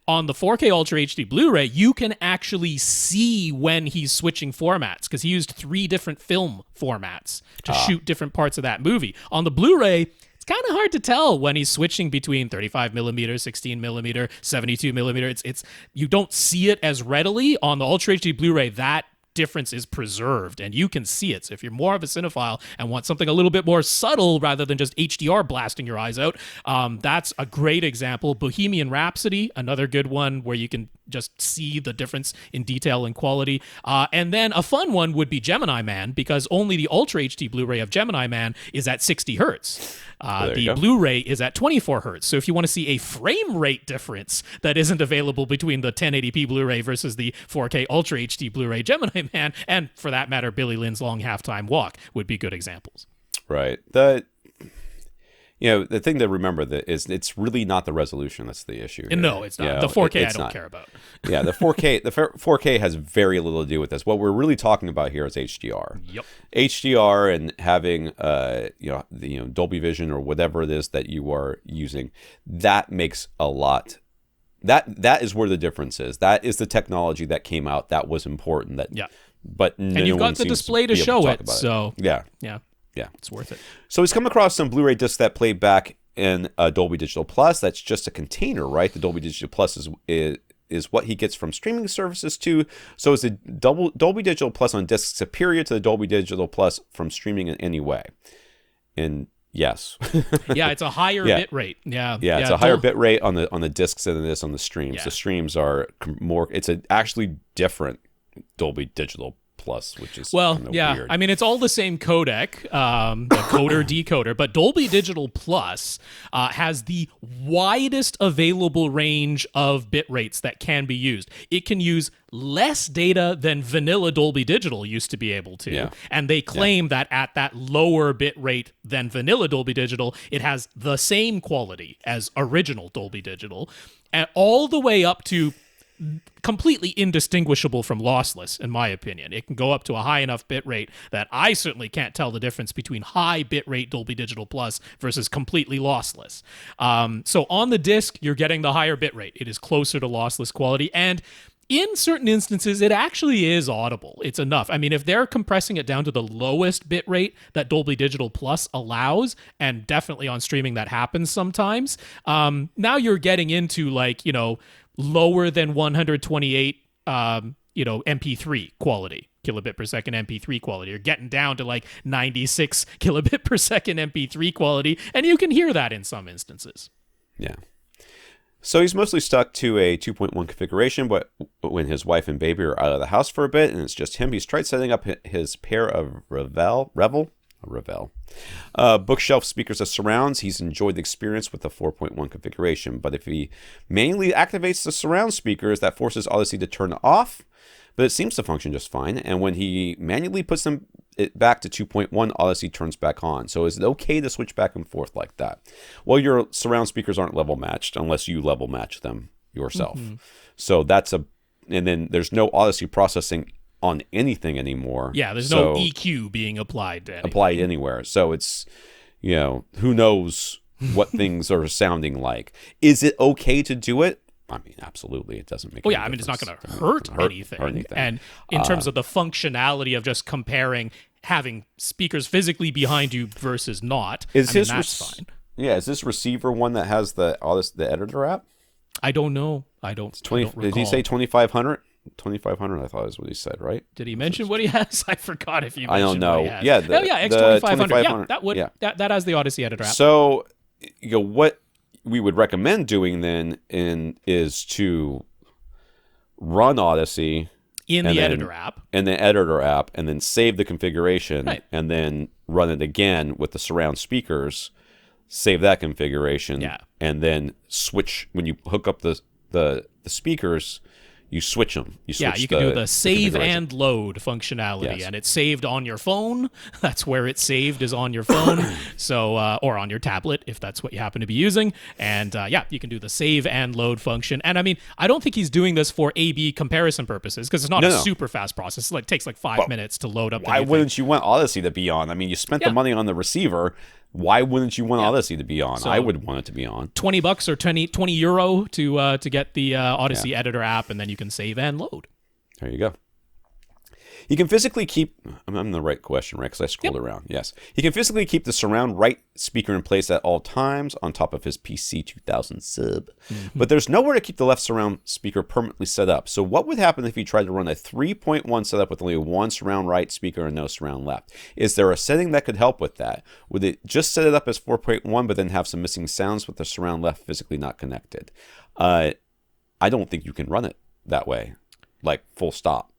On the 4K Ultra HD Blu-ray, you can actually see when he's switching formats, because he used 3 different film formats to shoot different parts of that movie. On the Blu-ray, it's kind of hard to tell when he's switching between 35 millimeter, 16 millimeter, 72 millimeter. It's you don't see it as readily. On the Ultra HD Blu-ray, that difference is preserved and you can see it. So if you're more of a cinephile and want something a little bit more subtle rather than just HDR blasting your eyes out, that's a great example. Bohemian Rhapsody, another good one where you can just see the difference in detail and quality. And then a fun one would be Gemini Man, because only the Ultra HD Blu-ray of Gemini Man is at 60 hertz. The Blu-ray is at 24 hertz. So if you want to see a frame rate difference that isn't available between the 1080p Blu-ray versus the 4K Ultra HD Blu-ray, Gemini Man, and for that matter, Billy Lynn's Long Halftime Walk would be good examples. Right. The thing to remember that is it's really not the resolution that's the issue here. No, it's not. The 4K I don't care about. Yeah, the 4K has very little to do with this. What we're really talking about here is HDR. Yep. HDR and having Dolby Vision or whatever it is that you are using, that makes a lot. That is where the difference is. That is the technology that came out that was important. But and you've got the display to show it. So yeah. Yeah, it's worth it. So he's come across some Blu-ray discs that play back in Dolby Digital Plus. That's just a container, right? The Dolby Digital Plus is what he gets from streaming services too. So is the Dolby Digital Plus on disc superior to the Dolby Digital Plus from streaming in any way? And yes. Yeah, it's a higher bit rate. Yeah, it's a higher bit rate on the discs than it is on the streams. Yeah. The streams are more. It's actually different Dolby Digital Plus, which is weird. I mean, it's all the same codec, the coder decoder, but Dolby Digital Plus has the widest available range of bit rates that can be used. It can use less data than vanilla Dolby Digital used to be able to, and they claim that at that lower bit rate than vanilla Dolby Digital, it has the same quality as original Dolby Digital, and all the way up to completely indistinguishable from lossless, in my opinion. It can go up to a high enough bit rate that I certainly can't tell the difference between high bit rate Dolby Digital Plus versus completely lossless. So on the disc, you're getting the higher bit rate. It is closer to lossless quality, and in certain instances, it actually is audible. It's enough. I mean, if they're compressing it down to the lowest bit rate that Dolby Digital Plus allows, and definitely on streaming that happens sometimes, now you're getting into lower than 128, MP3 quality, kilobit per second MP3 quality. You're getting down to 96 kilobit per second MP3 quality, and you can hear that in some instances. Yeah. So he's mostly stuck to a 2.1 configuration, but when his wife and baby are out of the house for a bit and it's just him, he's tried setting up his pair of Revel bookshelf speakers as surrounds. He's enjoyed the experience with the 4.1 configuration, but if he manually activates the surround speakers, that forces Odyssey to turn off, but it seems to function just fine. And when he manually puts it back to 2.1, Odyssey turns back on. So is it okay to switch back and forth like that? Well, your surround speakers aren't level matched unless you level match them yourself. Mm-hmm. So and then there's no Odyssey processing on anything anymore. Yeah, there's no EQ being applied anywhere. So it's, who knows what things are sounding like. Is it okay to do it? I mean, absolutely, it doesn't make. Oh any yeah, I mean, it's not difference. going to hurt anything. Hurt anything. And in terms of the functionality of just comparing having speakers physically behind you versus not, that's fine. Yeah, is this receiver one that has the editor app? I don't know. I don't recall. Did he say 2500? 2500, I thought is what he said, right? Did he mention what he has? I forgot if he mentioned I don't know. what he has. Yeah, X2500. Yeah, that would that has the Odyssey editor app. So, what we would recommend doing then is to run Odyssey in the editor app. In the editor app, and then save the configuration, right. and then run it again with the surround speakers, save that configuration, and then switch. When you hook up the speakers, you switch them. You can do the save and load functionality, and it's saved on your phone. That's where it's saved, is on your phone, so or on your tablet if that's what you happen to be using. And you can do the save and load function. And I mean, I don't think he's doing this for A/B comparison purposes because it's not a super fast process. It takes like 5 minutes to load up. Why wouldn't you want Odyssey to be on? I mean, you spent the money on the receiver. Why wouldn't you want Odyssey to be on? So, I would want it to be on. $20 or 20 euro to get the Odyssey editor app, and then you can save and load. There you go. He can physically keep... I'm in the right question, right? Because I scrolled around. Yes. He can physically keep the surround right speaker in place at all times on top of his PC 2000 sub. But there's nowhere to keep the left surround speaker permanently set up. So what would happen if you tried to run a 3.1 setup with only one surround right speaker and no surround left? Is there a setting that could help with that? Would it just set it up as 4.1 but then have some missing sounds with the surround left physically not connected? I don't think you can run it that way. Like, full stop.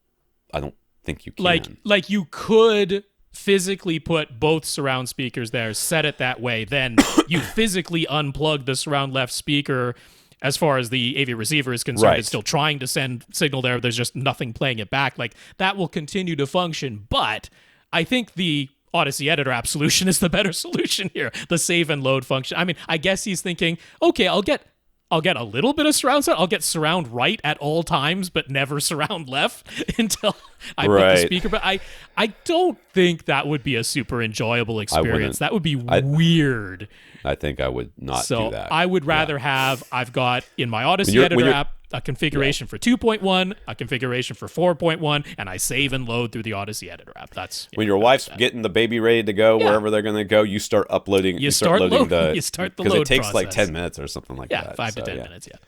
I don't think you can. Like you could physically put both surround speakers there, set it that way, then you physically unplug the surround left speaker. As far as the AV receiver is concerned, it's still trying to send signal there. There's just nothing playing it back. Like, that will continue to function, but I think the Odyssey editor app solution is the better solution here. The save and load function. I mean, I guess he's thinking, okay, I'll get a little bit of surround sound. I'll get surround right at all times, but never surround left until I put the speaker. But I don't think that would be a super enjoyable experience. That would be weird. I think I would not do that. I would rather have, I've got in my Odyssey editor app a configuration for 2.1, a configuration for 4.1, and I save and load through the Odyssey editor app. That's when your wife's getting the baby ready to go wherever they're going to go. You start uploading. You start loading the load because it takes like 10 minutes or something like that. 5 to 10 minutes. Yeah.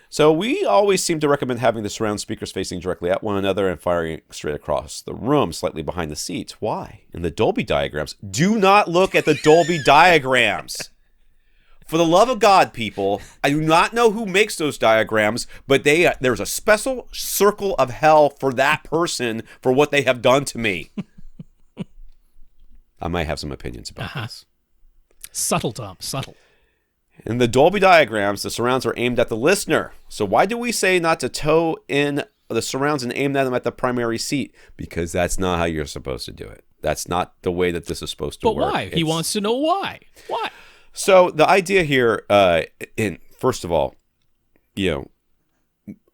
So we always seem to recommend having the surround speakers facing directly at one another and firing straight across the room, slightly behind the seats. Why? In the Dolby diagrams, do not look at the Dolby diagrams. For the love of God, people, I do not know who makes those diagrams, but there's a special circle of hell for that person for what they have done to me. I might have some opinions about this. Subtle, Tom, subtle. In the Dolby diagrams, the surrounds are aimed at the listener. So why do we say not to toe in the surrounds and aim them at the primary seat? Because that's not how you're supposed to do it. That's not the way that this is supposed to work. But why? He wants to know why. Why? So the idea here, first of all,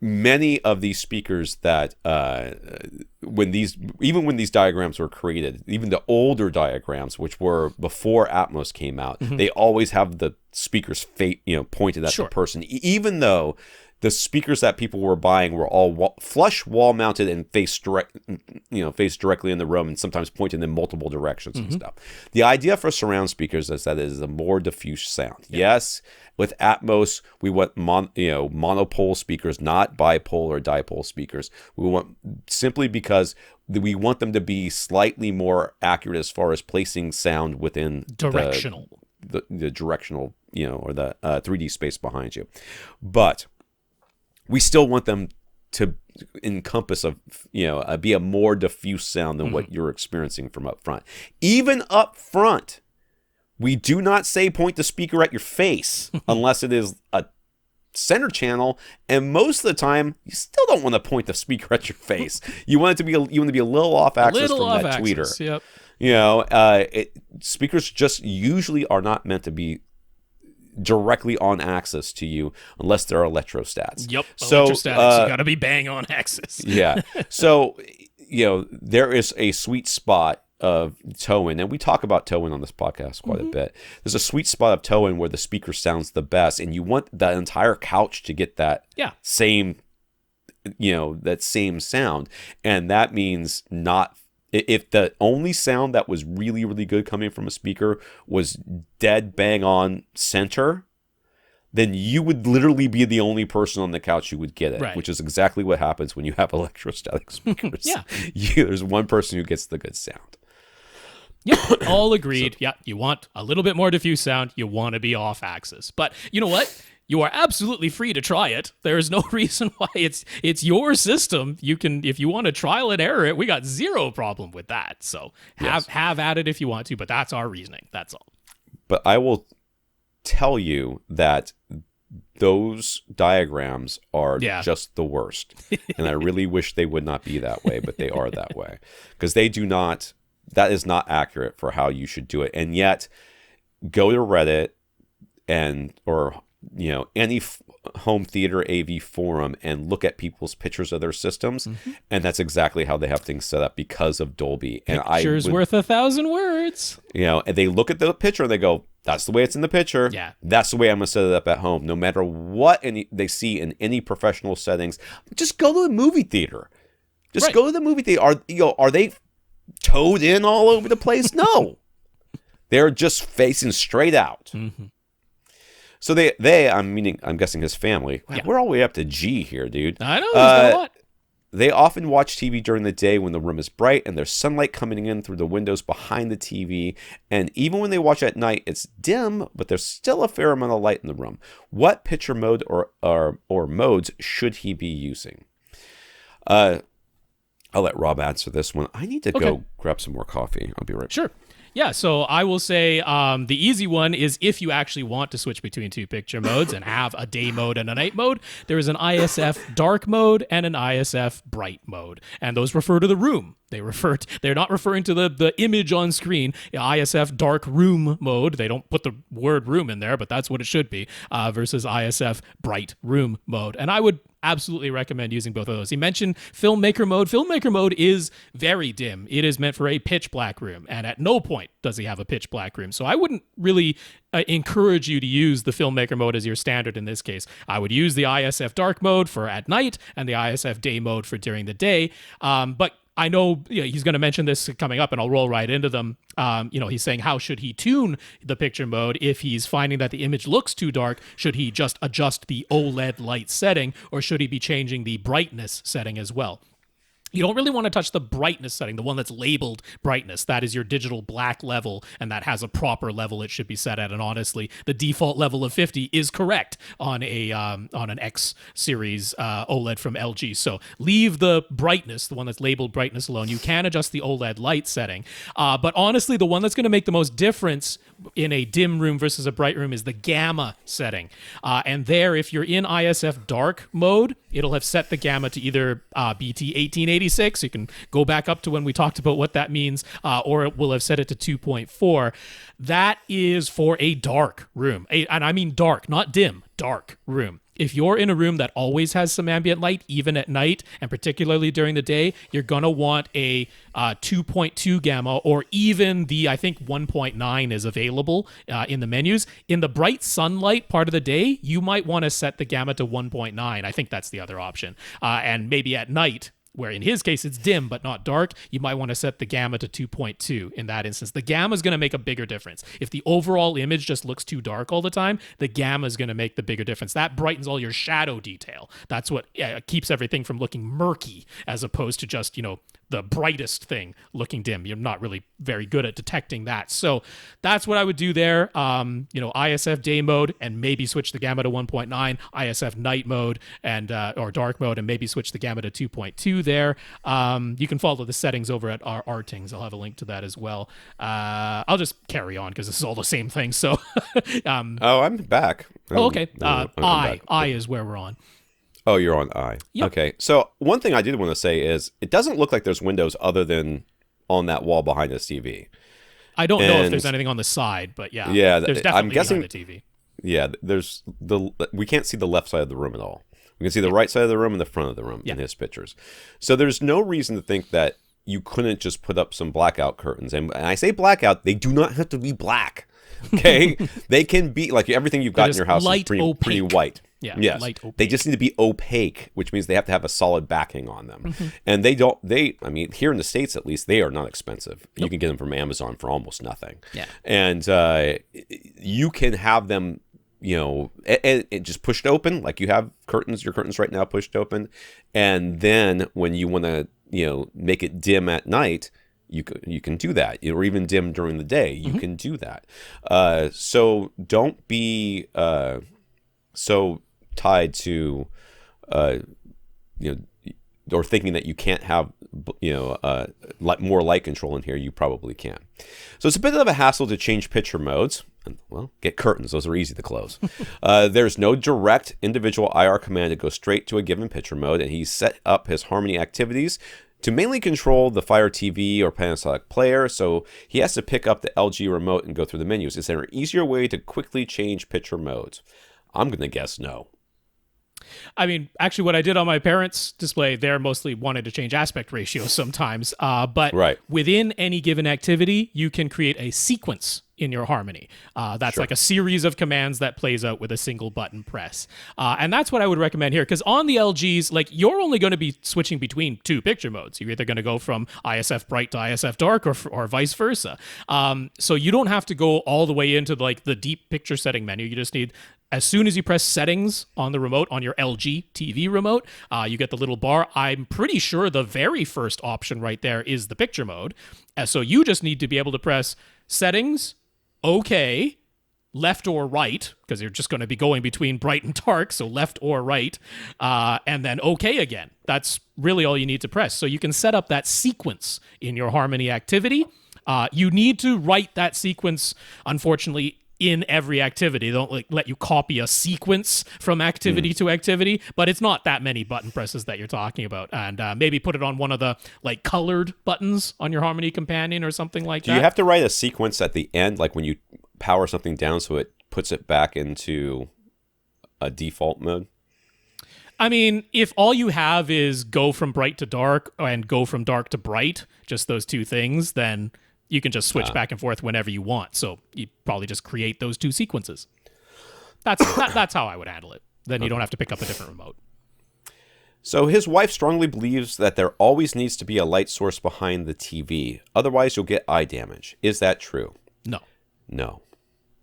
many of these speakers that when these diagrams were created, even the older diagrams, which were before Atmos came out, they always have the speakers pointed at the person, even though the speakers that people were buying were all flush wall mounted and faced directly in the room and sometimes pointed in multiple directions and stuff. The idea for surround speakers is that it is a more diffuse sound. Yes, with Atmos, we want monopole speakers, not bipole or dipole speakers. We want simply because we want them to be slightly more accurate as far as placing sound within directional, the directional, or the 3D space behind you, but we still want them to encompass be a more diffuse sound than what you're experiencing from up front. Even up front, we do not say point the speaker at your face unless it is a center channel, and most of the time, you still don't want to point the speaker at your face. You want it to be a little off axis from that tweeter. Yep. Speakers just usually are not meant to be directly on axis to you unless they're electrostats. Yep. So electrostatics, you gotta be bang on axis. Yeah. So there is a sweet spot of toe-in, and we talk about toe-in on this podcast quite a bit. There's a sweet spot of toe-in where the speaker sounds the best, and you want that entire couch to get that same, that same sound. And that means not, if the only sound that was really, really good coming from a speaker was dead bang on center, then you would literally be the only person on the couch who would get it, which is exactly what happens when you have electrostatic speakers. There's one person who gets the good sound. Yep, all agreed. You want a little bit more diffuse sound. You want to be off axis. But you know what? You are absolutely free to try it. There is no reason why it's your system. You can, if you want to trial and error it, we got zero problem with that. So have at it if you want to, but that's our reasoning. That's all. But I will tell you that those diagrams are just the worst. And I really wish they would not be that way, but they are that way. Because that is not accurate for how you should do it. And yet, go to Reddit or any home theater AV forum and look at people's pictures of their systems, and that's exactly how they have things set up because of Dolby. And Picture's worth 1,000 words. And they look at the picture and they go, "That's the way it's in the picture. Yeah, that's the way I'm gonna set it up at home." No matter what they see in any professional settings, just go to the movie theater. Go to the movie theater. Are they towed in all over the place? No, they're just facing straight out. So I'm guessing his family. Wow, we're all the way up to G here, dude. I know, he's got a lot. They often watch TV during the day when the room is bright and there's sunlight coming in through the windows behind the TV. And even when they watch at night, it's dim, but there's still a fair amount of light in the room. What picture mode or modes should he be using? I'll let Rob answer this one. I need to go grab some more coffee. I'll be right back. Sure. Yeah, so I will say the easy one is if you actually want to switch between two picture modes and have a day mode and a night mode, there is an ISF dark mode and an ISF bright mode. And those refer to the room. They're not referring to the image on screen. ISF dark room mode, they don't put the word room in there, but that's what it should be, versus ISF bright room mode. And I would absolutely recommend using both of those. He mentioned filmmaker mode. Filmmaker mode is very dim. It is meant for a pitch black room, and at no point does he have a pitch black room. So I wouldn't really encourage you to use the filmmaker mode as your standard in this case. I would use the ISF dark mode for at night and the ISF day mode for during the day. But I know he's going to mention this coming up, and I'll roll right into them. He's saying how should he tune the picture mode if he's finding that the image looks too dark? Should he just adjust the OLED light setting, or should he be changing the brightness setting as well? You don't really want to touch the brightness setting, the one that's labeled brightness. That is your digital black level, and that has a proper level it should be set at. And honestly, the default level of 50 is correct on an X series OLED from LG. So leave the brightness, the one that's labeled brightness, alone. You can adjust the OLED light setting. But honestly, the one that's going to make the most difference in a dim room versus a bright room is the gamma setting. And there, if you're in ISF dark mode, it'll have set the gamma to either BT 1880. You can go back up to when we talked about what that means, or it will have set it to 2.4. That is for a dark room. And I mean dark, not dim, dark room. If you're in a room that always has some ambient light, even at night, and particularly during the day, you're going to want a 2.2 gamma, or even I think 1.9 is available in the menus. In the bright sunlight part of the day, you might want to set the gamma to 1.9. I think that's the other option. And maybe at night, where in his case it's dim but not dark, you might want to set the gamma to 2.2 in that instance. The gamma is going to make a bigger difference. If the overall image just looks too dark all the time, the gamma is going to make the bigger difference. That brightens all your shadow detail. That's what keeps everything from looking murky, as opposed to just, the brightest thing looking dim. You're not really very good at detecting that. So that's what I would do there. ISF day mode, and maybe switch the gamma to 1.9, ISF night mode or dark mode, and maybe switch the gamma to 2.2 there. You can follow the settings over at our Artings. I'll have a link to that as well. I'll just carry on because this is all the same thing. So, I'm back. Okay. I is where we're on. Oh, you're on I. Yep. Okay. So one thing I did want to say is it doesn't look like there's windows other than on that wall behind this TV. I don't know if there's anything on the side, but there's definitely I'm guessing, behind the TV. Yeah, we can't see the left side of the room at all. We can see the right side of the room and the front of the room in his pictures. So there's no reason to think that you couldn't just put up some blackout curtains. And I say blackout, they do not have to be black. Okay? They can be like everything you've got in your house is pretty white. Yeah, yes. light opaque. They just need to be opaque, which means they have to have a solid backing on them. And I mean, here in the States at least, they are not expensive. Nope. You can get them from Amazon for almost nothing. Yeah. And you can have them, and just pushed open, like you have your curtains right now pushed open. And then when you want to, make it dim at night, you can do that, or even dim during the day. You can do that. So don't be so tied to, or thinking that you can't have, more light control in here. You probably can. So it's a bit of a hassle to change picture modes. Well, get curtains. Those are easy to close. There's no direct individual IR command to go straight to a given picture mode, and he's set up his Harmony activities to mainly control the Fire TV or Panasonic player, so he has to pick up the LG remote and go through the menus. Is there an easier way to quickly change picture modes? I'm going to guess no. I mean, actually, what I did on my parents' display, they're mostly wanted to change aspect ratios sometimes. But within any given activity, you can create a sequence in your Harmony. That's like a series of commands that plays out with a single button press. And that's what I would recommend here, because on the LGs, like, you're only going to be switching between two picture modes. You're either going to go from ISF bright to ISF dark or vice versa. So you don't have to go all the way into like the deep picture setting menu. You just need, as soon as you press settings on the remote, on your LG TV remote, you get the little bar. I'm pretty sure the very first option right there is the picture mode. So you just need to be able to press settings, okay, left or right, because you're just going to be going between bright and dark, so left or right, and then okay again. That's really all you need to press. So you can set up that sequence in your Harmony activity. You need to write that sequence, unfortunately, in every activity. They don't let you copy a sequence from activity to activity, but it's not that many button presses that you're talking about. And maybe put it on one of the like colored buttons on your Harmony companion or something like that. Do you have to write a sequence at the end, like when you power something down so it puts it back into a default mode? I mean, if all you have is go from bright to dark and go from dark to bright, just those two things, then you can just switch back and forth whenever you want. So you probably just create those two sequences. That's how I would handle it. Then you don't have to pick up a different remote. So his wife strongly believes that there always needs to be a light source behind the TV. Otherwise, you'll get eye damage. Is that true? No. No.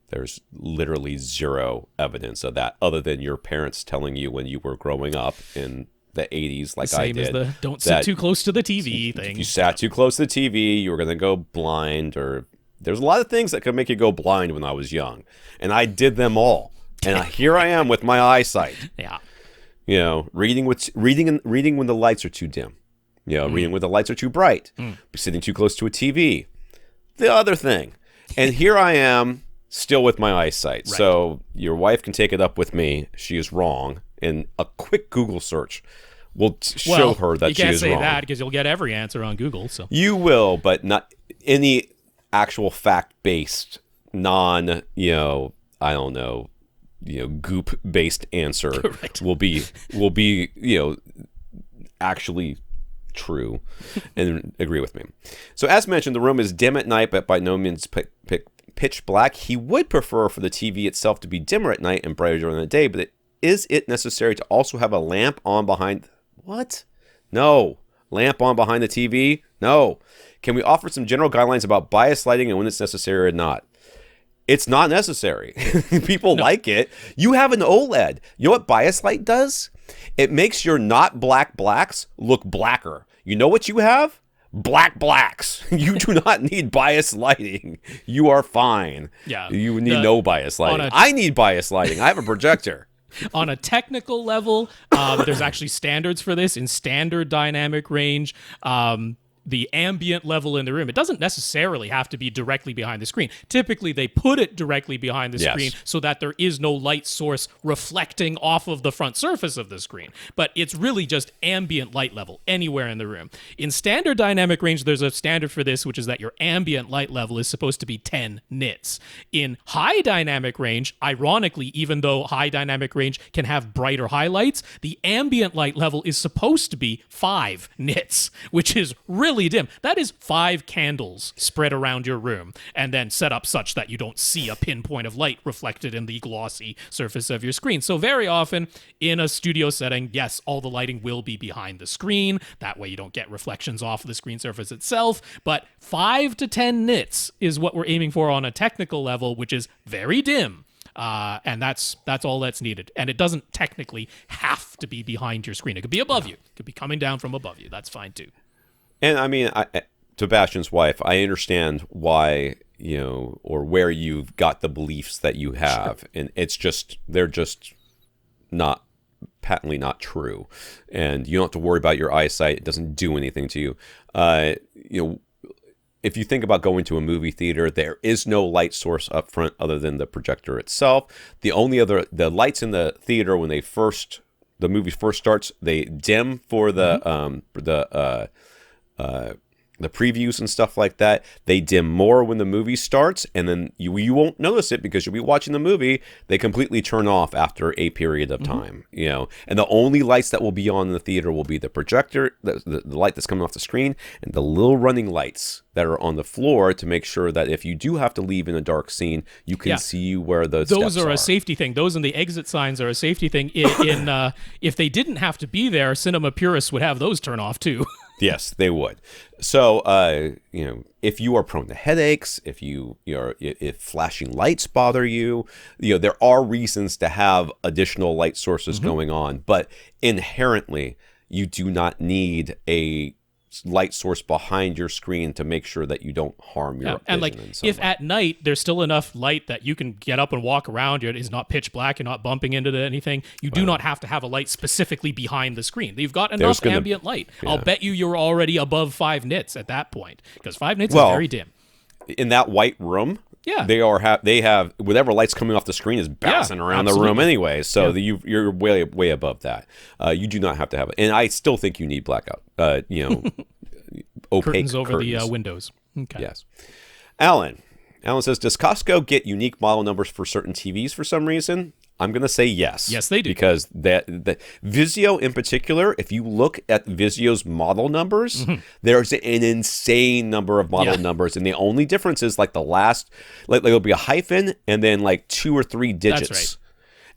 There's literally zero evidence of that, other than your parents telling you when you were growing up in the 80s, like I did. Same as the don't sit too close to the TV thing. If you sat too close to the TV, you were going to go blind, or there's a lot of things that could make you go blind when I was young. And I did them all. And here I am with my eyesight. Yeah. Reading when the lights are too dim. Reading when the lights are too bright. Sitting too close to a TV. The other thing. And here I am still with my eyesight. Right. So your wife can take it up with me. She is wrong. And a quick Google search will show her that she is wrong. You can't say that because you'll get every answer on Google. So you will, but not any actual fact-based, I don't know, goop-based answer will be actually true and agree with me. So as mentioned, the room is dim at night, but by no means pitch black. He would prefer for the TV itself to be dimmer at night and brighter during the day, but is it necessary to also have a lamp on behind? What? No. Lamp on behind the TV? No. Can we offer some general guidelines about bias lighting and when it's necessary or not? It's not necessary. People like it. You have an OLED. You know what bias light does? It makes your not black blacks look blacker. You know what you have? Black blacks. You do not need bias lighting. You are fine. Yeah. You need no bias lighting. I need bias lighting. I have a projector. On a technical level, there's actually standards for this in standard dynamic range. The ambient level in the room, it doesn't necessarily have to be directly behind the screen. Typically, they put it directly behind the screen so that there is no light source reflecting off of the front surface of the screen. But it's really just ambient light level anywhere in the room. In standard dynamic range, there's a standard for this, which is that your ambient light level is supposed to be 10 nits. In high dynamic range, ironically, even though high dynamic range can have brighter highlights, the ambient light level is supposed to be 5 nits, which is really really dim. That is 5 candles spread around your room and then set up such that you don't see a pinpoint of light reflected in the glossy surface of your screen. So very often in a studio setting, yes, all the lighting will be behind the screen. That way you don't get reflections off of the screen surface itself. But 5 to 10 nits is what we're aiming for on a technical level, which is very dim. And that's all that's needed. And it doesn't technically have to be behind your screen. It could be above you. It could be coming down from above you. That's fine too. And I mean, to Bastian's wife, I understand why, or where you've got the beliefs that you have. Sure. And they're just not patently not true. And you don't have to worry about your eyesight. It doesn't do anything to you. If you think about going to a movie theater, there is no light source up front other than the projector itself. The lights in the theater when the movie first starts, they dim for the previews and stuff like that. They dim more when the movie starts, and then you won't notice it because you'll be watching the movie. They completely turn off after a period of time, And the only lights that will be on in the theater will be the projector, the light that's coming off the screen, and the little running lights that are on the floor to make sure that if you do have to leave in a dark scene, you can see where those steps are a safety thing. Those and the exit signs are a safety thing. If they didn't have to be there, cinema purists would have those turn off too. Yes, they would. So, if you are prone to headaches, if flashing lights bother you, there are reasons to have additional light sources going on. But inherently, you do not need a light source behind your screen to make sure that you don't harm your vision. And if at night there's still enough light that you can get up and walk around, it's not pitch black, you're not bumping into anything, you do not have to have a light specifically behind the screen. You've got enough ambient light. Yeah. I'll bet you're already above 5 nits at that point, because 5 nits is very dim. In that white room, they have whatever light's coming off the screen is bouncing around the room anyway. So you're way above that. You do not have to have it, and I still think you need blackout. Opaque curtains over the windows. Okay. Yes. Alan says, does Costco get unique model numbers for certain TVs for some reason? I'm going to say yes. Yes, they do. Because the Vizio in particular, if you look at Vizio's model numbers, there's an insane number of model numbers. And the only difference is the last, there'll be a hyphen and then 2 or 3 digits. That's right.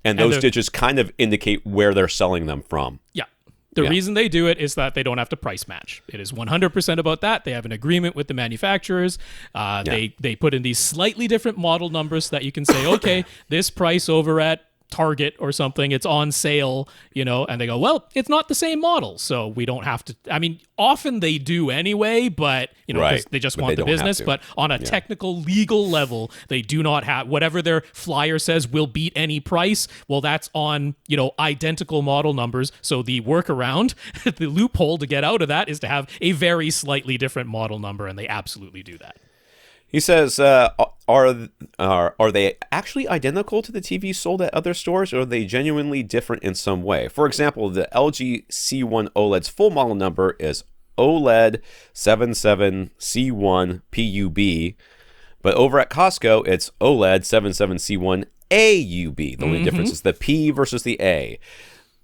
And those digits kind of indicate where they're selling them from. Yeah. The reason they do it is that they don't have to price match. It is 100% about that. They have an agreement with the manufacturers. They put in these slightly different model numbers so that you can say, okay, this price over at Target or something, it's on sale, and they go, well, it's not the same model, so we don't have to. I mean, often they do anyway, but they just want the business. But on a technical legal level, they do not have whatever their flyer says will beat any price. Well, that's on identical model numbers. So the workaround, the loophole to get out of that is to have a very slightly different model number, and they absolutely do that. He says, are they actually identical to the TVs sold at other stores, or are they genuinely different in some way? For example, the LG C1 OLED's full model number is OLED 77C1 PUB, but over at Costco, it's OLED 77C1 AUB. The only difference is the P versus the A.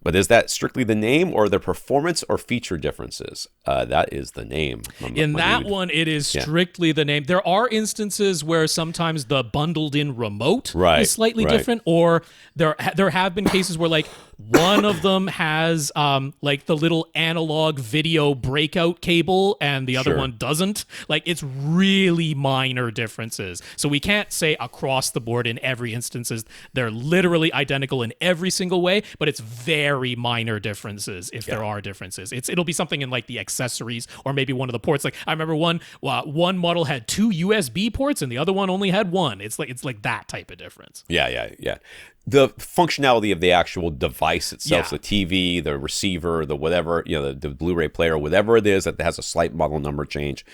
But is that strictly the name, or the performance or feature differences? That is the name. In that one, it is strictly the name. There are instances where sometimes the bundled-in remote is slightly different, or there have been cases where one of them has the little analog video breakout cable and the other one doesn't. It's really minor differences. So we can't say across the board in every instances they're literally identical in every single way, but it's very minor differences if there are differences. It'll be something in the accessories or maybe one of the ports. I remember one model had 2 USB ports and the other one only had 1. It's like that type of difference. Yeah. The functionality of the actual device itself, the TV, the receiver, the whatever, the Blu-ray player, whatever it is that has a slight model number change,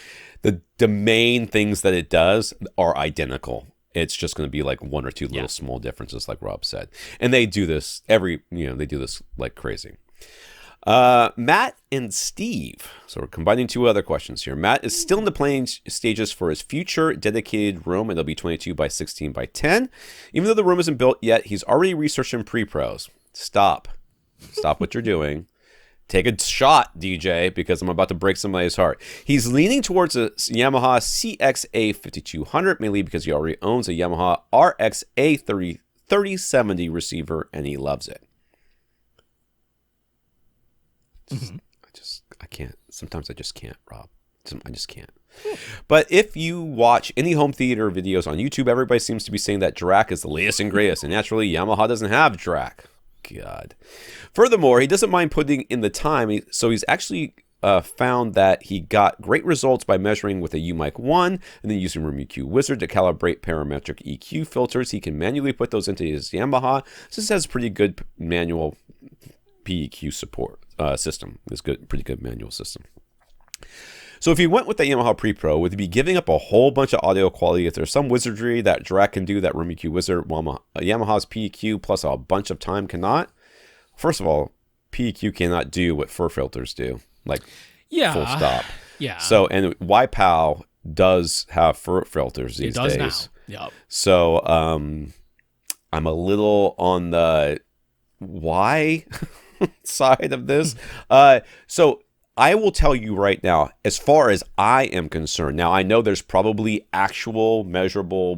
the main things that it does are identical. It's just going to be 1 or 2 little small differences, like Rob said. And they do this they do this like crazy. Matt and Steve. So we're combining 2 other questions here. Matt is still in the planning stages for his future dedicated room, and it'll be 22 by 16 by 10. Even though the room isn't built yet, he's already researching pre-pros. Stop what you're doing. Take a shot, DJ, because I'm about to break somebody's heart. He's leaning towards a Yamaha CXA 5200, mainly because he already owns a Yamaha RXA 3070 receiver, and he loves it. I can't. Sometimes I just can't, Rob. I just can't. But if you watch any home theater videos on YouTube, everybody seems to be saying that Dirac is the latest and greatest, and naturally, Yamaha doesn't have Dirac. God. Furthermore, he doesn't mind putting in the time, so he's actually found that he got great results by measuring with a UMic 1 and then using Room EQ Wizard to calibrate parametric EQ filters. He can manually put those into his Yamaha. This has pretty good manual PEQ support system. It's good, pretty good manual system. So if he went with the Yamaha Pre-Pro, would he be giving up a whole bunch of audio quality if there's some wizardry that Dirac can do that Room EQ Wizard, Yamaha's PEQ plus a bunch of time cannot? First of all, PEQ cannot do what fur filters do, like full stop. Yeah. So, and YPOW does have fur filters these days. It does now. Yep. So I'm a little on the why side of this. So I will tell you right now, as far as I am concerned, now I know there's probably actual measurable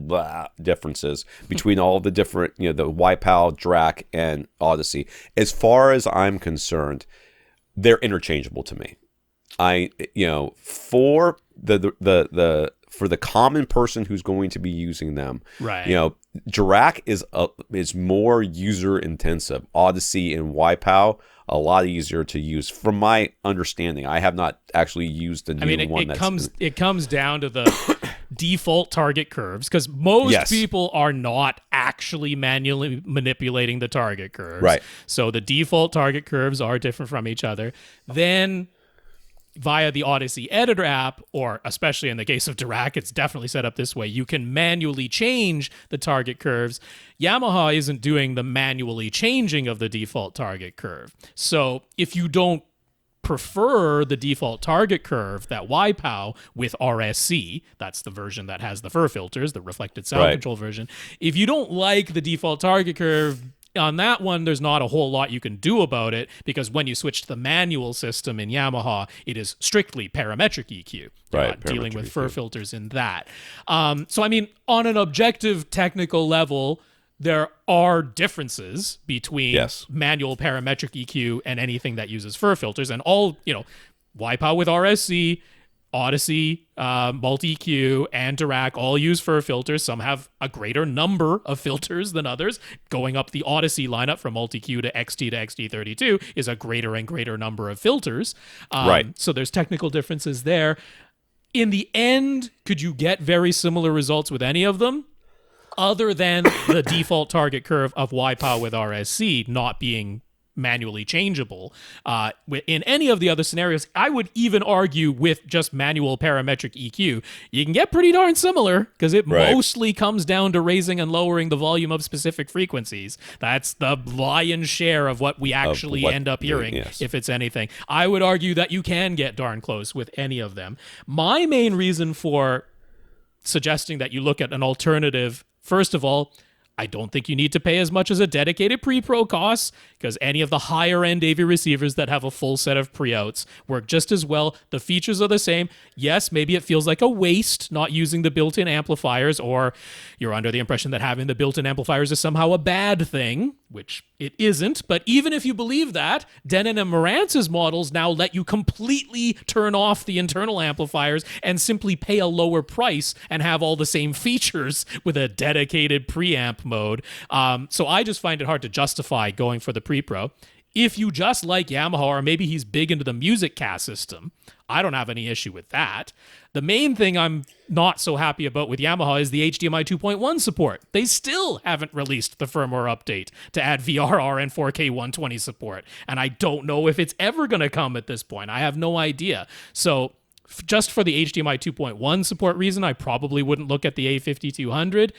differences between all the different, the YPOW, Dirac, and Odyssey. As far as I'm concerned, they're interchangeable to me. For the common person who's going to be using them, right? Dirac is more user intensive. Odyssey and YPOW a lot easier to use, from my understanding. I have not actually used the new one. It comes down to the default target curves, because most people are not actually manually manipulating the target curves. Right. So the default target curves are different from each other. Then via the Odyssey editor app, or especially in the case of Dirac, it's definitely set up this way. You can manually change the target curves. Yamaha isn't doing the manually changing of the default target curve. So if you don't prefer the default target curve, that YPOW with RSC, that's the version that has the fur filters, the reflected sound control version. If you don't like the default target curve, on that one, there's not a whole lot you can do about it, because when you switch to the manual system in Yamaha, it is strictly parametric EQ. You're not dealing with fur filters in that. So, I mean, on an objective technical level, there are differences between manual parametric EQ and anything that uses fur filters, and all, YPOW with RSC, Odyssey, Multi-EQ, and Dirac all use fur filters. Some have a greater number of filters than others. Going up the Odyssey lineup from Multi-EQ to XT to XT32 is a greater and greater number of filters. So there's technical differences there. In the end, could you get very similar results with any of them, other than the default target curve of YPOW with RSC not being manually changeable? In any of the other scenarios, I would even argue with just manual parametric EQ, you can get pretty darn similar, because it mostly comes down to raising and lowering the volume of specific frequencies. That's the lion's share of what we actually end up hearing, if it's anything. I would argue that you can get darn close with any of them. My main reason for suggesting that you look at an alternative, first of all, I don't think you need to pay as much as a dedicated pre-pro costs, because any of the higher-end AV receivers that have a full set of pre-outs work just as well. The features are the same. Yes, maybe it feels like a waste not using the built-in amplifiers, or you're under the impression that having the built-in amplifiers is somehow a bad thing, which it isn't. But even if you believe that, Denon and Marantz's models now let you completely turn off the internal amplifiers and simply pay a lower price and have all the same features with a dedicated preamp mode. So I just find it hard to justify going for the pre-pro. If you just like Yamaha, or maybe he's big into the music cast system, I don't have any issue with that. The main thing I'm not so happy about with Yamaha is the HDMI 2.1 support. They still haven't released the firmware update to add VRR and 4K 120 support, and I don't know if it's ever going to come at this point. I have no idea. So just for the HDMI 2.1 support reason, I probably wouldn't look at the A5200.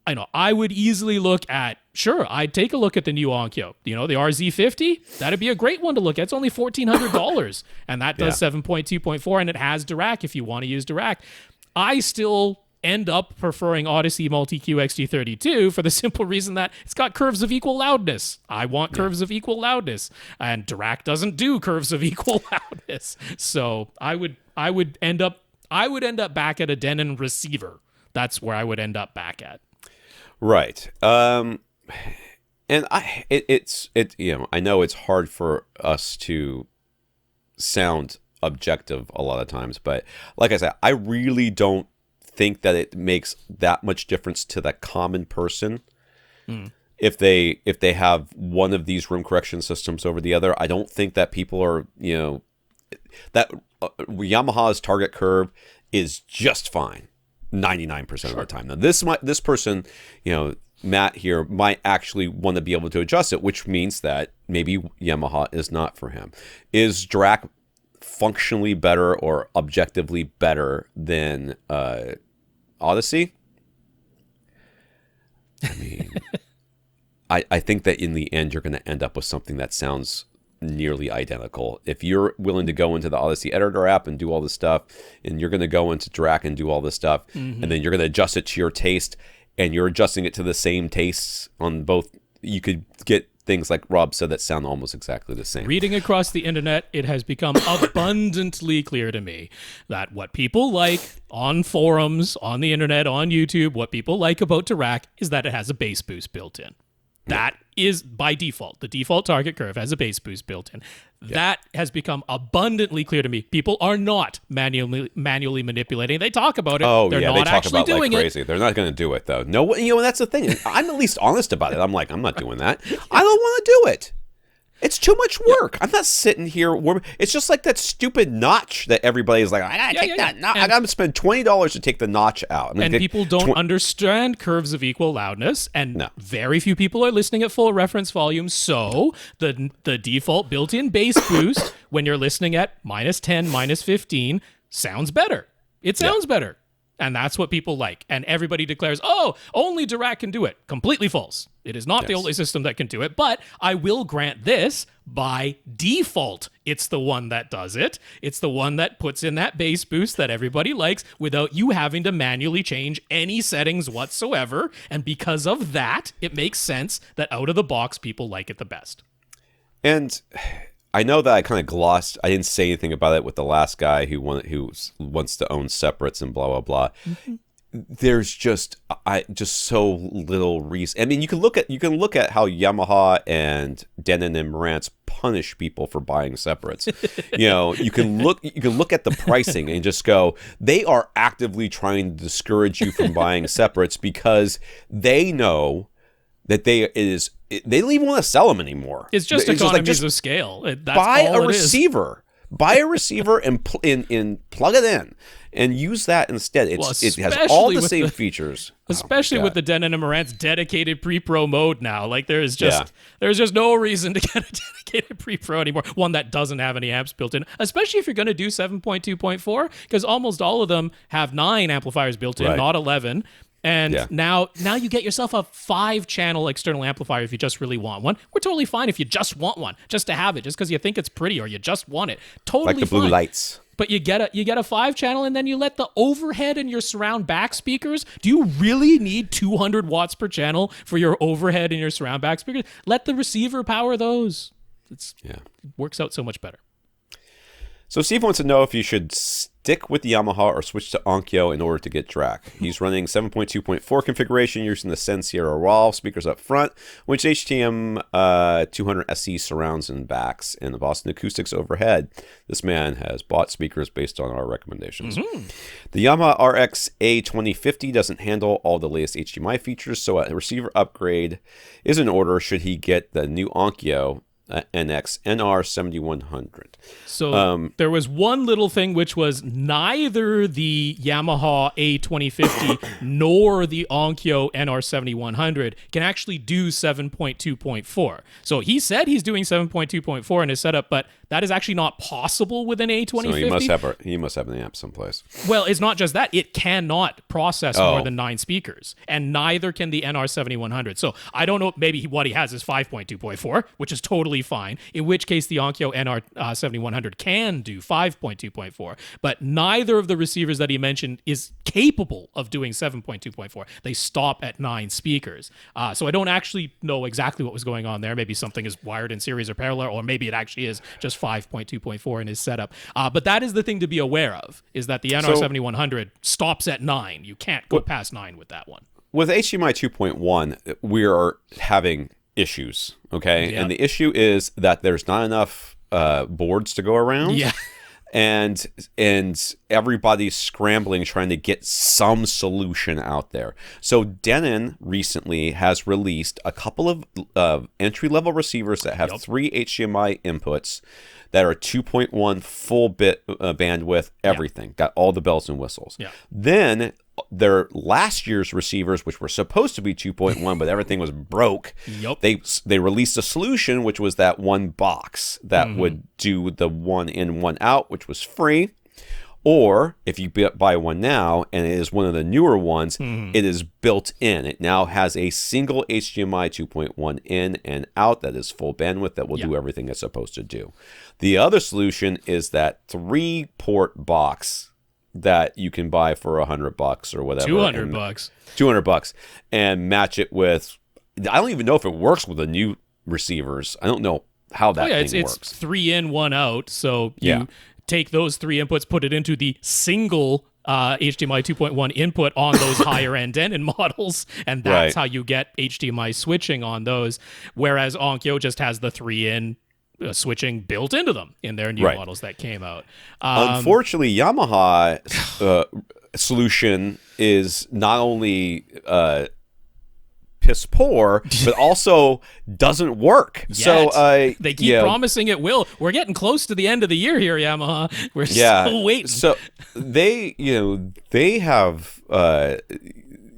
I know I would easily look at, I'd take a look at the new Onkyo. The RZ50, that'd be a great one to look at. It's only $1,400, and that does 7.2.4, and it has Dirac if you want to use Dirac. I still end up preferring Odyssey Multi-Q XT32 for the simple reason that it's got curves of equal loudness. I want curves of equal loudness, and Dirac doesn't do curves of equal loudness. So I would end up back at a Denon receiver. That's where I would end up back at. Right. And I know it's hard for us to sound objective a lot of times, but like I said, I really don't think that it makes that much difference to the common person if they have one of these room correction systems over the other. I don't think that people are, that Yamaha's target curve is just fine 99% of the time. Now this person, Matt here, might actually want to be able to adjust it, which means that maybe Yamaha is not for him. Is Dirac functionally better or objectively better than Odyssey? I mean, I think that in the end you're going to end up with something that sounds nearly identical. If you're willing to go into the Odyssey editor app and do all this stuff, and you're going to go into Dirac and do all this stuff, and then you're going to adjust it to your taste, and you're adjusting it to the same tastes on both, you could get things like Rob said that sound almost exactly the same. Reading across the internet, it has become abundantly clear to me that what people like on forums, on the internet, on YouTube, what people like about Dirac is that it has a bass boost built in. That is by default. The default target curve has a bass boost built in. That has become abundantly clear to me. People are not manually manipulating. They talk about it. Oh, They're yeah, not they talk actually about doing like crazy. They're not going to do it, though. No, that's the thing. I'm at least honest about it. I'm like, I'm not doing that. I don't want to do it. It's too much work. I'm not sitting here. It's just like that stupid notch that everybody's like, I gotta take that notch. I gotta spend $20 to take the notch out. And people don't understand curves of equal loudness, and very few people are listening at full reference volume. So the default built-in bass boost when you're listening at -10, -15 sounds better. It sounds better. And that's what people like. And everybody declares, oh, only Dirac can do it. Completely false. It is not the only system that can do it. But I will grant this, by default, it's the one that does it. It's the one that puts in that bass boost that everybody likes without you having to manually change any settings whatsoever. And because of that, it makes sense that out of the box, people like it the best. And I know that I kind of glossed. I didn't say anything about it with the last guy who wants to own separates and blah blah blah. There's just so little reason. I mean, you can look at how Yamaha and Denon and Marantz punish people for buying separates. You can look at the pricing and just go, they are actively trying to discourage you from buying separates because they know that they don't even want to sell them anymore. It's just economies of scale. Buy a receiver and plug it in and use that instead. It has all the same features. Especially with the Denon and Marantz dedicated pre-pro mode now. Like there's just no reason to get a dedicated pre-pro anymore. One that doesn't have any amps built in. Especially if you're going to do 7.2.4, because almost all of them have 9 amplifiers built in, not 11. And now you get yourself a 5-channel external amplifier if you just really want one. We're totally fine if you just want one, just to have it, just because you think it's pretty or you just want it. Totally like the blue lights. But you get a 5-channel and then you let the overhead and your surround back speakers. Do you really need 200 watts per channel for your overhead and your surround back speakers? Let the receiver power those. It works out so much better. So Steve wants to know if you should stick with the Yamaha or switch to Onkyo in order to get Dirac. He's running 7.2.4 configuration using the Sen Sierra Raw speakers up front, which HTM 200 SE surrounds and backs, and the Boston Acoustics overhead. This man has bought speakers based on our recommendations. The Yamaha RX A2050 doesn't handle all the latest HDMI features, so a receiver upgrade is in order should he get the new Onkyo NX NR7100. So there was one little thing, which was neither the Yamaha A2050 nor the Onkyo NR7100 can actually do 7.2.4. So he said he's doing 7.2.4 in his setup, but That is actually not possible with an A2050. So he must have an amp someplace. Well, it's not just that. It cannot process more than 9 speakers, and neither can the NR7100. So I don't know, maybe what he has is 5.2.4, which is totally fine, in which case the Onkyo NR7100 can do 5.2.4, but neither of the receivers that he mentioned is capable of doing 7.2.4. They stop at 9 speakers. So I don't actually know exactly what was going on there. Maybe something is wired in series or parallel, or maybe it actually is just 5.2.4 in his setup. But that is the thing to be aware of, is that the NR7100 stops at 9. You can't go past 9 with that one. With HDMI 2.1, we are having issues, okay? Yep. And the issue is that there's not enough boards to go around. Yeah. And everybody's scrambling, trying to get some solution out there. So Denon recently has released a couple of entry-level receivers that have 3 HDMI inputs that are 2.1 full bit bandwidth, everything. Got all the bells and whistles. Yeah. Then their last year's receivers, which were supposed to be 2.1, but everything was broke. Yep. They released a solution, which was that one box that would do the 1 in, 1 out, which was free. Or if you buy one now, and it is one of the newer ones, it is built in. It now has a single HDMI 2.1 in and out that is full bandwidth that will do everything it's supposed to do. The other solution is that 3-port box that you can buy for $100 or whatever. $200. $200, and match it with. I don't even know if it works with the new receivers. I don't know how that thing works. It's 3 in, 1 out. So you take those 3 inputs, put it into the single HDMI 2.1 input on those higher end Denon models, and that's how you get HDMI switching on those. Whereas Onkyo just has the 3 in. Switching built into them in their new models that came out. Unfortunately, Yamaha solution is not only piss poor, but also doesn't work. So they keep promising it will. We're getting close to the end of the year here, Yamaha. We're still waiting. So they have.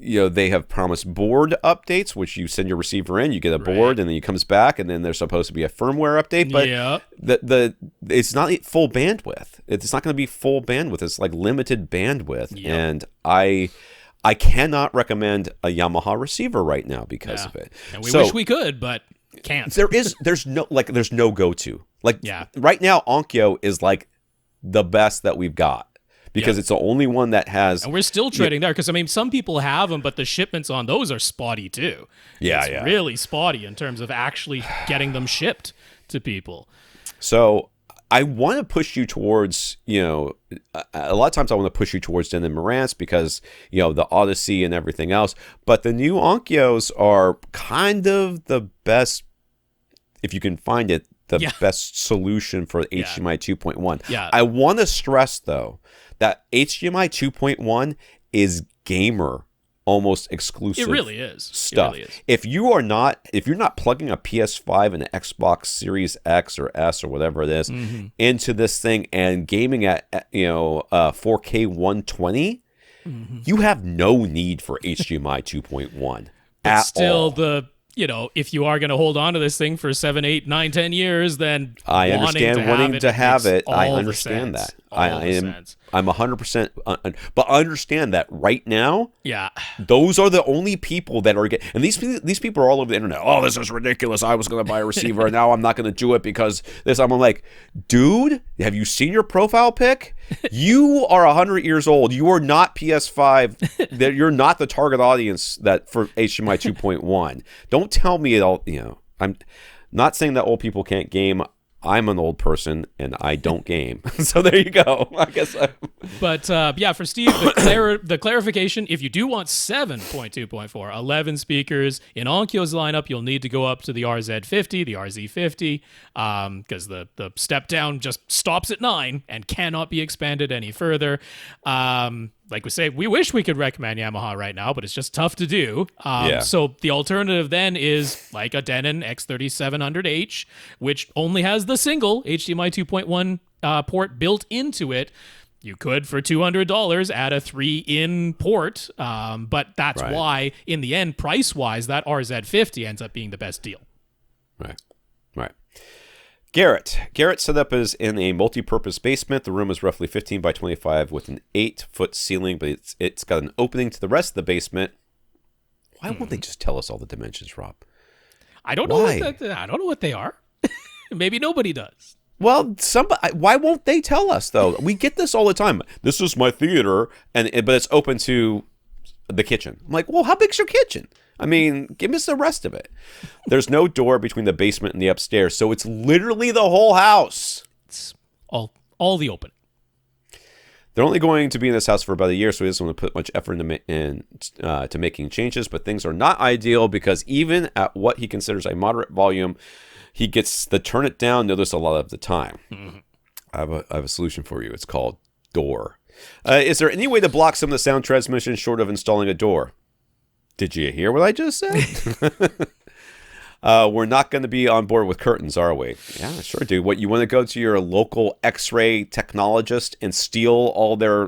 They have promised board updates, which you send your receiver in, you get a board, and then it comes back, and then there's supposed to be a firmware update. But it's not full bandwidth. It's not going to be full bandwidth. It's like limited bandwidth, and I cannot recommend a Yamaha receiver right now because of it. And we wish we could, but can't. There's no go-to. Right now, Onkyo is like the best that we've got. Because it's the only one that has... And we're still trading there, because, I mean, some people have them, but the shipments on those are spotty, too. It's really spotty in terms of actually getting them shipped to people. So I want to push you towards, a lot of times I want to push you towards Denon Marantz because, the Odyssey and everything else. But the new Onkyos are kind of the best, if you can find it, best solution for HDMI 2.1. Yeah. I want to stress, though, that HDMI 2.1 is gamer almost exclusive. It really is. Stuff. It really is. If you're not plugging a PS5 and an Xbox Series X or S or whatever it is into this thing and gaming at 4K 120, you have no need for HDMI 2.1 at all. If you are going to hold on to this thing for 7, 8, 9, 10 years, then I understand wanting to have it. I understand that. I'm 100%. But understand that right now, those are the only people that are getting. And these people are all over the internet. Oh, this is ridiculous. I was going to buy a receiver, and now I'm not going to do it because this. I'm like, dude, have you seen your profile pic? You are 100 years old. You are not PS5. That you're not the target audience that for HDMI 2.1. Don't tell me it all. I'm not saying that old people can't game. I'm an old person and I don't game. So there you go. I guess. But for Steve, the clarification, if you do want 7.2.4, 11 speakers in Onkyo's lineup, you'll need to go up to the RZ50, the RZ50, because the step down just stops at 9 and cannot be expanded any further. Like we say, we wish we could recommend Yamaha right now, but it's just tough to do. So the alternative then is like a Denon X3700H, which only has the single HDMI 2.1 port built into it. You could, for $200, add a 3-in port, but that's why, in the end, price-wise, that RZ50 ends up being the best deal. Right. Garrett's setup is in a multi-purpose basement. The room is roughly 15 by 25 with an 8-foot ceiling, but it's got an opening to the rest of the basement. Why won't they just tell us all the dimensions, Rob? I don't know. I don't know what they are. Maybe nobody does. Well, why won't they tell us though? We get this all the time. This is my theater, but it's open to the kitchen. I'm like, well, how big's your kitchen? I mean, give us the rest of it. There's no door between the basement and the upstairs, so it's literally the whole house. It's all the open. They're only going to be in this house for about a year, so he doesn't want to put much effort into making changes. But things are not ideal because even at what he considers a moderate volume, he gets the turn it down notice a lot of the time. Mm-hmm. I have a solution for you. It's called door. Is there any way to block some of the sound transmission short of installing a door? Did you hear what I just said? We're not going to be on board with curtains, are we? Yeah, sure, dude. What, you want to go to your local X-ray technologist and steal all their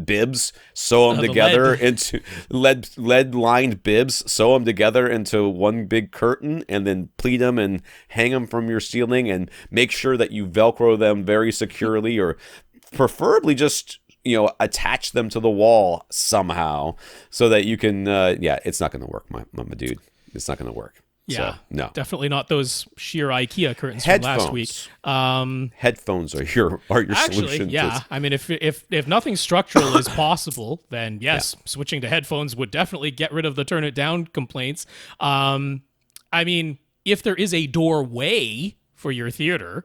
bibs, sew them together into lead-lined bibs, sew them together into one big curtain, and then pleat them and hang them from your ceiling, and make sure that you Velcro them very securely, or preferably just attach them to the wall somehow so that you can, it's not going to work, my dude. It's not going to work. Yeah, so, no. Definitely not those sheer IKEA curtains from last week. Headphones are your actually, solution. Yeah, I mean, if nothing structural is possible, then yes, switching to headphones would definitely get rid of the turn it down complaints. I mean, if there is a doorway for your theater,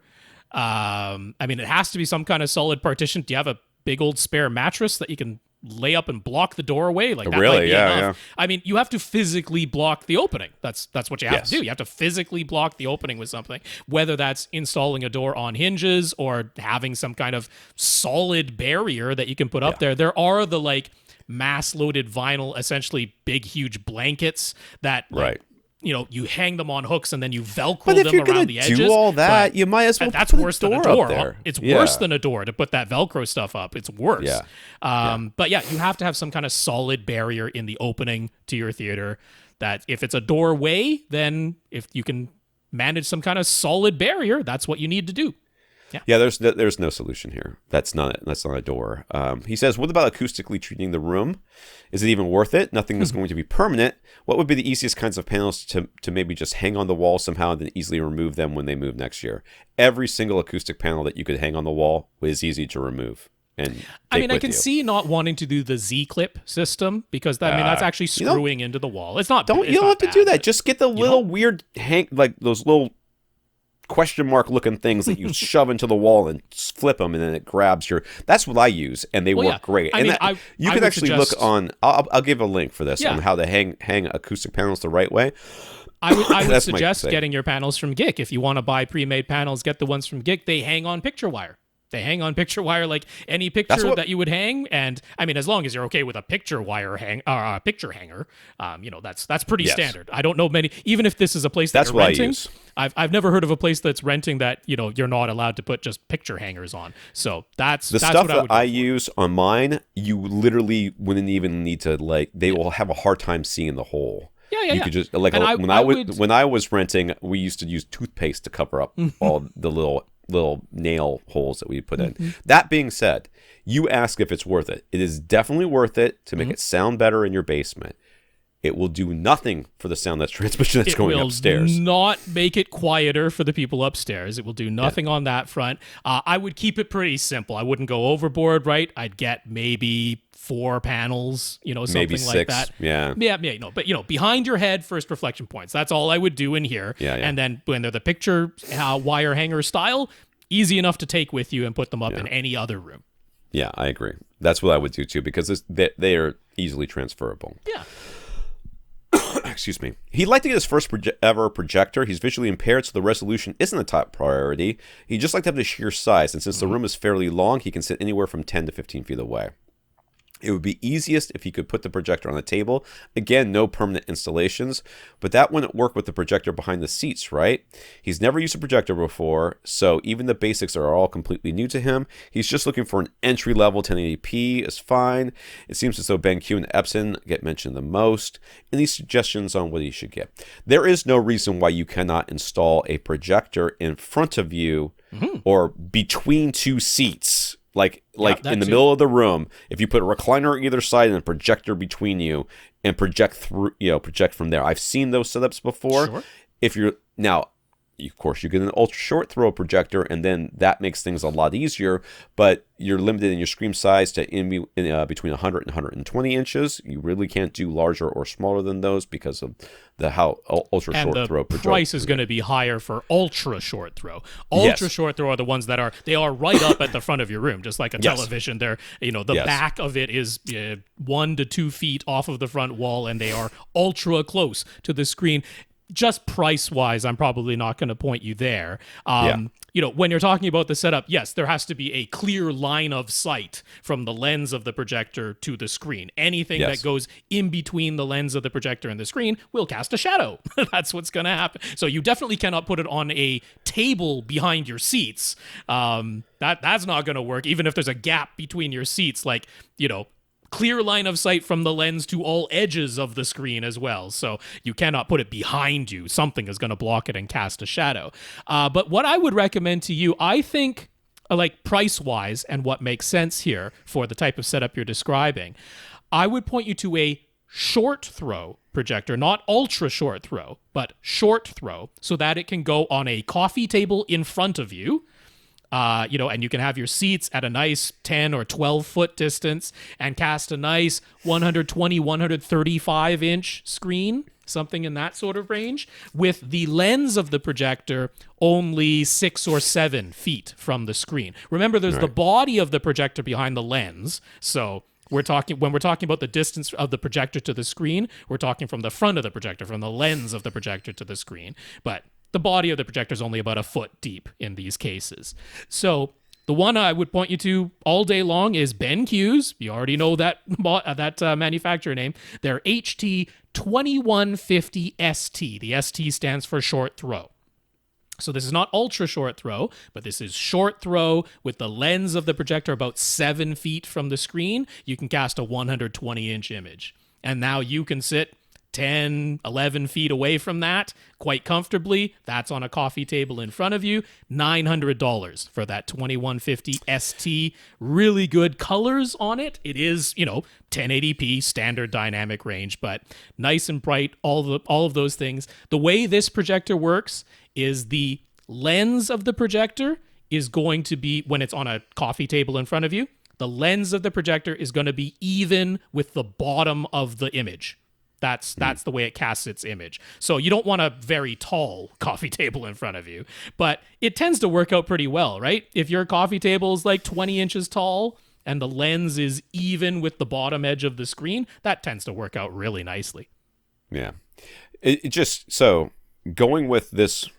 I mean, it has to be some kind of solid partition. Do you have a big old spare mattress that you can lay up and block the doorway? Like that really? Might be yeah, enough. Yeah. I mean, you have to physically block the opening. That's what you have to do. You have to physically block the opening with something, whether that's installing a door on hinges or having some kind of solid barrier that you can put up there. There are the mass-loaded vinyl, essentially big, huge blankets that you hang them on hooks and then you Velcro them around the edges. But if you're going to do all that, you might as well that's put worse a door than a door. Up there. It's worse than a door to put that Velcro stuff up. It's worse. Yeah. But yeah, you have to have some kind of solid barrier in the opening to your theater. That if it's a doorway, then if you can manage some kind of solid barrier, that's what you need to do. Yeah, there's no solution here. That's not a door. He says, what about acoustically treating the room? Is it even worth it? Nothing is going to be permanent. What would be the easiest kinds of panels to maybe just hang on the wall somehow and then easily remove them when they move next year? Every single acoustic panel that you could hang on the wall is easy to remove. And I mean, I can see not wanting to do the Z-clip system because that's actually screwing into the wall. It's not. You don't have to do that. Just get the little weird those little question mark looking things that you shove into the wall and flip them, and then it grabs your. That's what I use, and they work great. You can actually look on. I'll give a link for this on how to hang acoustic panels the right way. I would suggest getting your panels from Gick. If you want to buy pre-made panels, get the ones from Gick. They hang on picture wire. They hang on picture wire like any picture that you would hang, and I mean, as long as you're okay with a picture wire picture hanger, that's pretty standard. I don't know many. Even if this is a place that's renting, I use. I've never heard of a place that's renting that you're not allowed to put just picture hangers on. So that's the stuff that I use on mine. You literally wouldn't even need to they will have a hard time seeing the hole. Yeah. You could just when I was renting, we used to use toothpaste to cover up all the little nail holes that we put in. That being said, you ask if it's worth it. It is definitely worth it to make it sound better in your basement. It will do nothing for the sound transmission that's going upstairs. It will not make it quieter for the people upstairs. It will do nothing on that front. I would keep it pretty simple. I wouldn't go overboard, right? I'd get maybe 4 panels, something maybe 6, like that. Yeah. But behind your head, first reflection points. That's all I would do in here. Yeah. And then when they're the picture wire hanger style, easy enough to take with you and put them up in any other room. Yeah, I agree. That's what I would do too, because they are easily transferable. Yeah. Excuse me. He'd like to get his first ever projector. He's visually impaired, so the resolution isn't a top priority. He'd just like to have the sheer size, and since the room is fairly long, he can sit anywhere from 10 to 15 feet away. It would be easiest if he could put the projector on the table. Again, no permanent installations, but that wouldn't work with the projector behind the seats, right? He's never used a projector before, so even the basics are all completely new to him. He's just looking for an entry-level 1080p is fine. It seems as though BenQ and Epson get mentioned the most. Any suggestions on what he should get? There is no reason why you cannot install a projector in front of you or between two seats. Like in the middle of the room, if you put a recliner on either side and a projector between you and project from there. I've seen those setups before. Sure. If you're now, of course, you get an ultra short throw projector, and then that makes things a lot easier. But you're limited in your screen size to between 100 and 120 inches. You really can't do larger or smaller than those because of how ultra short throw projector. And the price is going to be higher for ultra short throw. Ultra short throw are the ones that are right up at the front of your room, just like a television. They're the back of it is 1 to 2 feet off of the front wall, and they are ultra close to the screen. Just price-wise, I'm probably not going to point you there. When you're talking about the setup, yes, there has to be a clear line of sight from the lens of the projector to the screen. Anything that goes in between the lens of the projector and the screen will cast a shadow. That's what's going to happen. So you definitely cannot put it on a table behind your seats. That's not going to work, even if there's a gap between your seats, clear line of sight from the lens to all edges of the screen as well. So you cannot put it behind you. Something is going to block it and cast a shadow. But what I would recommend to you, I think, price-wise and what makes sense here for the type of setup you're describing, I would point you to a short throw projector, not ultra short throw, but short throw, so that it can go on a coffee table in front of you. And you can have your seats at a nice 10 or 12 foot distance and cast a nice 120, 135 inch screen, something in that sort of range, with the lens of the projector only 6 or 7 feet from the screen. Remember, there's the body of the projector behind the lens. So when we're talking about the distance of the projector to the screen, we're talking from the front of the projector, from the lens of the projector to the screen. But the body of the projector is only about a foot deep in these cases. So the one I would point you to all day long is BenQ's. You already know that manufacturer name. Their HT2150ST. The ST stands for short throw. So this is not ultra short throw, but this is short throw with the lens of the projector about 7 feet from the screen. You can cast a 120-inch image. And now you can sit 10, 11 feet away from that quite comfortably. That's on a coffee table in front of you. $900 for that 2150 ST. Really good colors on it. It is, 1080p standard dynamic range, but nice and bright, all of those things. The way this projector works is the lens of the projector is going to be, when it's on a coffee table in front of you, the lens of the projector is going to be even with the bottom of the image. That's the way it casts its image. So you don't want a very tall coffee table in front of you, but it tends to work out pretty well, right? If your coffee table is 20 inches tall and the lens is even with the bottom edge of the screen, that tends to work out really nicely. Yeah. So going with this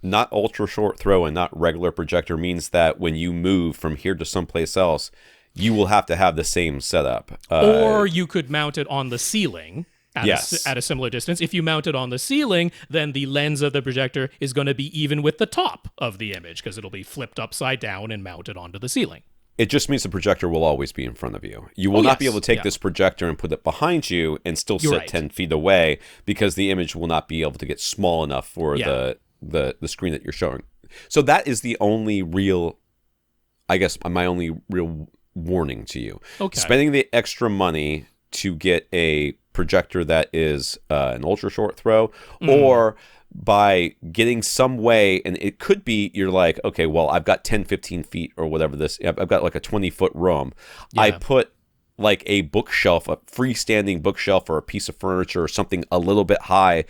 not ultra short throw and not regular projector means that when you move from here to someplace else, you will have to have the same setup. Or you could mount it on the ceiling. At a similar distance. If you mount it on the ceiling, then the lens of the projector is going to be even with the top of the image because it'll be flipped upside down and mounted onto the ceiling. It just means the projector will always be in front of you. You will not be able to take this projector and put it behind you and still sit 10 feet away because the image will not be able to get small enough for the screen that you're showing. So that is the only real, my only real warning to you. Okay. Spending the extra money to get a projector that is an ultra short throw, or by getting some way, and it could be you're like, okay, well, I've got 10, 15 feet or whatever I've got like a 20-foot room. Yeah. I put like a bookshelf, a freestanding bookshelf or a piece of furniture or something a little bit high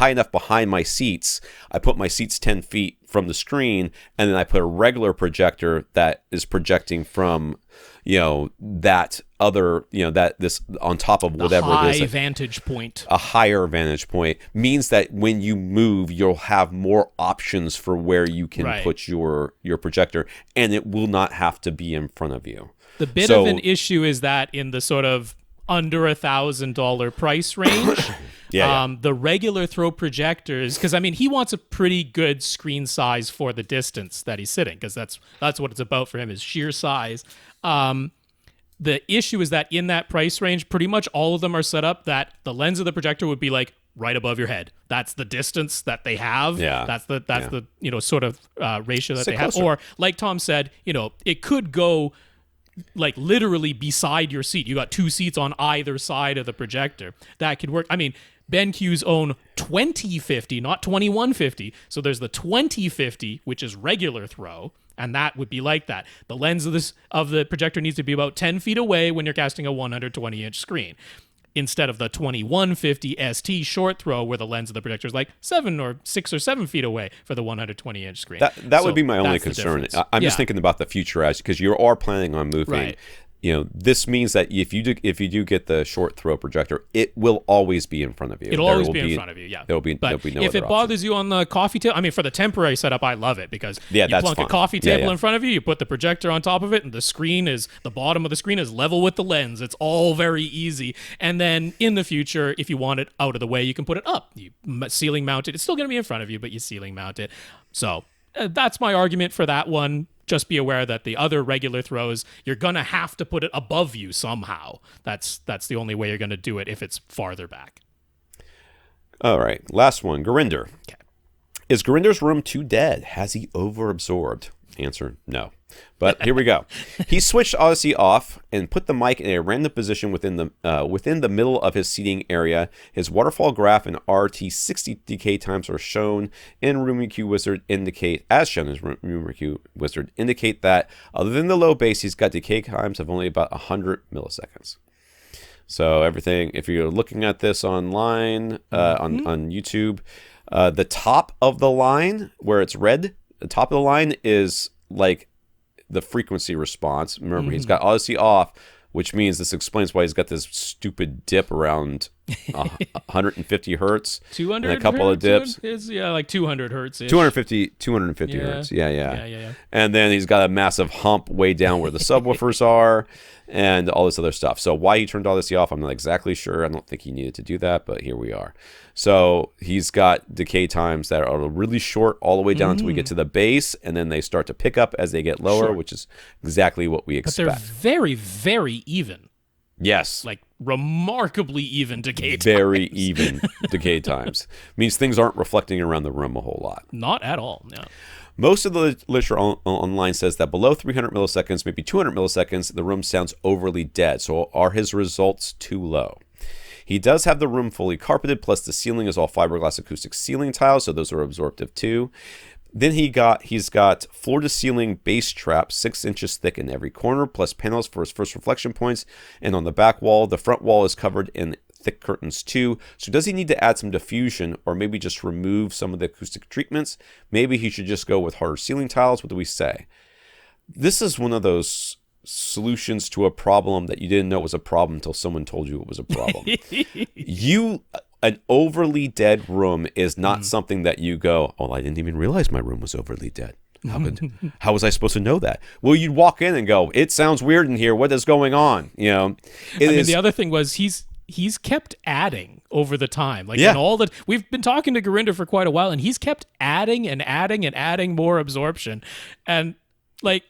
enough behind my seats. I put my seats 10 feet from the screen, and then I put a regular projector that is projecting from that other, that this on top of whatever it is. Vantage point. A higher vantage point means that when you move, you'll have more options for where you can put your projector, and it will not have to be in front of you. The bit of an issue is that in the sort of under $1,000 price range, the regular throw projectors, because I mean he wants a pretty good screen size for the distance that he's sitting, because that's what it's about for him, is sheer size. The issue is that in that price range, pretty much all of them are set up that the lens of the projector would be like right above your head. That's the distance that they have. Yeah. That's the sort of ratio that Sit they have. closer. Or like Tom said, it could go like literally beside your seat. You got two seats on either side of the projector. That could work. I mean, BenQ's own 2050, not 2150. So there's the 2050, which is regular throw, and that would be like that. The lens of the projector needs to be about 10 feet away when you're casting a 120-inch screen, instead of the 2150 ST short throw where the lens of the projector is like 6 or 7 feet away for the 120-inch screen. That would be my only concern. I'm just thinking about the future, because you are planning on moving. Right. This means that if you do get the short throw projector, it will always be in front of you. It'll always be in front of you, yeah. There'll be no if it bothers you on the coffee table, I mean, for the temporary setup, I love it, because you plunk a coffee table in front of you, you put the projector on top of it, and the bottom of the screen is level with the lens. It's all very easy. And then in the future, if you want it out of the way, you can put it up. You ceiling mount it. It's still going to be in front of you, but you ceiling mount it. So that's my argument for that one. Just be aware that the other regular throws, you're going to have to put it above you somehow. That's the only way you're going to do it if it's farther back. All right. Last one. Gurinder. Okay. Is Gurinder's room too dead? Has he overabsorbed? Answer, no. But here we go. He switched Odyssey off and put the mic in a random position within the middle of his seating area. His waterfall graph and RT60 decay times are shown in RoomEQ Wizard indicate that other than the low base, he's got decay times of only about 100 milliseconds. So everything, if you're looking at this online on YouTube, the top of the line where it's red, the top of the line is like the frequency response. Remember, he's got Odyssey off, which means this explains why he's got this stupid dip around 150 hertz. 200 and a couple of dips. Like 200 hertz. 250 hertz. Yeah. And then he's got a massive hump way down where the subwoofers are and all this other stuff. So why he turned Odyssey off, I'm not exactly sure. I don't think he needed to do that, but here we are. So he's got decay times that are really short all the way down until we get to the base, and then they start to pick up as they get lower, which is exactly what we expect. But they're very, very even. Yes. Like remarkably even decay times. Very even decay times. Means things aren't reflecting around the room a whole lot. Not at all, no. Most of the literature online says that below 300 milliseconds, maybe 200 milliseconds, the room sounds overly dead. So are his results too low? He does have the room fully carpeted, plus the ceiling is all fiberglass acoustic ceiling tiles, so those are absorptive too. Then he's got floor-to-ceiling base traps 6 inches thick in every corner, plus panels for his first reflection points. And on the back wall, the front wall is covered in thick curtains too. So does he need to add some diffusion, or maybe just remove some of the acoustic treatments? Maybe he should just go with harder ceiling tiles. What do we say? This is one of those solutions to a problem that you didn't know was a problem until someone told you it was a problem. An overly dead room is not something that you go, oh, I didn't even realize my room was overly dead. How was I supposed to know that? Well, you'd walk in and go, it sounds weird in here. What is going on? The other thing was he's kept adding over the time. We've been talking to Gurinder for quite a while, and he's kept adding and adding and adding more absorption. And like,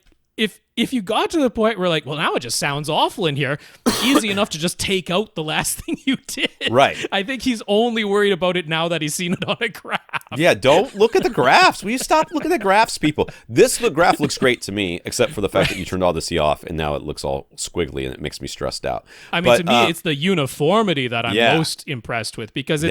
if you got to the point where like, well, now it just sounds awful in here, easy enough to just take out the last thing you did. Right. I think he's only worried about it now that he's seen it on a graph. Yeah, don't look at the graphs. Will you stop looking at graphs, people? The graph looks great to me, except for the fact that you turned Odyssey off, and now it looks all squiggly, and it makes me stressed out. I mean, to me, it's the uniformity that I'm most impressed with, because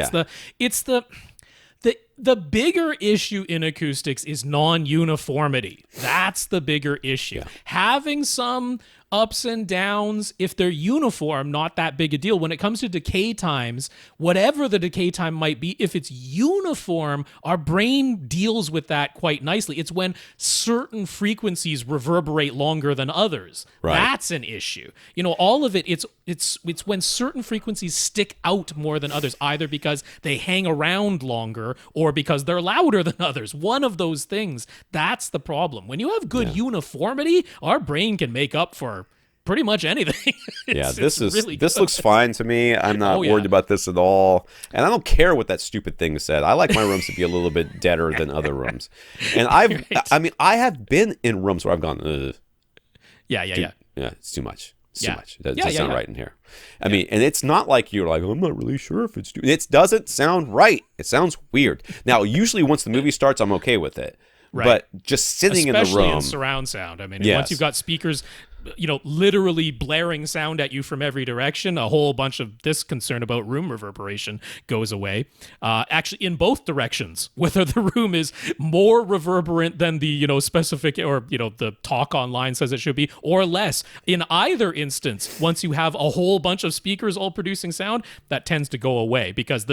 the bigger issue in acoustics is non-uniformity. That's the bigger issue. Yeah. Having some ups and downs, if they're uniform, not that big a deal. When it comes to decay times, whatever the decay time might be, if it's uniform, our brain deals with that quite nicely. It's when certain frequencies reverberate longer than others. Right. That's an issue. All of it, it's when certain frequencies stick out more than others, either because they hang around longer or because they're louder than others. One of those things. That's the problem. When you have good uniformity, our brain can make up for pretty much anything. This really this good. looks fine to me. I'm not worried about this at all, and I don't care what that stupid thing said. I like my rooms to be a little bit deader than other rooms, and I have been in rooms where I've gone, ugh. Yeah, it's too much. It's too much. It doesn't sound right in here. I mean, and it's not like you're like, I'm not really sure if it's too. It doesn't sound right. It sounds weird. Now, usually once the movie starts, I'm okay with it. Right. But just sitting Especially in the room, in surround sound. I mean, once you've got speakers, literally blaring sound at you from every direction, a whole bunch of this concern about room reverberation goes away. Actually, in both directions, whether the room is more reverberant than the specific or the talk online says it should be, or less. In either instance, once you have a whole bunch of speakers all producing sound, that tends to go away because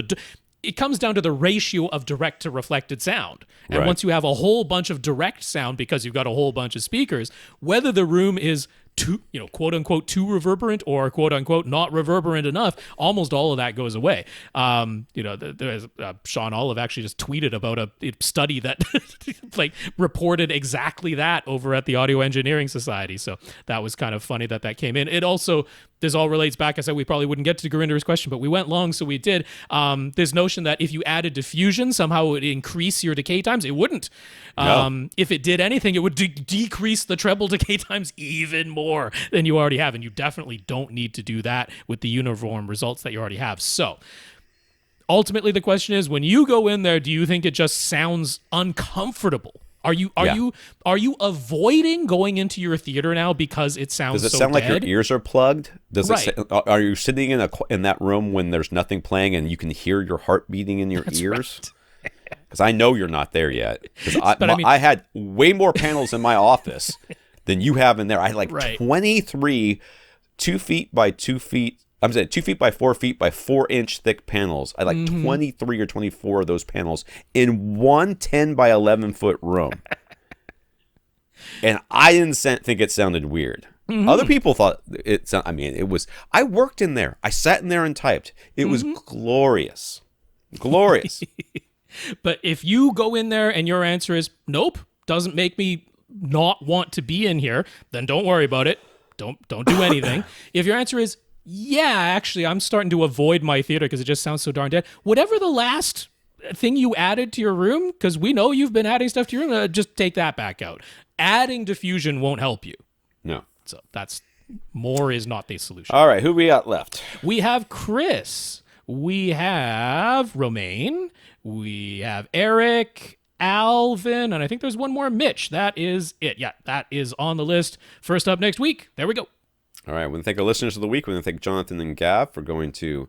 it comes down to the ratio of direct to reflected sound. And once you have a whole bunch of direct sound because you've got a whole bunch of speakers, whether the room is too, quote unquote, too reverberant or quote unquote not reverberant enough, almost all of that goes away. There's Sean Olive actually just tweeted about a study that reported exactly that over at the Audio Engineering Society. So that was kind of funny that came in. It also, this all relates back. I said we probably wouldn't get to Gurinder's question, but we went long, so we did. This notion that if you added diffusion, somehow it would increase your decay times. It wouldn't. No. If it did anything, it would decrease the treble decay times even more than you already have, and you definitely don't need to do that with the uniform results that you already have. So ultimately, the question is, when you go in there, do you think it just sounds uncomfortable? Are you avoiding going into your theater now because it sounds so dead? Does it sound like your ears are plugged? Are you sitting in that room when there's nothing playing and you can hear your heart beating in your ears? Because I know you're not there yet. Because I had way more panels in my office than you have in there. I had 23 2 feet by 2 feet. I'm saying 2 feet by 4 feet by 4 inch thick panels. I had 23 or 24 of those panels in one 10 by 11 foot room. And I didn't think it sounded weird. Other people thought it sounded, it was, I worked in there. I sat in there and typed. It was glorious. Glorious. But if you go in there and your answer is, nope, doesn't make me not want to be in here, then don't worry about it. Don't do anything. If your answer is, yeah, actually, I'm starting to avoid my theater because it just sounds so darn dead. Whatever the last thing you added to your room, because we know you've been adding stuff to your room, just take that back out. Adding diffusion won't help you. No. So more is not the solution. All right, who we got left? We have Chris. We have Romaine. We have Eric, Alvin, and I think there's one more, Mitch. That is it. Yeah, that is on the list. First up next week. There we go. All right, we want to thank our listeners of the week. We want to thank Jonathan and Gav for going to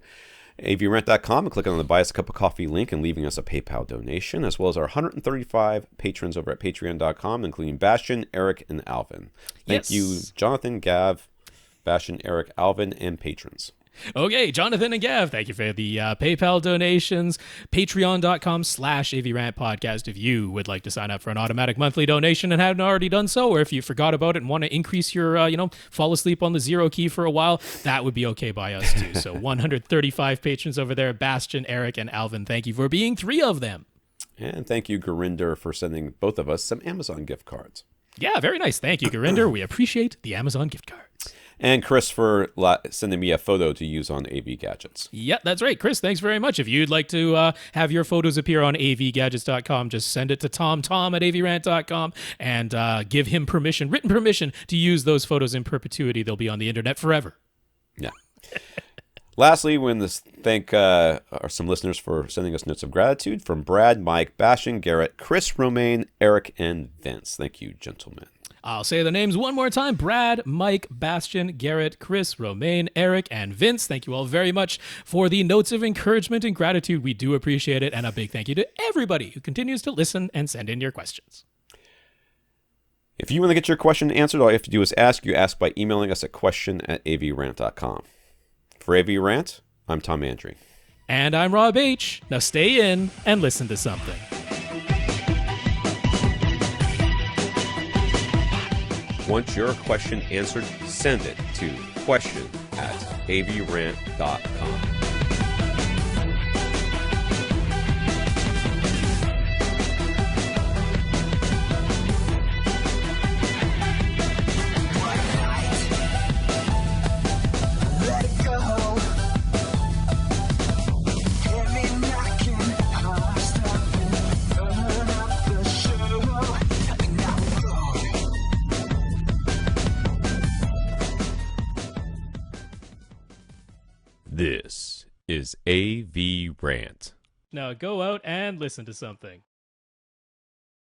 avrant.com and clicking on the Buy Us a Cup of Coffee link and leaving us a PayPal donation, as well as our 135 patrons over at patreon.com, including Bastian, Eric, and Alvin. Thank you, Jonathan, Gav, Bastian, Eric, Alvin, and patrons. Okay, Jonathan and Gav, thank you for the PayPal donations. Patreon.com/AVRant podcast if you would like to sign up for an automatic monthly donation and haven't already done so, or if you forgot about it and want to increase your, fall asleep on the zero key for a while, that would be okay by us too. So 135 patrons over there, Bastian, Eric, and Alvin. Thank you for being 3 of them. And thank you, Gurinder, for sending both of us some Amazon gift cards. Yeah, very nice. Thank you, Gurinder. We appreciate the Amazon gift cards. And Chris for sending me a photo to use on AV Gadgets. Yeah, that's right. Chris, thanks very much. If you'd like to have your photos appear on avgadgets.com, just send it to tom at avrant.com and give him written permission to use those photos in perpetuity. They'll be on the internet forever. Yeah. Lastly, we want to thank some listeners for sending us notes of gratitude from Brad, Mike, Bastian, Garrett, Chris, Romaine, Eric, and Vince. Thank you, gentlemen. I'll say the names one more time. Brad, Mike, Bastian, Garrett, Chris, Romaine, Eric, and Vince. Thank you all very much for the notes of encouragement and gratitude. We do appreciate it. And a big thank you to everybody who continues to listen and send in your questions. If you want to get your question answered, all you have to do is ask. You ask by emailing us at question@avrant.com. For AVRant, I'm Tom Andry. And I'm Rob H. Now stay in and listen to something. Want your question answered? Send it to question@avrant.com. This is AVRant. Now go out and listen to something.